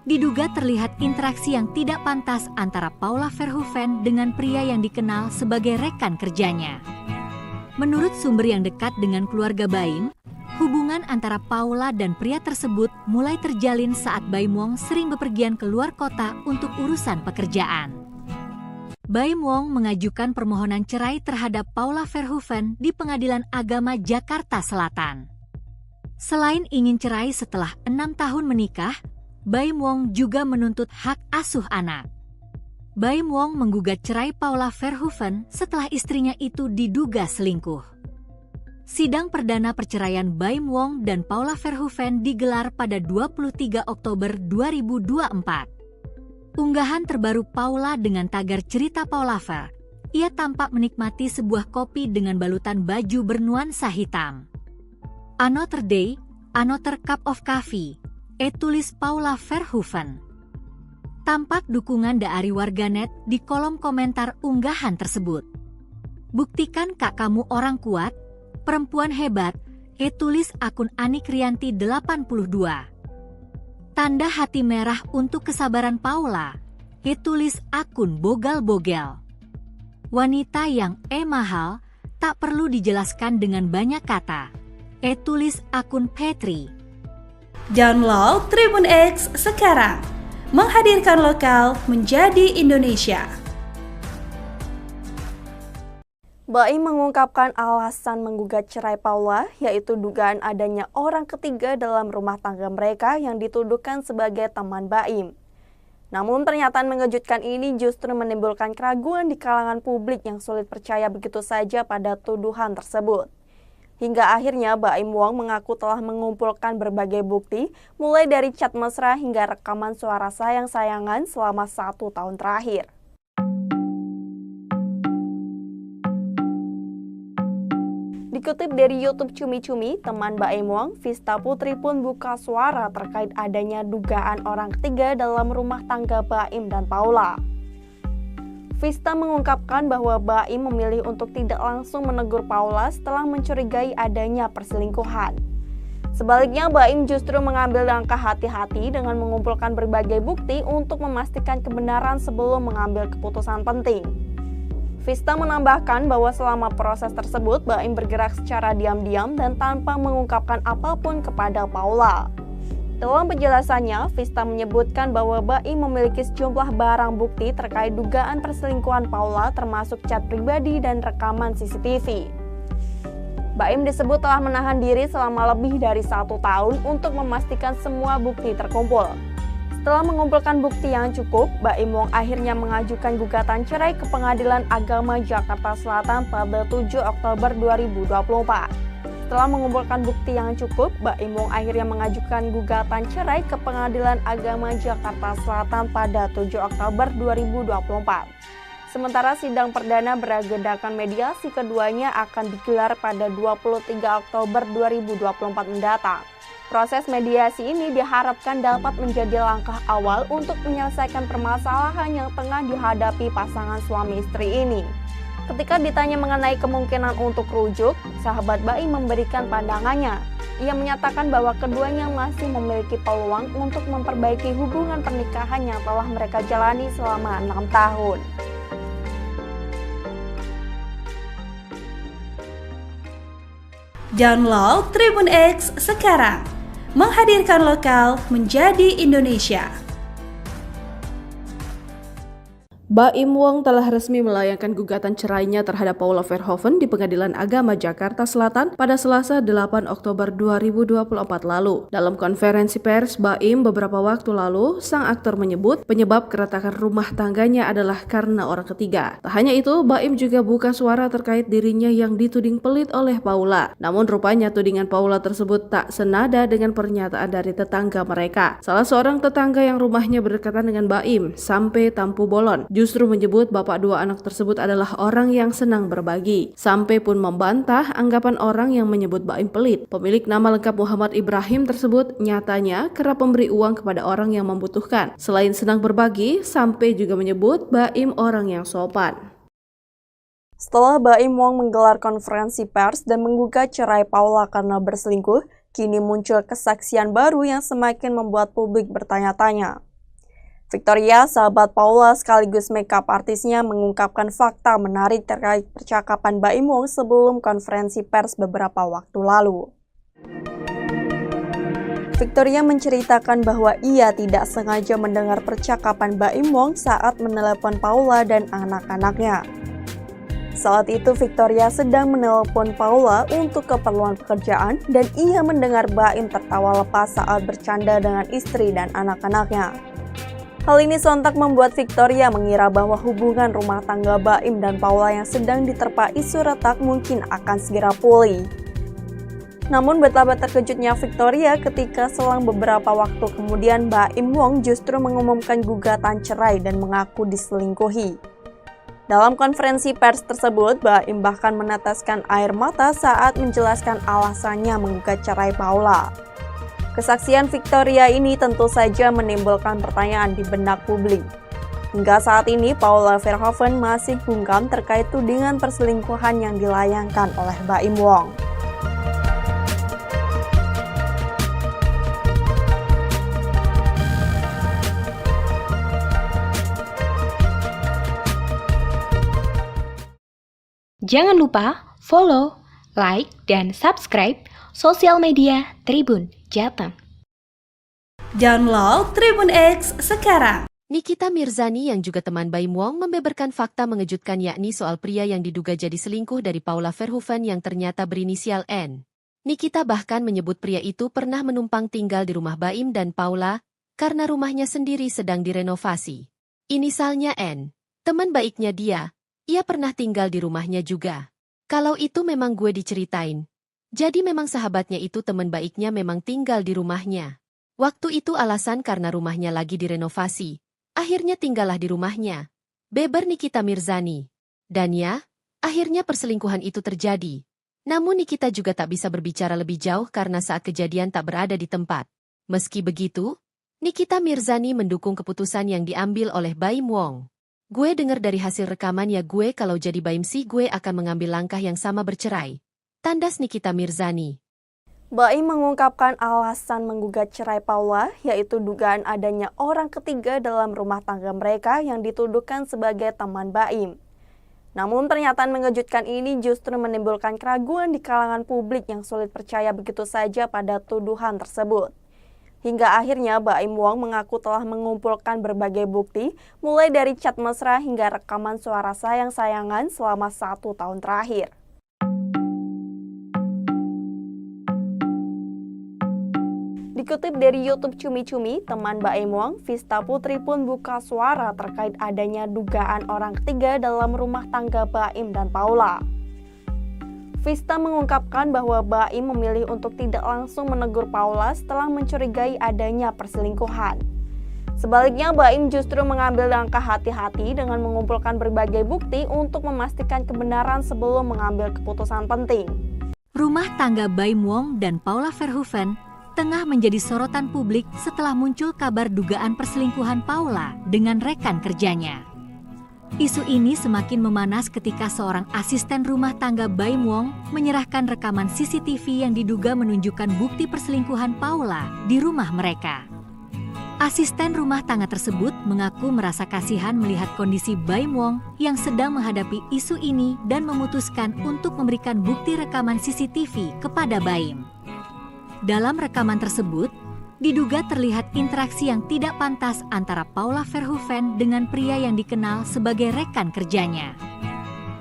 diduga terlihat interaksi yang tidak pantas antara Paula Verhoeven dengan pria yang dikenal sebagai rekan kerjanya. Menurut sumber yang dekat dengan keluarga Baim, hubungan antara Paula dan pria tersebut mulai terjalin saat Baim Wong sering bepergian ke luar kota untuk urusan pekerjaan. Baim Wong mengajukan permohonan cerai terhadap Paula Verhoeven di Pengadilan Agama Jakarta Selatan. Selain ingin cerai setelah 6 tahun menikah, Baim Wong juga menuntut hak asuh anak. Baim Wong menggugat cerai Paula Verhoeven setelah istrinya itu diduga selingkuh. Sidang perdana perceraian Baim Wong dan Paula Verhoeven digelar pada 23 Oktober 2024. Unggahan terbaru Paula dengan tagar cerita Paula Ver, ia tampak menikmati sebuah kopi dengan balutan baju bernuansa hitam. Another day, another cup of coffee. Tulis Paula Verhoeven. Tampak dukungan dari warganet di kolom komentar unggahan tersebut. Buktikan kak kamu orang kuat, perempuan hebat, tulis akun Anik Rianti 82. Tanda hati merah untuk kesabaran Paula, tulis akun Bogal-Bogel. Wanita yang mahal, tak perlu dijelaskan dengan banyak kata, tulis akun Petri. Download Tribun X sekarang, menghadirkan lokal menjadi Indonesia. Baim mengungkapkan alasan menggugat cerai Paula, yaitu dugaan adanya orang ketiga dalam rumah tangga mereka yang dituduhkan sebagai teman Baim. Namun pernyataan mengejutkan ini justru menimbulkan keraguan di kalangan publik yang sulit percaya begitu saja pada tuduhan tersebut. Hingga akhirnya Baim Wong mengaku telah mengumpulkan berbagai bukti, mulai dari chat mesra hingga rekaman suara sayang-sayangan selama 1 tahun terakhir. Dikutip dari YouTube Cumi-Cumi, teman Baim Wong, Vista Putri pun buka suara terkait adanya dugaan orang ketiga dalam rumah tangga Baim dan Paula. Vista mengungkapkan bahwa Baim memilih untuk tidak langsung menegur Paula setelah mencurigai adanya perselingkuhan. Sebaliknya, Baim justru mengambil langkah hati-hati dengan mengumpulkan berbagai bukti untuk memastikan kebenaran sebelum mengambil keputusan penting. Vista menambahkan bahwa selama proses tersebut, Baim bergerak secara diam-diam dan tanpa mengungkapkan apapun kepada Paula. Dalam penjelasannya, Vista menyebutkan bahwa Baim memiliki sejumlah barang bukti terkait dugaan perselingkuhan Paula, termasuk chat pribadi dan rekaman CCTV. Baim disebut telah menahan diri selama lebih dari 1 tahun untuk memastikan semua bukti terkumpul. Setelah mengumpulkan bukti yang cukup, Baim Wong akhirnya mengajukan gugatan cerai ke Pengadilan Agama Jakarta Selatan pada 7 Oktober 2024. Setelah mengumpulkan bukti yang cukup, Baim Wong akhirnya mengajukan gugatan cerai ke Pengadilan Agama Jakarta Selatan pada 7 Oktober 2024. Sementara sidang perdana beragendakan mediasi keduanya akan digelar pada 23 Oktober 2024 mendatang. Proses mediasi ini diharapkan dapat menjadi langkah awal untuk menyelesaikan permasalahan yang tengah dihadapi pasangan suami istri ini. Ketika ditanya mengenai kemungkinan untuk rujuk, sahabat Baim memberikan pandangannya. Ia menyatakan bahwa keduanya masih memiliki peluang untuk memperbaiki hubungan pernikahan yang telah mereka jalani selama 6 tahun. Download Tribun X sekarang, menghadirkan lokal menjadi Indonesia. Baim Wong telah resmi melayangkan gugatan cerainya terhadap Paula Verhoeven di Pengadilan Agama Jakarta Selatan pada Selasa 8 Oktober 2024 lalu. Dalam konferensi pers Baim beberapa waktu lalu, sang aktor menyebut penyebab keretakan rumah tangganya adalah karena orang ketiga. Tak hanya itu, Baim juga buka suara terkait dirinya yang dituding pelit oleh Paula. Namun rupanya tudingan Paula tersebut tak senada dengan pernyataan dari tetangga mereka. Salah seorang tetangga yang rumahnya berdekatan dengan Baim, Sampai Tampu Bolon, justru menyebut bapak dua anak tersebut adalah orang yang senang berbagi. Sampai pun membantah anggapan orang yang menyebut Baim pelit. Pemilik nama lengkap Muhammad Ibrahim tersebut nyatanya kerap memberi uang kepada orang yang membutuhkan. Selain senang berbagi, Sampai juga menyebut Baim orang yang sopan. Setelah Baim Wong menggelar konferensi pers dan menggugat cerai Paula karena berselingkuh, kini muncul kesaksian baru yang semakin membuat publik bertanya-tanya. Victoria, sahabat Paula sekaligus makeup artisnya, mengungkapkan fakta menarik terkait percakapan Baim Wong sebelum konferensi pers beberapa waktu lalu. Victoria menceritakan bahwa ia tidak sengaja mendengar percakapan Baim Wong saat menelepon Paula dan anak-anaknya. Saat itu Victoria sedang menelepon Paula untuk keperluan pekerjaan dan ia mendengar Baim tertawa lepas saat bercanda dengan istri dan anak-anaknya. Hal ini sontak membuat Victoria mengira bahwa hubungan rumah tangga Baim dan Paula yang sedang diterpa isu retak mungkin akan segera pulih. Namun betapa terkejutnya Victoria ketika selang beberapa waktu kemudian Baim Wong justru mengumumkan gugatan cerai dan mengaku diselingkuhi. Dalam konferensi pers tersebut, Baim bahkan meneteskan air mata saat menjelaskan alasannya menggugat cerai Paula. Kesaksian Victoria ini tentu saja menimbulkan pertanyaan di benak publik. Hingga saat ini, Paula Verhoeven masih bungkam terkait tudingan perselingkuhan yang dilayangkan oleh Baim Wong. Jangan lupa follow, like, dan subscribe sosial media Tribun Jateng. Download Tribun X sekarang. Nikita Mirzani yang juga teman Baim Wong membeberkan fakta mengejutkan yakni soal pria yang diduga jadi selingkuh dari Paula Verhoeven yang ternyata berinisial N. Nikita bahkan menyebut pria itu pernah menumpang tinggal di rumah Baim dan Paula karena rumahnya sendiri sedang direnovasi. Inisalnya N. Teman baiknya dia pernah tinggal di rumahnya juga. Kalau itu memang gue diceritain. Jadi memang sahabatnya itu teman baiknya memang tinggal di rumahnya. Waktu itu alasan karena rumahnya lagi direnovasi. Akhirnya tinggallah di rumahnya. Beber Nikita Mirzani. Dan ya, akhirnya perselingkuhan itu terjadi. Namun Nikita juga tak bisa berbicara lebih jauh karena saat kejadian tak berada di tempat. Meski begitu, Nikita Mirzani mendukung keputusan yang diambil oleh Baim Wong. Gue dengar dari hasil rekaman ya gue kalau jadi Baim sih gue akan mengambil langkah yang sama bercerai. Tandas Nikita Mirzani. Baim mengungkapkan alasan menggugat cerai Paula, yaitu dugaan adanya orang ketiga dalam rumah tangga mereka yang dituduhkan sebagai teman Baim. Namun pernyataan mengejutkan ini justru menimbulkan keraguan di kalangan publik yang sulit percaya begitu saja pada tuduhan tersebut. Hingga akhirnya Baim Wong mengaku telah mengumpulkan berbagai bukti, mulai dari chat mesra hingga rekaman suara sayang-sayangan selama 1 tahun terakhir. Dikutip dari YouTube Cumi-Cumi, teman Baim Wong, Vista Putri pun buka suara terkait adanya dugaan orang ketiga dalam rumah tangga Baim dan Paula. Vista mengungkapkan bahwa Baim memilih untuk tidak langsung menegur Paula setelah mencurigai adanya perselingkuhan. Sebaliknya, Baim justru mengambil langkah hati-hati dengan mengumpulkan berbagai bukti untuk memastikan kebenaran sebelum mengambil keputusan penting. Rumah tangga Baim Wong dan Paula Verhoeven tengah menjadi sorotan publik setelah muncul kabar dugaan perselingkuhan Paula dengan rekan kerjanya. Isu ini semakin memanas ketika seorang asisten rumah tangga Baim Wong menyerahkan rekaman CCTV yang diduga menunjukkan bukti perselingkuhan Paula di rumah mereka. Asisten rumah tangga tersebut mengaku merasa kasihan melihat kondisi Baim Wong yang sedang menghadapi isu ini dan memutuskan untuk memberikan bukti rekaman CCTV kepada Baim. Dalam rekaman tersebut, diduga terlihat interaksi yang tidak pantas antara Paula Verhoeven dengan pria yang dikenal sebagai rekan kerjanya.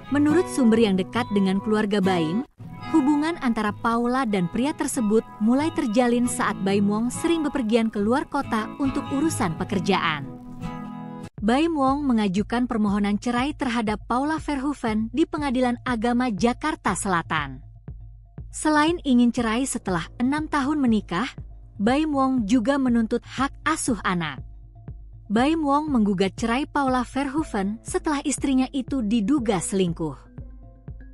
Menurut sumber yang dekat dengan keluarga Baim, hubungan antara Paula dan pria tersebut mulai terjalin saat Baim Wong sering bepergian keluar kota untuk urusan pekerjaan. Baim Wong mengajukan permohonan cerai terhadap Paula Verhoeven di Pengadilan Agama Jakarta Selatan. Selain ingin cerai setelah 6 tahun menikah, Baim Wong juga menuntut hak asuh anak. Baim Wong menggugat cerai Paula Verhoeven setelah istrinya itu diduga selingkuh.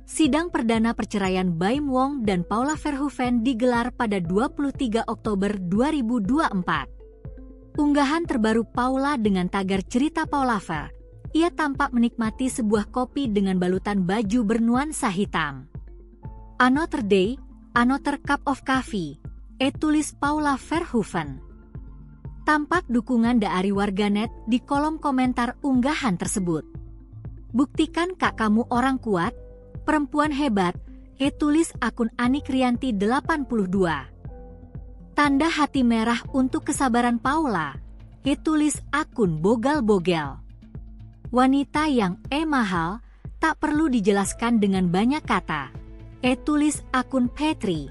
Sidang perdana perceraian Baim Wong dan Paula Verhoeven digelar pada 23 Oktober 2024. Unggahan terbaru Paula dengan tagar cerita Paula Ver, ia tampak menikmati sebuah kopi dengan balutan baju bernuansa hitam. Another day, another cup of coffee, tulis Paula Verhoeven. Tampak dukungan dari warganet di kolom komentar unggahan tersebut. Buktikan kak kamu orang kuat, perempuan hebat, tulis akun Anik Rianti 82. Tanda hati merah untuk kesabaran Paula, tulis akun Bogal-Bogel. Wanita yang mahal, tak perlu dijelaskan dengan banyak kata, tulis akun Petri.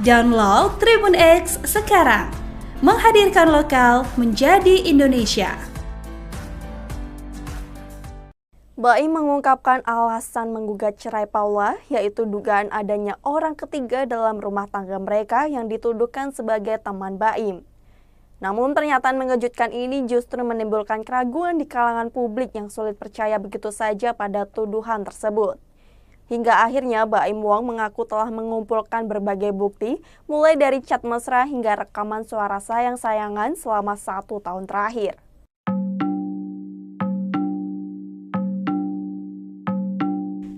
Download Tribun X sekarang, menghadirkan lokal menjadi Indonesia. Baim mengungkapkan alasan menggugat cerai Paula, yaitu dugaan adanya orang ketiga dalam rumah tangga mereka yang dituduhkan sebagai teman Baim. Namun pernyataan mengejutkan ini justru menimbulkan keraguan di kalangan publik yang sulit percaya begitu saja pada tuduhan tersebut. Hingga akhirnya Baim Wong mengaku telah mengumpulkan berbagai bukti, mulai dari chat mesra hingga rekaman suara sayang-sayangan selama 1 tahun terakhir.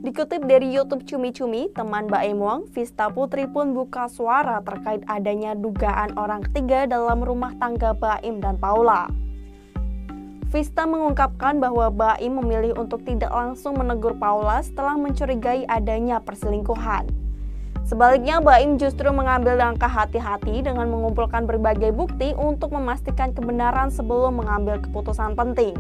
Dikutip dari YouTube Cumi-Cumi, teman Baim Wong, Vista Putri pun buka suara terkait adanya dugaan orang ketiga dalam rumah tangga Baim dan Paula. Vista mengungkapkan bahwa Baim memilih untuk tidak langsung menegur Paula setelah mencurigai adanya perselingkuhan. Sebaliknya, Baim justru mengambil langkah hati-hati dengan mengumpulkan berbagai bukti untuk memastikan kebenaran sebelum mengambil keputusan penting.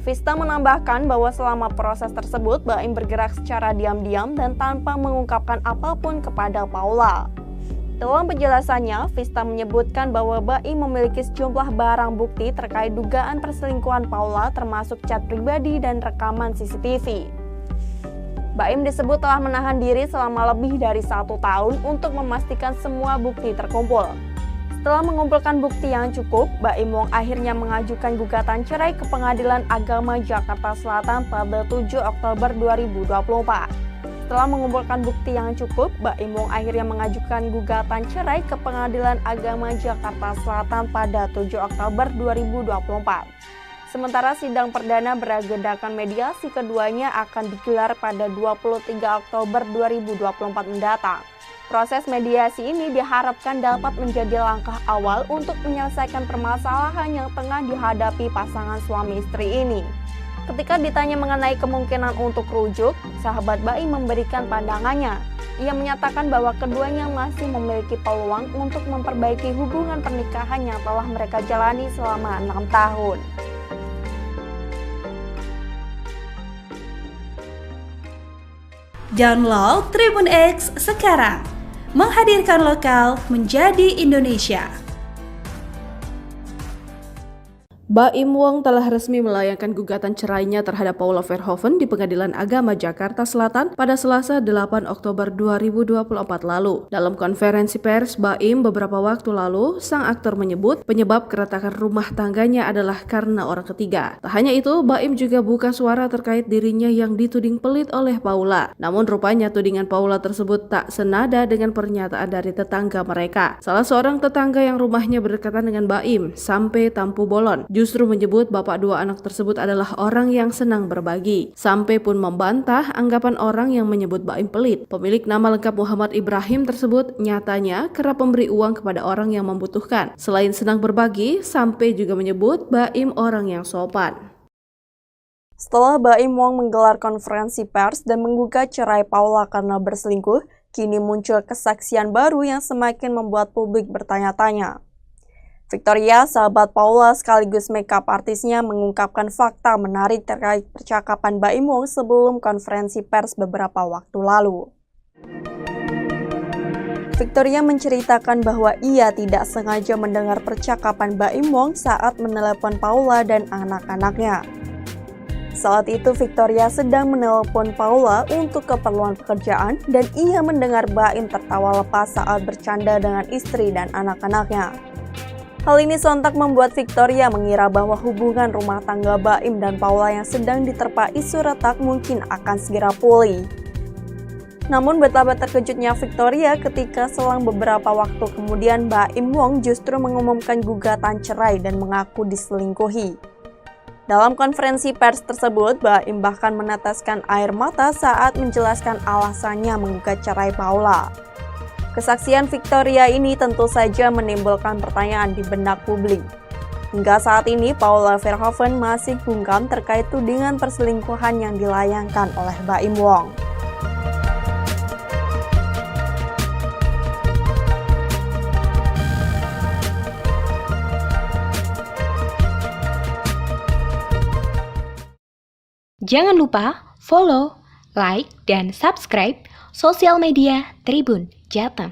Vista menambahkan bahwa selama proses tersebut, Baim bergerak secara diam-diam dan tanpa mengungkapkan apapun kepada Paula. Dalam penjelasannya, Vista menyebutkan bahwa Baim memiliki sejumlah barang bukti terkait dugaan perselingkuhan Paula termasuk chat pribadi dan rekaman CCTV. Baim disebut telah menahan diri selama lebih dari 1 tahun untuk memastikan semua bukti terkumpul. Setelah mengumpulkan bukti yang cukup, Baim Wong akhirnya mengajukan gugatan cerai ke Pengadilan Agama Jakarta Selatan pada 7 Oktober 2024. Setelah mengumpulkan bukti yang cukup, Baim Wong akhirnya mengajukan gugatan cerai ke Pengadilan Agama Jakarta Selatan pada 7 Oktober 2024. Sementara sidang perdana beragendakan mediasi keduanya akan digelar pada 23 Oktober 2024 mendatang. Proses mediasi ini diharapkan dapat menjadi langkah awal untuk menyelesaikan permasalahan yang tengah dihadapi pasangan suami istri ini. Ketika ditanya mengenai kemungkinan untuk rujuk, sahabat Baim memberikan pandangannya. Ia menyatakan bahwa keduanya masih memiliki peluang untuk memperbaiki hubungan pernikahan yang telah mereka jalani selama 6 tahun. Download Tribun X sekarang, menghadirkan lokal menjadi Indonesia. Baim Wong telah resmi melayangkan gugatan cerainya terhadap Paula Verhoeven di Pengadilan Agama Jakarta Selatan pada Selasa 8 Oktober 2024 lalu. Dalam konferensi pers Baim beberapa waktu lalu, sang aktor menyebut penyebab keretakan rumah tangganya adalah karena orang ketiga. Tak hanya itu, Baim juga buka suara terkait dirinya yang dituding pelit oleh Paula. Namun rupanya tudingan Paula tersebut tak senada dengan pernyataan dari tetangga mereka. Salah seorang tetangga yang rumahnya berdekatan dengan Baim, sampai Tampu Bolon, justru menyebut bapak dua anak tersebut adalah orang yang senang berbagi. Sampai pun membantah anggapan orang yang menyebut Baim pelit. Pemilik nama lengkap Muhammad Ibrahim tersebut nyatanya kerap memberi uang kepada orang yang membutuhkan. Selain senang berbagi, sampai juga menyebut Baim orang yang sopan. Setelah Baim Wong menggelar konferensi pers dan menggugat cerai Paula karena berselingkuh, kini muncul kesaksian baru yang semakin membuat publik bertanya-tanya. Victoria, sahabat Paula sekaligus makeup artisnya, mengungkapkan fakta menarik terkait percakapan Baim Wong sebelum konferensi pers beberapa waktu lalu. Victoria menceritakan bahwa ia tidak sengaja mendengar percakapan Baim Wong saat menelepon Paula dan anak-anaknya. Saat itu Victoria sedang menelepon Paula untuk keperluan pekerjaan dan ia mendengar Baim tertawa lepas saat bercanda dengan istri dan anak-anaknya. Hal ini sontak membuat Victoria mengira bahwa hubungan rumah tangga Baim dan Paula yang sedang diterpa isu retak mungkin akan segera pulih. Namun betapa terkejutnya Victoria ketika selang beberapa waktu kemudian Baim Wong justru mengumumkan gugatan cerai dan mengaku diselingkuhi. Dalam konferensi pers tersebut, Baim bahkan meneteskan air mata saat menjelaskan alasannya menggugat cerai Paula. Kesaksian Victoria ini tentu saja menimbulkan pertanyaan di benak publik. Hingga saat ini, Paula Verhoeven masih bungkam terkait tudingan perselingkuhan yang dilayangkan oleh Baim Wong. Jangan lupa follow, like, dan subscribe sosial media Tribun Jateng.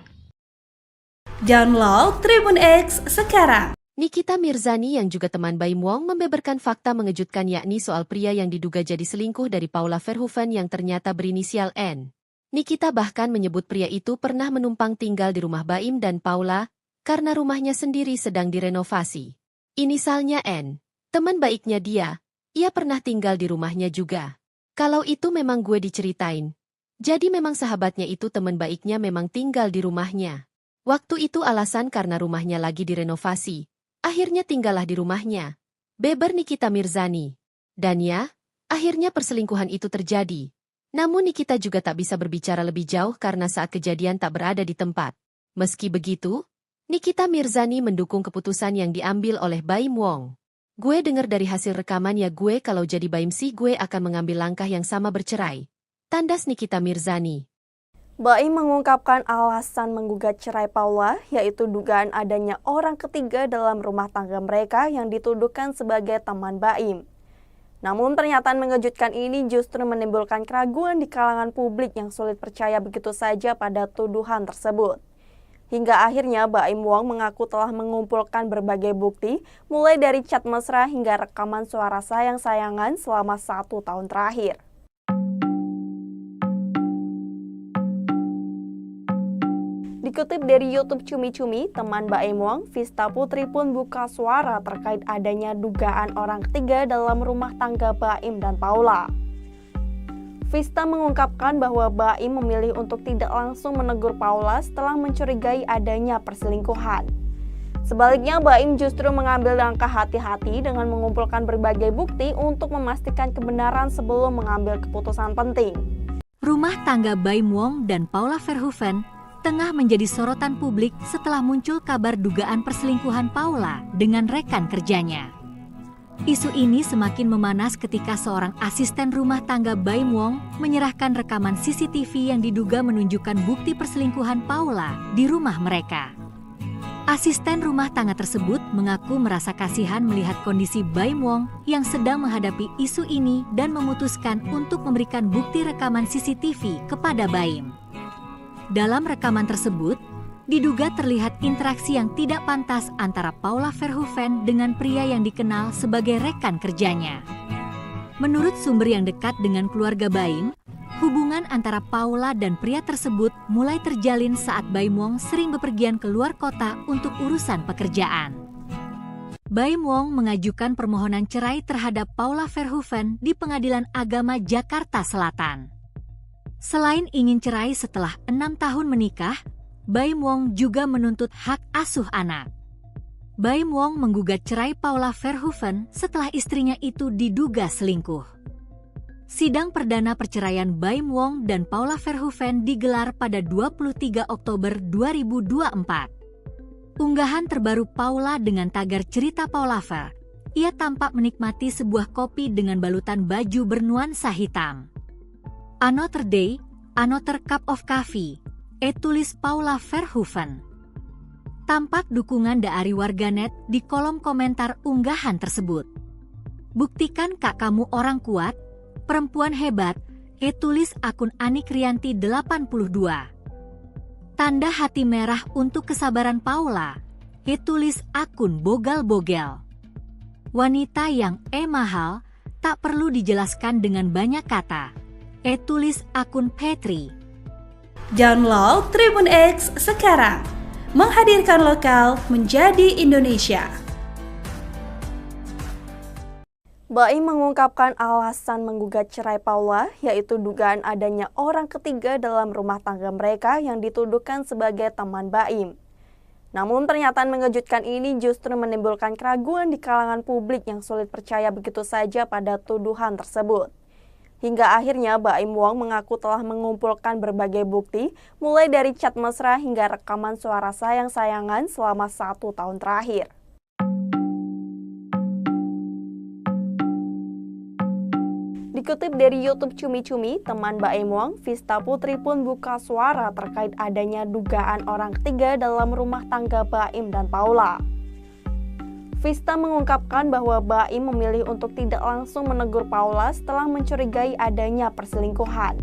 Download Tribun X sekarang. Nikita Mirzani yang juga teman Baim Wong membeberkan fakta mengejutkan yakni soal pria yang diduga jadi selingkuh dari Paula Verhoeven yang ternyata berinisial N. Nikita bahkan menyebut pria itu pernah menumpang tinggal di rumah Baim dan Paula karena rumahnya sendiri sedang direnovasi. Inisalnya N. Teman baiknya dia, ia pernah tinggal di rumahnya juga. Kalau itu memang gue diceritain. Jadi memang sahabatnya itu teman baiknya memang tinggal di rumahnya. Waktu itu alasan karena rumahnya lagi direnovasi. Akhirnya tinggallah di rumahnya. Beber Nikita Mirzani. Dan ya, akhirnya perselingkuhan itu terjadi. Namun Nikita juga tak bisa berbicara lebih jauh karena saat kejadian tak berada di tempat. Meski begitu, Nikita Mirzani mendukung keputusan yang diambil oleh Baim Wong. Gue dengar dari hasil rekaman ya gue kalau jadi Baim sih gue akan mengambil langkah yang sama bercerai. Tandas Nikita Mirzani. Baim mengungkapkan alasan menggugat cerai Paula, yaitu dugaan adanya orang ketiga dalam rumah tangga mereka yang dituduhkan sebagai teman Baim. Namun pernyataan mengejutkan ini justru menimbulkan keraguan di kalangan publik yang sulit percaya begitu saja pada tuduhan tersebut. Hingga akhirnya Baim Wong mengaku telah mengumpulkan berbagai bukti, mulai dari chat mesra hingga rekaman suara sayang-sayangan selama 1 tahun terakhir. Dikutip dari YouTube Cumi-Cumi, teman Baim Wong, Vista Putri pun buka suara terkait adanya dugaan orang ketiga dalam rumah tangga Baim dan Paula. Vista mengungkapkan bahwa Baim memilih untuk tidak langsung menegur Paula setelah mencurigai adanya perselingkuhan. Sebaliknya, Baim justru mengambil langkah hati-hati dengan mengumpulkan berbagai bukti untuk memastikan kebenaran sebelum mengambil keputusan penting. Rumah tangga Baim Wong dan Paula Verhoeven tengah menjadi sorotan publik setelah muncul kabar dugaan perselingkuhan Paula dengan rekan kerjanya. Isu ini semakin memanas ketika seorang asisten rumah tangga Baim Wong menyerahkan rekaman CCTV yang diduga menunjukkan bukti perselingkuhan Paula di rumah mereka. Asisten rumah tangga tersebut mengaku merasa kasihan melihat kondisi Baim Wong yang sedang menghadapi isu ini dan memutuskan untuk memberikan bukti rekaman CCTV kepada Baim. Dalam rekaman tersebut, diduga terlihat interaksi yang tidak pantas antara Paula Verhoeven dengan pria yang dikenal sebagai rekan kerjanya. Menurut sumber yang dekat dengan keluarga Baim, hubungan antara Paula dan pria tersebut mulai terjalin saat Baim Wong sering bepergian keluar kota untuk urusan pekerjaan. Baim Wong mengajukan permohonan cerai terhadap Paula Verhoeven di Pengadilan Agama Jakarta Selatan. Selain ingin cerai setelah 6 tahun menikah, Baim Wong juga menuntut hak asuh anak. Baim Wong menggugat cerai Paula Verhoeven setelah istrinya itu diduga selingkuh. Sidang perdana perceraian Baim Wong dan Paula Verhoeven digelar pada 23 Oktober 2024. Unggahan terbaru Paula dengan tagar cerita Paula Ver, ia tampak menikmati sebuah kopi dengan balutan baju bernuansa hitam. Another day, another cup of coffee, tulis Paula Verhoeven. Tampak dukungan dari warganet di kolom komentar unggahan tersebut. Buktikan kak kamu orang kuat, perempuan hebat, tulis akun Anik Rianti 82. Tanda hati merah untuk kesabaran Paula, tulis akun Bogal-Bogel. Wanita yang mahal, tak perlu dijelaskan dengan banyak kata. Tulis akun Petri. Download Tribun X sekarang, menghadirkan lokal menjadi Indonesia. Baim mengungkapkan alasan menggugat cerai Paula, yaitu dugaan adanya orang ketiga dalam rumah tangga mereka yang dituduhkan sebagai teman Baim. Namun pernyataan mengejutkan ini justru menimbulkan keraguan di kalangan publik yang sulit percaya begitu saja pada tuduhan tersebut. Hingga akhirnya Baim Wong mengaku telah mengumpulkan berbagai bukti, mulai dari chat mesra hingga rekaman suara sayang-sayangan selama 1 tahun terakhir. Dikutip dari YouTube Cumi-Cumi, teman Baim Wong, Vista Putri pun buka suara terkait adanya dugaan orang ketiga dalam rumah tangga Baim dan Paula. Vista mengungkapkan bahwa Baim memilih untuk tidak langsung menegur Paula setelah mencurigai adanya perselingkuhan.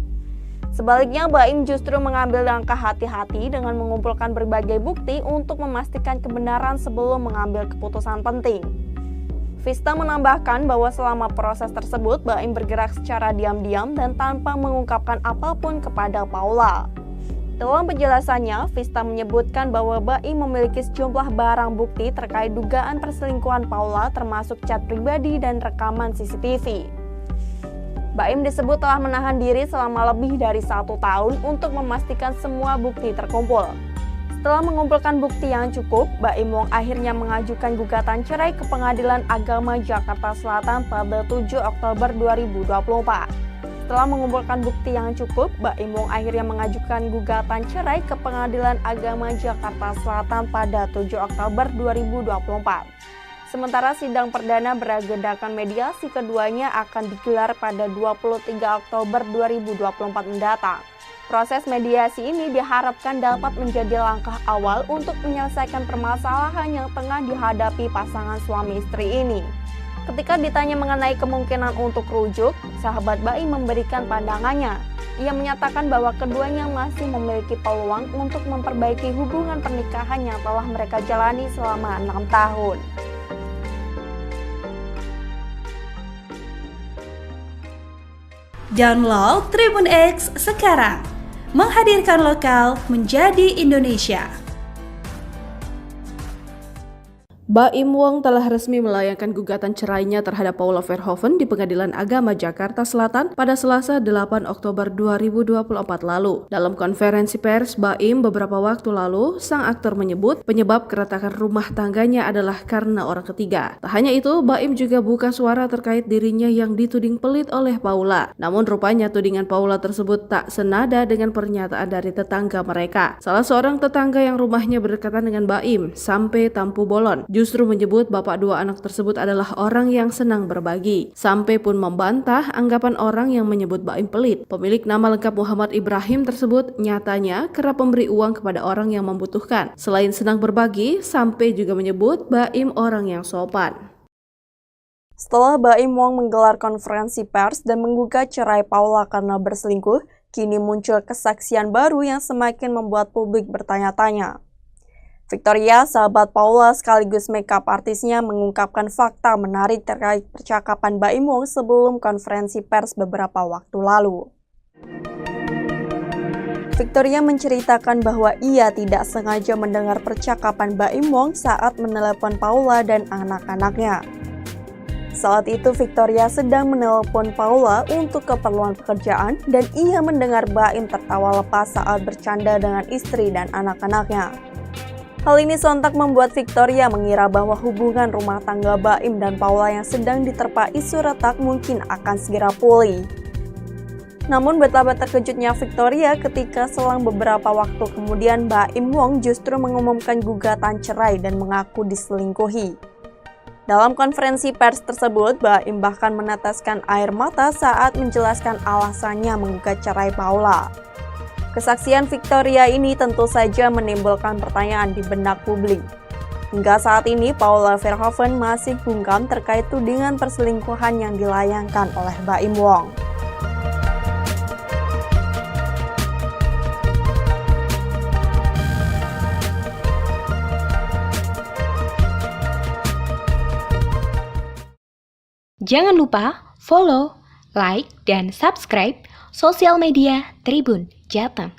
Sebaliknya, Baim justru mengambil langkah hati-hati dengan mengumpulkan berbagai bukti untuk memastikan kebenaran sebelum mengambil keputusan penting. Vista menambahkan bahwa selama proses tersebut, Baim bergerak secara diam-diam dan tanpa mengungkapkan apapun kepada Paula. Dalam penjelasannya, Vista menyebutkan bahwa Baim memiliki sejumlah barang bukti terkait dugaan perselingkuhan Paula, termasuk chat pribadi dan rekaman CCTV. Baim disebut telah menahan diri selama lebih dari 1 tahun untuk memastikan semua bukti terkumpul. Setelah mengumpulkan bukti yang cukup, Baim Wong akhirnya mengajukan gugatan cerai ke Pengadilan Agama Jakarta Selatan pada 7 Oktober 2024. Setelah mengumpulkan bukti yang cukup, Baim Wong akhirnya mengajukan gugatan cerai ke Pengadilan Agama Jakarta Selatan pada 7 Oktober 2024. Sementara sidang perdana beragendakan mediasi keduanya akan digelar pada 23 Oktober 2024 mendatang. Proses mediasi ini diharapkan dapat menjadi langkah awal untuk menyelesaikan permasalahan yang tengah dihadapi pasangan suami istri ini. Ketika ditanya mengenai kemungkinan untuk rujuk, sahabat Baim memberikan pandangannya. Ia menyatakan bahwa keduanya masih memiliki peluang untuk memperbaiki hubungan pernikahan yang telah mereka jalani selama 6 tahun. Download Tribun X sekarang, menghadirkan lokal menjadi Indonesia. Baim Wong telah resmi melayangkan gugatan cerainya terhadap Paula Verhoeven di Pengadilan Agama Jakarta Selatan pada Selasa 8 Oktober 2024 lalu. Dalam konferensi pers Baim beberapa waktu lalu, sang aktor menyebut penyebab keretakan rumah tangganya adalah karena orang ketiga. Tak hanya itu, Baim juga buka suara terkait dirinya yang dituding pelit oleh Paula. Namun rupanya tudingan Paula tersebut tak senada dengan pernyataan dari tetangga mereka. Salah seorang tetangga yang rumahnya berdekatan dengan Baim sampai Tampu Bolon justru menyebut bapak dua anak tersebut adalah orang yang senang berbagi. Sampai pun membantah anggapan orang yang menyebut Baim pelit. Pemilik nama lengkap Muhammad Ibrahim tersebut nyatanya kerap memberi uang kepada orang yang membutuhkan. Selain senang berbagi, sampai juga menyebut Baim orang yang sopan. Setelah Baim Wong menggelar konferensi pers dan menggugat cerai Paula karena berselingkuh, kini muncul kesaksian baru yang semakin membuat publik bertanya-tanya. Victoria, sahabat Paula sekaligus makeup artisnya, mengungkapkan fakta menarik terkait percakapan Baim Wong sebelum konferensi pers beberapa waktu lalu. Victoria menceritakan bahwa ia tidak sengaja mendengar percakapan Baim Wong saat menelepon Paula dan anak-anaknya. Saat itu Victoria sedang menelepon Paula untuk keperluan pekerjaan dan ia mendengar Baim tertawa lepas saat bercanda dengan istri dan anak-anaknya. Hal ini sontak membuat Victoria mengira bahwa hubungan rumah tangga Baim dan Paula yang sedang diterpa isu retak mungkin akan segera pulih. Namun betapa terkejutnya Victoria ketika selang beberapa waktu kemudian Baim Wong justru mengumumkan gugatan cerai dan mengaku diselingkuhi. Dalam konferensi pers tersebut, Baim bahkan meneteskan air mata saat menjelaskan alasannya menggugat cerai Paula. Kesaksian Victoria ini tentu saja menimbulkan pertanyaan di benak publik. Hingga saat ini, Paula Verhoeven masih bungkam terkait tudingan perselingkuhan yang dilayangkan oleh Baim Wong. Jangan lupa follow, like, dan subscribe sosial media Tribun Jateng.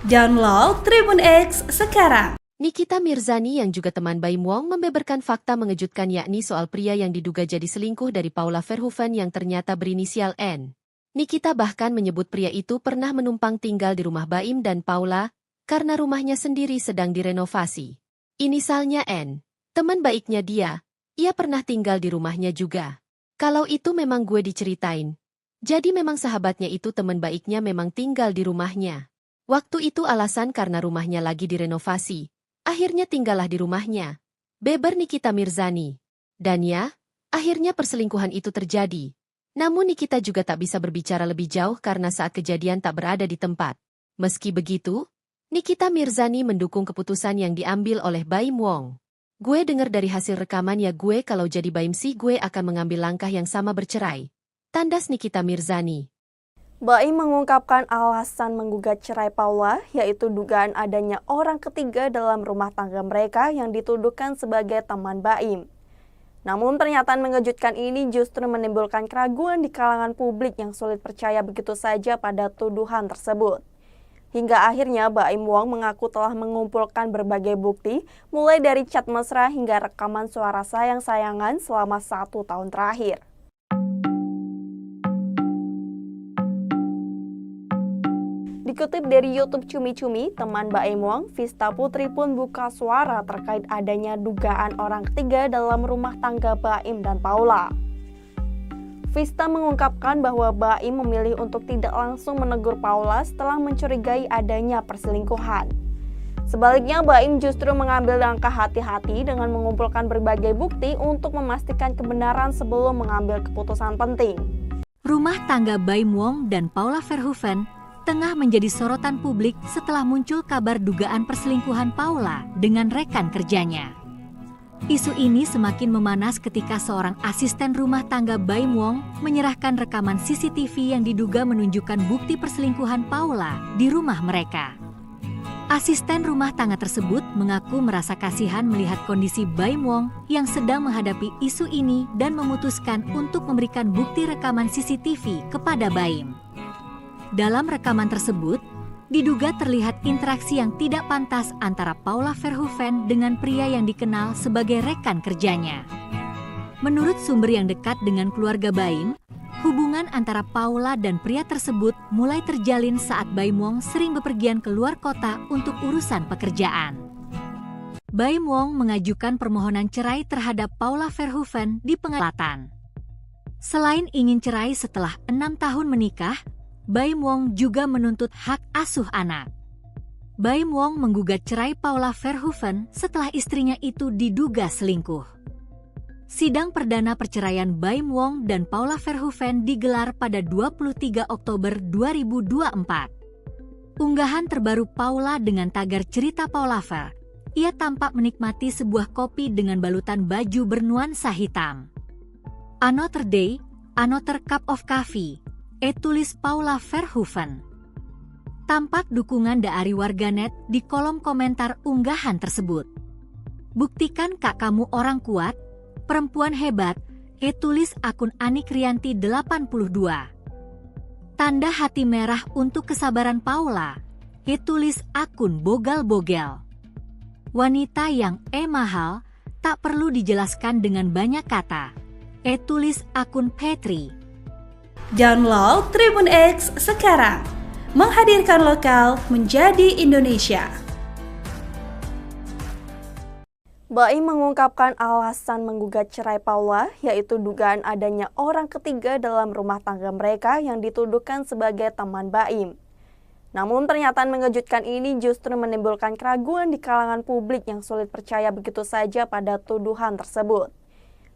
Download Tribun X sekarang. Nikita Mirzani yang juga teman Baim Wong membeberkan fakta mengejutkan yakni soal pria yang diduga jadi selingkuh dari Paula Verhoeven yang ternyata berinisial N. Nikita bahkan menyebut pria itu pernah menumpang tinggal di rumah Baim dan Paula karena rumahnya sendiri sedang direnovasi. Inisalnya N. Teman baiknya dia, ia pernah tinggal di rumahnya juga. Kalau itu memang gue diceritain. Jadi memang sahabatnya itu teman baiknya memang tinggal di rumahnya. Waktu itu alasan karena rumahnya lagi direnovasi. Akhirnya tinggallah di rumahnya. Beber Nikita Mirzani. Dan ya, akhirnya perselingkuhan itu terjadi. Namun Nikita juga tak bisa berbicara lebih jauh karena saat kejadian tak berada di tempat. Meski begitu, Nikita Mirzani mendukung keputusan yang diambil oleh Baim Wong. Gue dengar dari hasil rekaman ya gue kalau jadi Baim sih gue akan mengambil langkah yang sama bercerai. Tandas Nikita Mirzani. Baim mengungkapkan alasan menggugat cerai Paula, yaitu dugaan adanya orang ketiga dalam rumah tangga mereka yang dituduhkan sebagai teman Baim. Namun pernyataan mengejutkan ini justru menimbulkan keraguan di kalangan publik yang sulit percaya begitu saja pada tuduhan tersebut. Hingga akhirnya Baim Wong mengaku telah mengumpulkan berbagai bukti, mulai dari chat mesra hingga rekaman suara sayang-sayangan selama 1 tahun terakhir. Dikutip dari YouTube Cumi-Cumi, teman Baim Wong, Vista Putri pun buka suara terkait adanya dugaan orang ketiga dalam rumah tangga Baim dan Paula. Vista mengungkapkan bahwa Baim memilih untuk tidak langsung menegur Paula setelah mencurigai adanya perselingkuhan. Sebaliknya, Baim justru mengambil langkah hati-hati dengan mengumpulkan berbagai bukti untuk memastikan kebenaran sebelum mengambil keputusan penting. Rumah tangga Baim Wong dan Paula Verhoeven tengah menjadi sorotan publik setelah muncul kabar dugaan perselingkuhan Paula dengan rekan kerjanya. Isu ini semakin memanas ketika seorang asisten rumah tangga Baim Wong menyerahkan rekaman CCTV yang diduga menunjukkan bukti perselingkuhan Paula di rumah mereka. Asisten rumah tangga tersebut mengaku merasa kasihan melihat kondisi Baim Wong yang sedang menghadapi isu ini dan memutuskan untuk memberikan bukti rekaman CCTV kepada Baim. Dalam rekaman tersebut, diduga terlihat interaksi yang tidak pantas antara Paula Verhoeven dengan pria yang dikenal sebagai rekan kerjanya. Menurut sumber yang dekat dengan keluarga Baim, hubungan antara Paula dan pria tersebut mulai terjalin saat Baim Wong sering bepergian keluar kota untuk urusan pekerjaan. Baim Wong mengajukan permohonan cerai terhadap Paula Verhoeven di pengadilan. Selain ingin cerai setelah 6 tahun menikah, Baim Wong juga menuntut hak asuh anak. Baim Wong menggugat cerai Paula Verhoeven setelah istrinya itu diduga selingkuh. Sidang perdana perceraian Baim Wong dan Paula Verhoeven digelar pada 23 Oktober 2024. Unggahan terbaru Paula dengan tagar cerita Paula Ver. Ia tampak menikmati sebuah kopi dengan balutan baju bernuansa hitam. Another day, another cup of coffee, tulis Paula Verhoeven. Tampak dukungan dari warganet di kolom komentar unggahan tersebut. Buktikan kak kamu orang kuat, perempuan hebat, tulis akun Anik Rianti 82. Tanda hati merah untuk kesabaran Paula, tulis akun Bogal-Bogel. Wanita yang mahal, tak perlu dijelaskan dengan banyak kata, tulis akun Petri. Download Tribun X sekarang, menghadirkan lokal menjadi Indonesia. Baim mengungkapkan alasan menggugat cerai Paula, yaitu dugaan adanya orang ketiga dalam rumah tangga mereka yang dituduhkan sebagai teman Baim. Namun pernyataan mengejutkan ini justru menimbulkan keraguan di kalangan publik yang sulit percaya begitu saja pada tuduhan tersebut.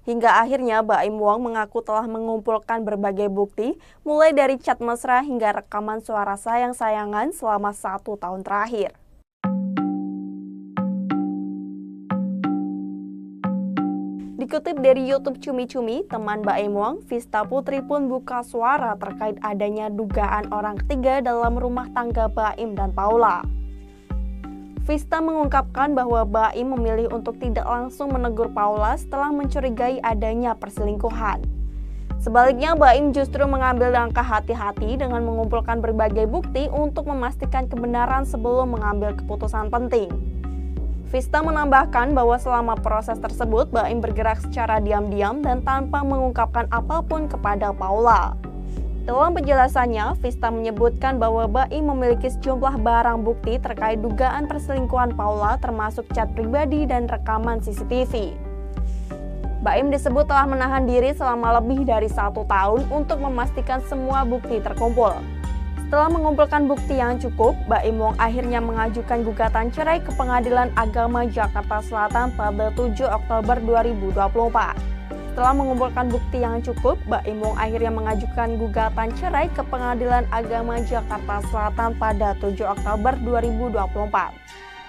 Hingga akhirnya Baim Wong mengaku telah mengumpulkan berbagai bukti, mulai dari chat mesra hingga rekaman suara sayang-sayangan selama 1 tahun terakhir. Dikutip dari YouTube Cumi-Cumi, teman Baim Wong, Vista Putri pun buka suara terkait adanya dugaan orang ketiga dalam rumah tangga Baim dan Paula. Vista mengungkapkan bahwa Baim memilih untuk tidak langsung menegur Paula setelah mencurigai adanya perselingkuhan. Sebaliknya, Baim justru mengambil langkah hati-hati dengan mengumpulkan berbagai bukti untuk memastikan kebenaran sebelum mengambil keputusan penting. Vista menambahkan bahwa selama proses tersebut, Baim bergerak secara diam-diam dan tanpa mengungkapkan apapun kepada Paula. Dalam penjelasannya, Vista menyebutkan bahwa Baim memiliki sejumlah barang bukti terkait dugaan perselingkuhan Paula, termasuk chat pribadi dan rekaman CCTV. Baim disebut telah menahan diri selama lebih dari 1 tahun untuk memastikan semua bukti terkumpul. Setelah mengumpulkan bukti yang cukup, Baim Wong akhirnya mengajukan gugatan cerai ke Pengadilan Agama Jakarta Selatan pada 7 Oktober 2024. Setelah mengumpulkan bukti yang cukup, Baim Wong akhirnya mengajukan gugatan cerai ke Pengadilan Agama Jakarta Selatan pada 7 Oktober 2024.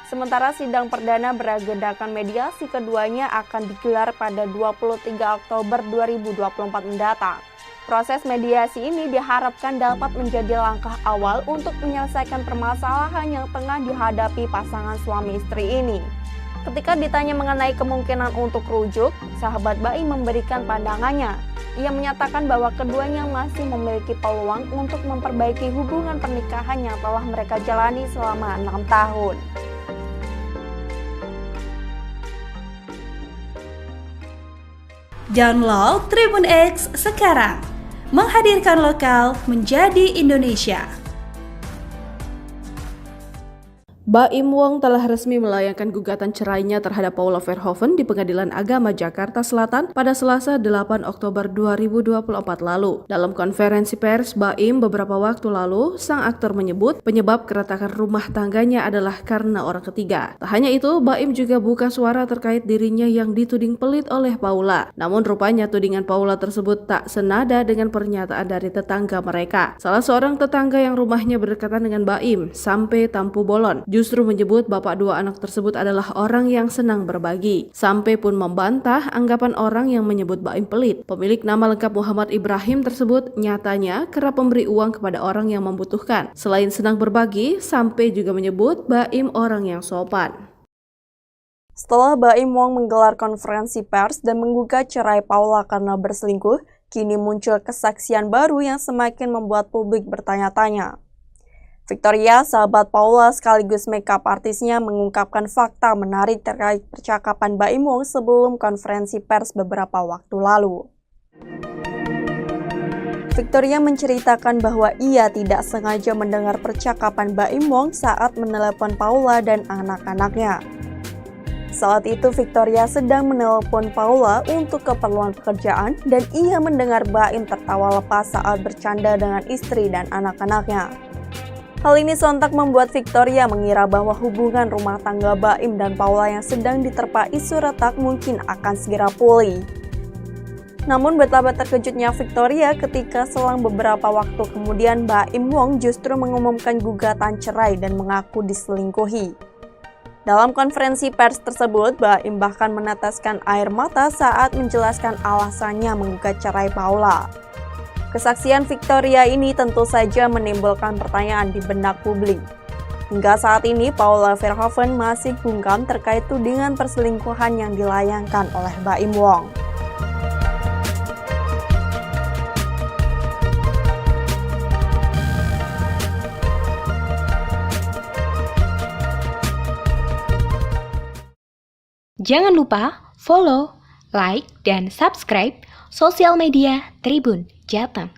Sementara sidang perdana beragendakan mediasi keduanya akan digelar pada 23 Oktober 2024 mendatang. Proses mediasi ini diharapkan dapat menjadi langkah awal untuk menyelesaikan permasalahan yang tengah dihadapi pasangan suami istri ini. Ketika ditanya mengenai kemungkinan untuk rujuk, sahabat Baim memberikan pandangannya. Ia menyatakan bahwa keduanya masih memiliki peluang untuk memperbaiki hubungan pernikahan yang telah mereka jalani selama 6 tahun. Download Tribun X sekarang, menghadirkan lokal menjadi Indonesia. Baim Wong telah resmi melayangkan gugatan cerainya terhadap Paula Verhoeven di Pengadilan Agama Jakarta Selatan pada Selasa 8 Oktober 2024 lalu. Dalam konferensi pers Baim beberapa waktu lalu, sang aktor menyebut penyebab keretakan rumah tangganya adalah karena orang ketiga. Tak hanya itu, Baim juga buka suara terkait dirinya yang dituding pelit oleh Paula. Namun rupanya tudingan Paula tersebut tak senada dengan pernyataan dari tetangga mereka. Salah seorang tetangga yang rumahnya berdekatan dengan Baim, Sampai Tampu Bolon, justru menyebut bapak dua anak tersebut adalah orang yang senang berbagi. Sampai pun membantah anggapan orang yang menyebut Baim pelit. Pemilik nama lengkap Muhammad Ibrahim tersebut nyatanya kerap memberi uang kepada orang yang membutuhkan. Selain senang berbagi, Sampai juga menyebut Baim orang yang sopan. Setelah Baim Wong menggelar konferensi pers dan menggugat cerai Paula karena berselingkuh, kini muncul kesaksian baru yang semakin membuat publik bertanya-tanya. Victoria, sahabat Paula sekaligus makeup artisnya, mengungkapkan fakta menarik terkait percakapan Baim Wong sebelum konferensi pers beberapa waktu lalu. Victoria menceritakan bahwa ia tidak sengaja mendengar percakapan Baim Wong saat menelepon Paula dan anak-anaknya. Saat itu Victoria sedang menelepon Paula untuk keperluan pekerjaan dan ia mendengar Baim tertawa lepas saat bercanda dengan istri dan anak-anaknya. Hal ini sontak membuat Victoria mengira bahwa hubungan rumah tangga Baim dan Paula yang sedang diterpa isu retak mungkin akan segera pulih. Namun betapa terkejutnya Victoria ketika selang beberapa waktu kemudian Baim Wong justru mengumumkan gugatan cerai dan mengaku diselingkuhi. Dalam konferensi pers tersebut, Baim bahkan meneteskan air mata saat menjelaskan alasannya menggugat cerai Paula. Kesaksian Victoria ini tentu saja menimbulkan pertanyaan di benak publik. Hingga saat ini, Paula Verhoeven masih bungkam terkait tudingan perselingkuhan yang dilayangkan oleh Baim Wong. Jangan lupa follow, like, dan subscribe sosial media Tribun Jateng.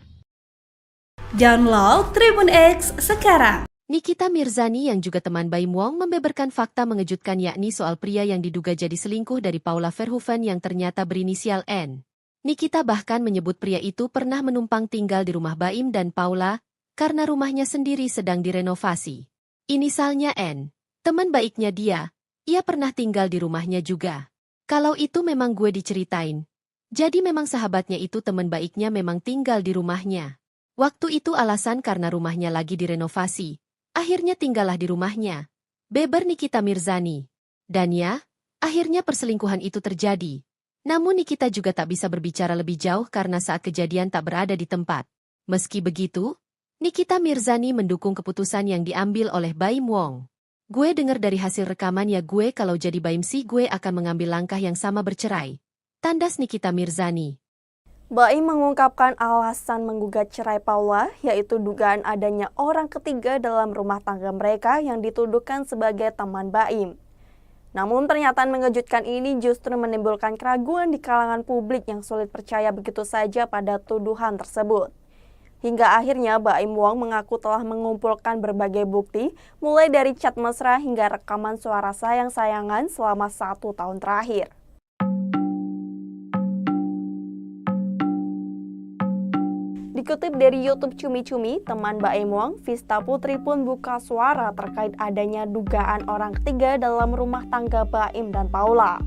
Download Tribun X sekarang. Nikita Mirzani yang juga teman Baim Wong membeberkan fakta mengejutkan yakni soal pria yang diduga jadi selingkuh dari Paula Verhoeven yang ternyata berinisial N. Nikita bahkan menyebut pria itu pernah menumpang tinggal di rumah Baim dan Paula karena rumahnya sendiri sedang direnovasi. Inisalnya N. Teman baiknya dia. Ia pernah tinggal di rumahnya juga. Kalau itu memang gue diceritain. Jadi memang sahabatnya itu teman baiknya memang tinggal di rumahnya. Waktu itu alasan karena rumahnya lagi direnovasi. Akhirnya tinggallah di rumahnya. Beber Nikita Mirzani. Dan ya, akhirnya perselingkuhan itu terjadi. Namun Nikita juga tak bisa berbicara lebih jauh karena saat kejadian tak berada di tempat. Meski begitu, Nikita Mirzani mendukung keputusan yang diambil oleh Baim Wong. Gue dengar dari hasil rekaman ya gue kalau jadi Baim sih gue akan mengambil langkah yang sama bercerai. Tandas Nikita Mirzani. Baim mengungkapkan alasan menggugat cerai Paula, yaitu dugaan adanya orang ketiga dalam rumah tangga mereka yang dituduhkan sebagai teman Baim. Namun pernyataan mengejutkan ini justru menimbulkan keraguan di kalangan publik yang sulit percaya begitu saja pada tuduhan tersebut. Hingga akhirnya Baim Wong mengaku telah mengumpulkan berbagai bukti, mulai dari chat mesra hingga rekaman suara sayang-sayangan selama 1 tahun terakhir. Dikutip dari YouTube Cumi Cumi, teman Baim Wong, Vista Putri pun buka suara terkait adanya dugaan orang ketiga dalam rumah tangga Baim dan Paula.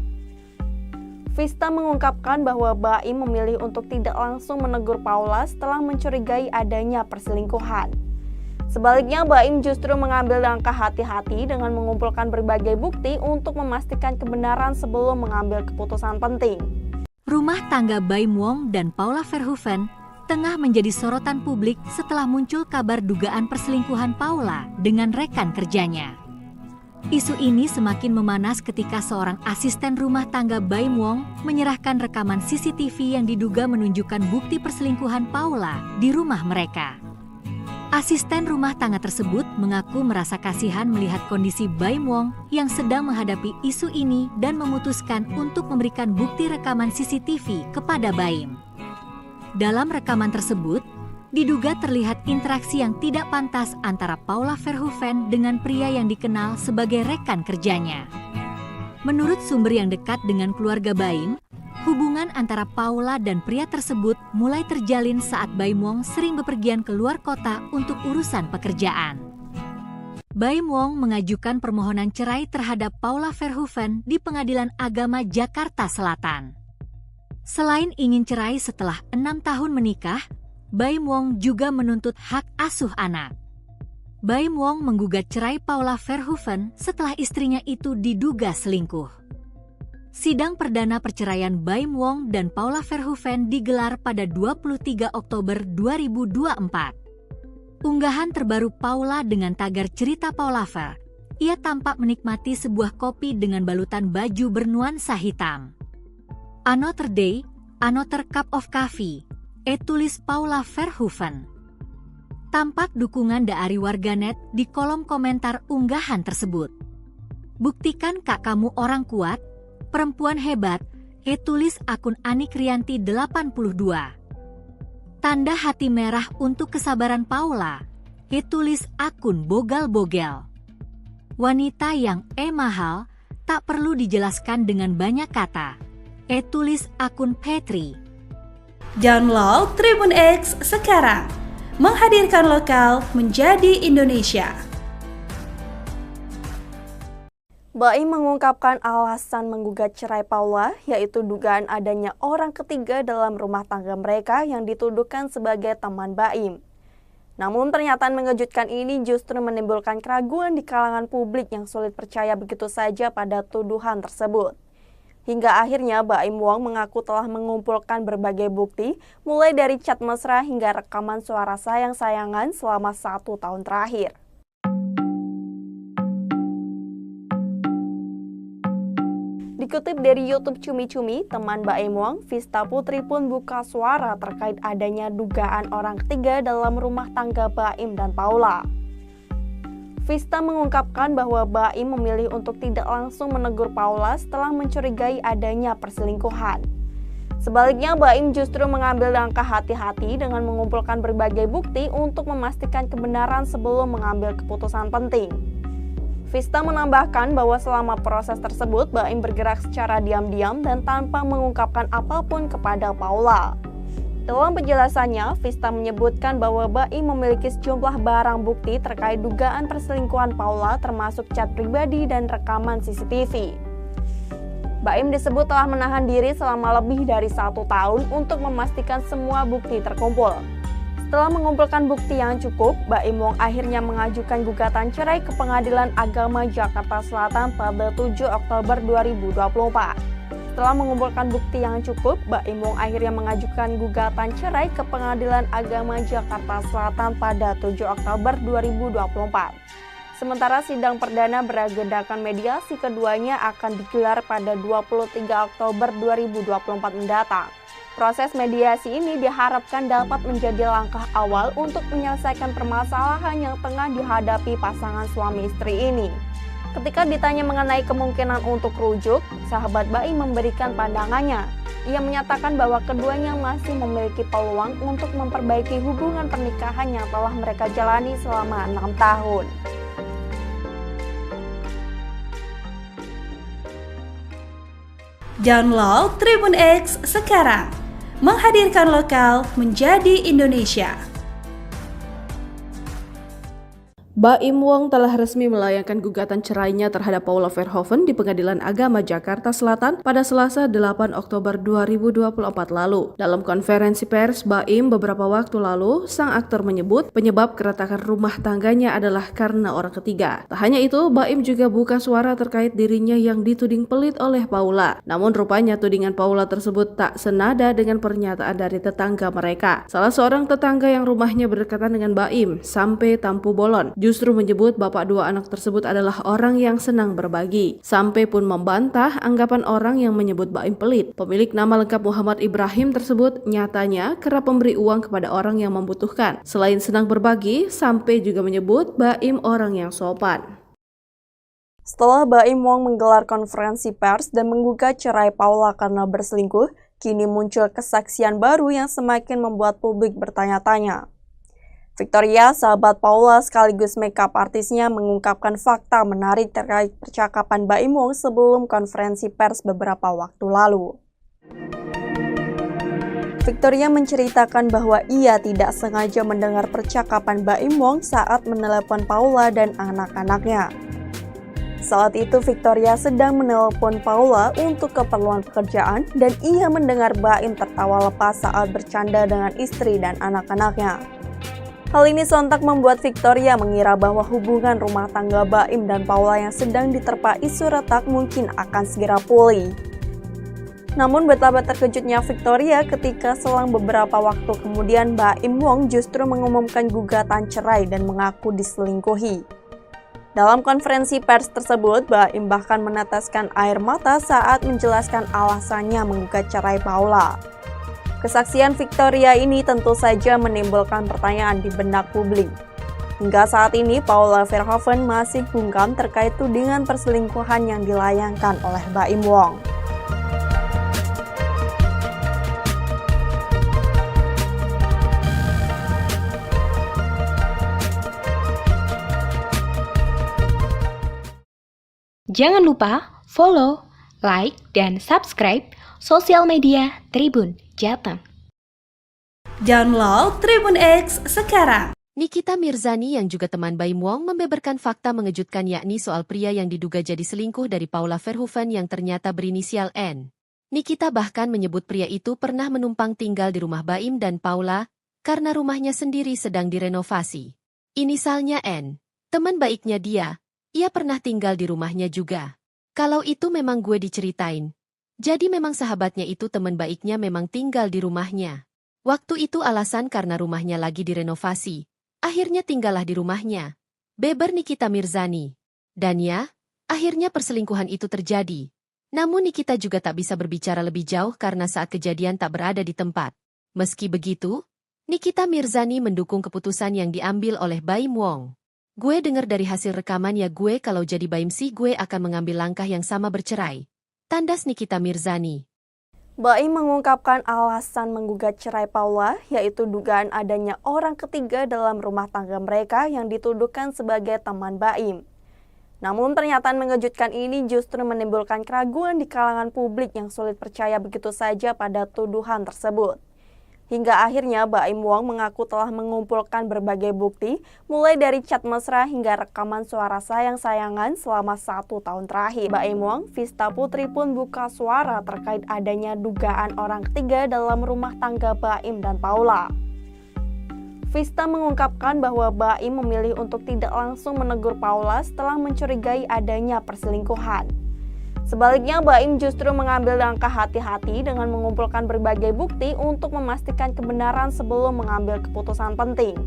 Vista mengungkapkan bahwa Baim memilih untuk tidak langsung menegur Paula setelah mencurigai adanya perselingkuhan. Sebaliknya, Baim justru mengambil langkah hati-hati dengan mengumpulkan berbagai bukti untuk memastikan kebenaran sebelum mengambil keputusan penting. Rumah tangga Baim Wong dan Paula Verhoeven tengah menjadi sorotan publik setelah muncul kabar dugaan perselingkuhan Paula dengan rekan kerjanya. Isu ini semakin memanas ketika seorang asisten rumah tangga Baim Wong menyerahkan rekaman CCTV yang diduga menunjukkan bukti perselingkuhan Paula di rumah mereka. Asisten rumah tangga tersebut mengaku merasa kasihan melihat kondisi Baim Wong yang sedang menghadapi isu ini dan memutuskan untuk memberikan bukti rekaman CCTV kepada Baim. Dalam rekaman tersebut, diduga terlihat interaksi yang tidak pantas antara Paula Verhoeven dengan pria yang dikenal sebagai rekan kerjanya. Menurut sumber yang dekat dengan keluarga Baim, hubungan antara Paula dan pria tersebut mulai terjalin saat Baim Wong sering bepergian keluar kota untuk urusan pekerjaan. Baim Wong mengajukan permohonan cerai terhadap Paula Verhoeven di Pengadilan Agama Jakarta Selatan. Selain ingin cerai setelah 6 tahun menikah, Baim Wong juga menuntut hak asuh anak. Baim Wong menggugat cerai Paula Verhoeven setelah istrinya itu diduga selingkuh. Sidang perdana perceraian Baim Wong dan Paula Verhoeven digelar pada 23 Oktober 2024. Unggahan terbaru Paula dengan tagar cerita Paula Ver, ia tampak menikmati sebuah kopi dengan balutan baju bernuansa hitam. Another day, another cup of coffee. tulis Paula Verhoeven. Tampak dukungan dari warganet di kolom komentar unggahan tersebut. Buktikan kak kamu orang kuat, perempuan hebat, tulis akun Anik Rianti 82. Tanda hati merah untuk kesabaran Paula, tulis akun Bogal-Bogel. Wanita yang mahal, tak perlu dijelaskan dengan banyak kata, tulis akun Petri. Download Tribun X sekarang, menghadirkan lokal menjadi Indonesia. Baim mengungkapkan alasan menggugat cerai Paula, yaitu dugaan adanya orang ketiga dalam rumah tangga mereka yang dituduhkan sebagai teman Baim. Namun pernyataan mengejutkan ini justru menimbulkan keraguan di kalangan publik yang sulit percaya begitu saja pada tuduhan tersebut. Hingga akhirnya Baim Wong mengaku telah mengumpulkan berbagai bukti, mulai dari chat mesra hingga rekaman suara sayang-sayangan selama 1 tahun terakhir. Dikutip dari YouTube Cumi-Cumi, teman Baim Wong, Vista Putri pun buka suara terkait adanya dugaan orang ketiga dalam rumah tangga Baim dan Paula. Vista mengungkapkan bahwa Baim memilih untuk tidak langsung menegur Paula setelah mencurigai adanya perselingkuhan. Sebaliknya, Baim justru mengambil langkah hati-hati dengan mengumpulkan berbagai bukti untuk memastikan kebenaran sebelum mengambil keputusan penting. Vista menambahkan bahwa selama proses tersebut, Baim bergerak secara diam-diam dan tanpa mengungkapkan apapun kepada Paula. Dalam penjelasannya, Vista menyebutkan bahwa Baim memiliki sejumlah barang bukti terkait dugaan perselingkuhan Paula, termasuk chat pribadi dan rekaman CCTV. Baim disebut telah menahan diri selama lebih dari 1 tahun untuk memastikan semua bukti terkumpul. Setelah mengumpulkan bukti yang cukup, Baim Wong akhirnya mengajukan gugatan cerai ke Pengadilan Agama Jakarta Selatan pada 7 Oktober 2024. Setelah mengumpulkan bukti yang cukup, Baim Wong akhirnya mengajukan gugatan cerai ke Pengadilan Agama Jakarta Selatan pada 7 Oktober 2024. Sementara sidang perdana beragendakan mediasi keduanya akan digelar pada 23 Oktober 2024 mendatang. Proses mediasi ini diharapkan dapat menjadi langkah awal untuk menyelesaikan permasalahan yang tengah dihadapi pasangan suami istri ini. Ketika ditanya mengenai kemungkinan untuk rujuk, sahabat Baim memberikan pandangannya. Ia menyatakan bahwa keduanya masih memiliki peluang untuk memperbaiki hubungan pernikahan yang telah mereka jalani selama 6 tahun. Download Tribun X sekarang, menghadirkan lokal menjadi Indonesia. Baim Wong telah resmi melayangkan gugatan cerainya terhadap Paula Verhoeven di Pengadilan Agama Jakarta Selatan pada Selasa 8 Oktober 2024 lalu. Dalam konferensi pers Baim beberapa waktu lalu, sang aktor menyebut penyebab keretakan rumah tangganya adalah karena orang ketiga. Tak hanya itu, Baim juga buka suara terkait dirinya yang dituding pelit oleh Paula. Namun rupanya tudingan Paula tersebut tak senada dengan pernyataan dari tetangga mereka. Salah seorang tetangga yang rumahnya berdekatan dengan Baim, sampai Tampu Bolon, justru menyebut bapak dua anak tersebut adalah orang yang senang berbagi. Sampai pun membantah anggapan orang yang menyebut Baim pelit. Pemilik nama lengkap Muhammad Ibrahim tersebut nyatanya kerap memberi uang kepada orang yang membutuhkan. Selain senang berbagi, sampai juga menyebut Baim orang yang sopan. Setelah Baim Wong menggelar konferensi pers dan menggugat cerai Paula karena berselingkuh, kini muncul kesaksian baru yang semakin membuat publik bertanya-tanya. Victoria, sahabat Paula sekaligus makeup artisnya, mengungkapkan fakta menarik terkait percakapan Baim Wong sebelum konferensi pers beberapa waktu lalu. Victoria menceritakan bahwa ia tidak sengaja mendengar percakapan Baim Wong saat menelepon Paula dan anak-anaknya. Saat itu Victoria sedang menelepon Paula untuk keperluan pekerjaan dan ia mendengar Baim tertawa lepas saat bercanda dengan istri dan anak-anaknya. Hal ini sontak membuat Victoria mengira bahwa hubungan rumah tangga Baim dan Paula yang sedang diterpa isu retak mungkin akan segera pulih. Namun betapa terkejutnya Victoria ketika selang beberapa waktu kemudian Baim Wong justru mengumumkan gugatan cerai dan mengaku diselingkuhi. Dalam konferensi pers tersebut, Baim bahkan meneteskan air mata saat menjelaskan alasannya menggugat cerai Paula. Kesaksian Victoria ini tentu saja menimbulkan pertanyaan di benak publik. Hingga saat ini, Paula Verhoeven masih bungkam terkait tudingan perselingkuhan yang dilayangkan oleh Baim Wong. Jangan lupa follow, like, dan subscribe sosial media Tribun Jateng. Download Tribun X sekarang. Nikita Mirzani yang juga teman Baim Wong membeberkan fakta mengejutkan yakni soal pria yang diduga jadi selingkuh dari Paula Verhoeven yang ternyata berinisial N. Nikita bahkan menyebut pria itu pernah menumpang tinggal di rumah Baim dan Paula karena rumahnya sendiri sedang direnovasi. Inisalnya N. Teman baiknya dia pernah tinggal di rumahnya juga. Kalau itu memang gue diceritain. Jadi memang sahabatnya itu teman baiknya memang tinggal di rumahnya. Waktu itu alasan karena rumahnya lagi direnovasi. Akhirnya tinggallah di rumahnya. Beber Nikita Mirzani. Dan ya, akhirnya perselingkuhan itu terjadi. Namun Nikita juga tak bisa berbicara lebih jauh karena saat kejadian tak berada di tempat. Meski begitu, Nikita Mirzani mendukung keputusan yang diambil oleh Baim Wong. Gue dengar dari hasil rekaman ya gue kalau jadi Baim sih gue akan mengambil langkah yang sama bercerai. Tandas Nikita Mirzani. Baim mengungkapkan alasan menggugat cerai Paula, yaitu dugaan adanya orang ketiga dalam rumah tangga mereka yang dituduhkan sebagai teman Baim. Namun pernyataan mengejutkan ini justru menimbulkan keraguan di kalangan publik yang sulit percaya begitu saja pada tuduhan tersebut. Hingga akhirnya Baim Wong mengaku telah mengumpulkan berbagai bukti, mulai dari chat mesra hingga rekaman suara sayang-sayangan selama 1 tahun terakhir. Baim Wong, Vista Putri pun buka suara terkait adanya dugaan orang ketiga dalam rumah tangga Baim dan Paula. Vista mengungkapkan bahwa Baim memilih untuk tidak langsung menegur Paula setelah mencurigai adanya perselingkuhan. Sebaliknya, Baim justru mengambil langkah hati-hati dengan mengumpulkan berbagai bukti untuk memastikan kebenaran sebelum mengambil keputusan penting.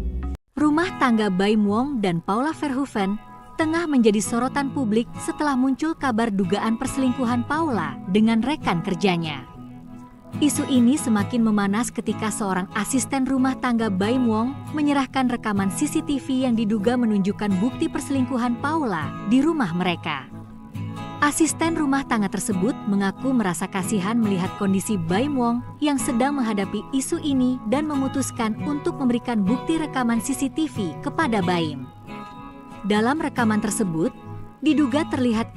Rumah tangga Baim Wong dan Paula Verhoeven tengah menjadi sorotan publik setelah muncul kabar dugaan perselingkuhan Paula dengan rekan kerjanya. Isu ini semakin memanas ketika seorang asisten rumah tangga Baim Wong menyerahkan rekaman CCTV yang diduga menunjukkan bukti perselingkuhan Paula di rumah mereka. Asisten rumah tangga tersebut mengaku merasa kasihan melihat kondisi Baim Wong yang sedang menghadapi isu ini dan memutuskan untuk memberikan bukti rekaman CCTV kepada Baim. Dalam rekaman tersebut, diduga terlihat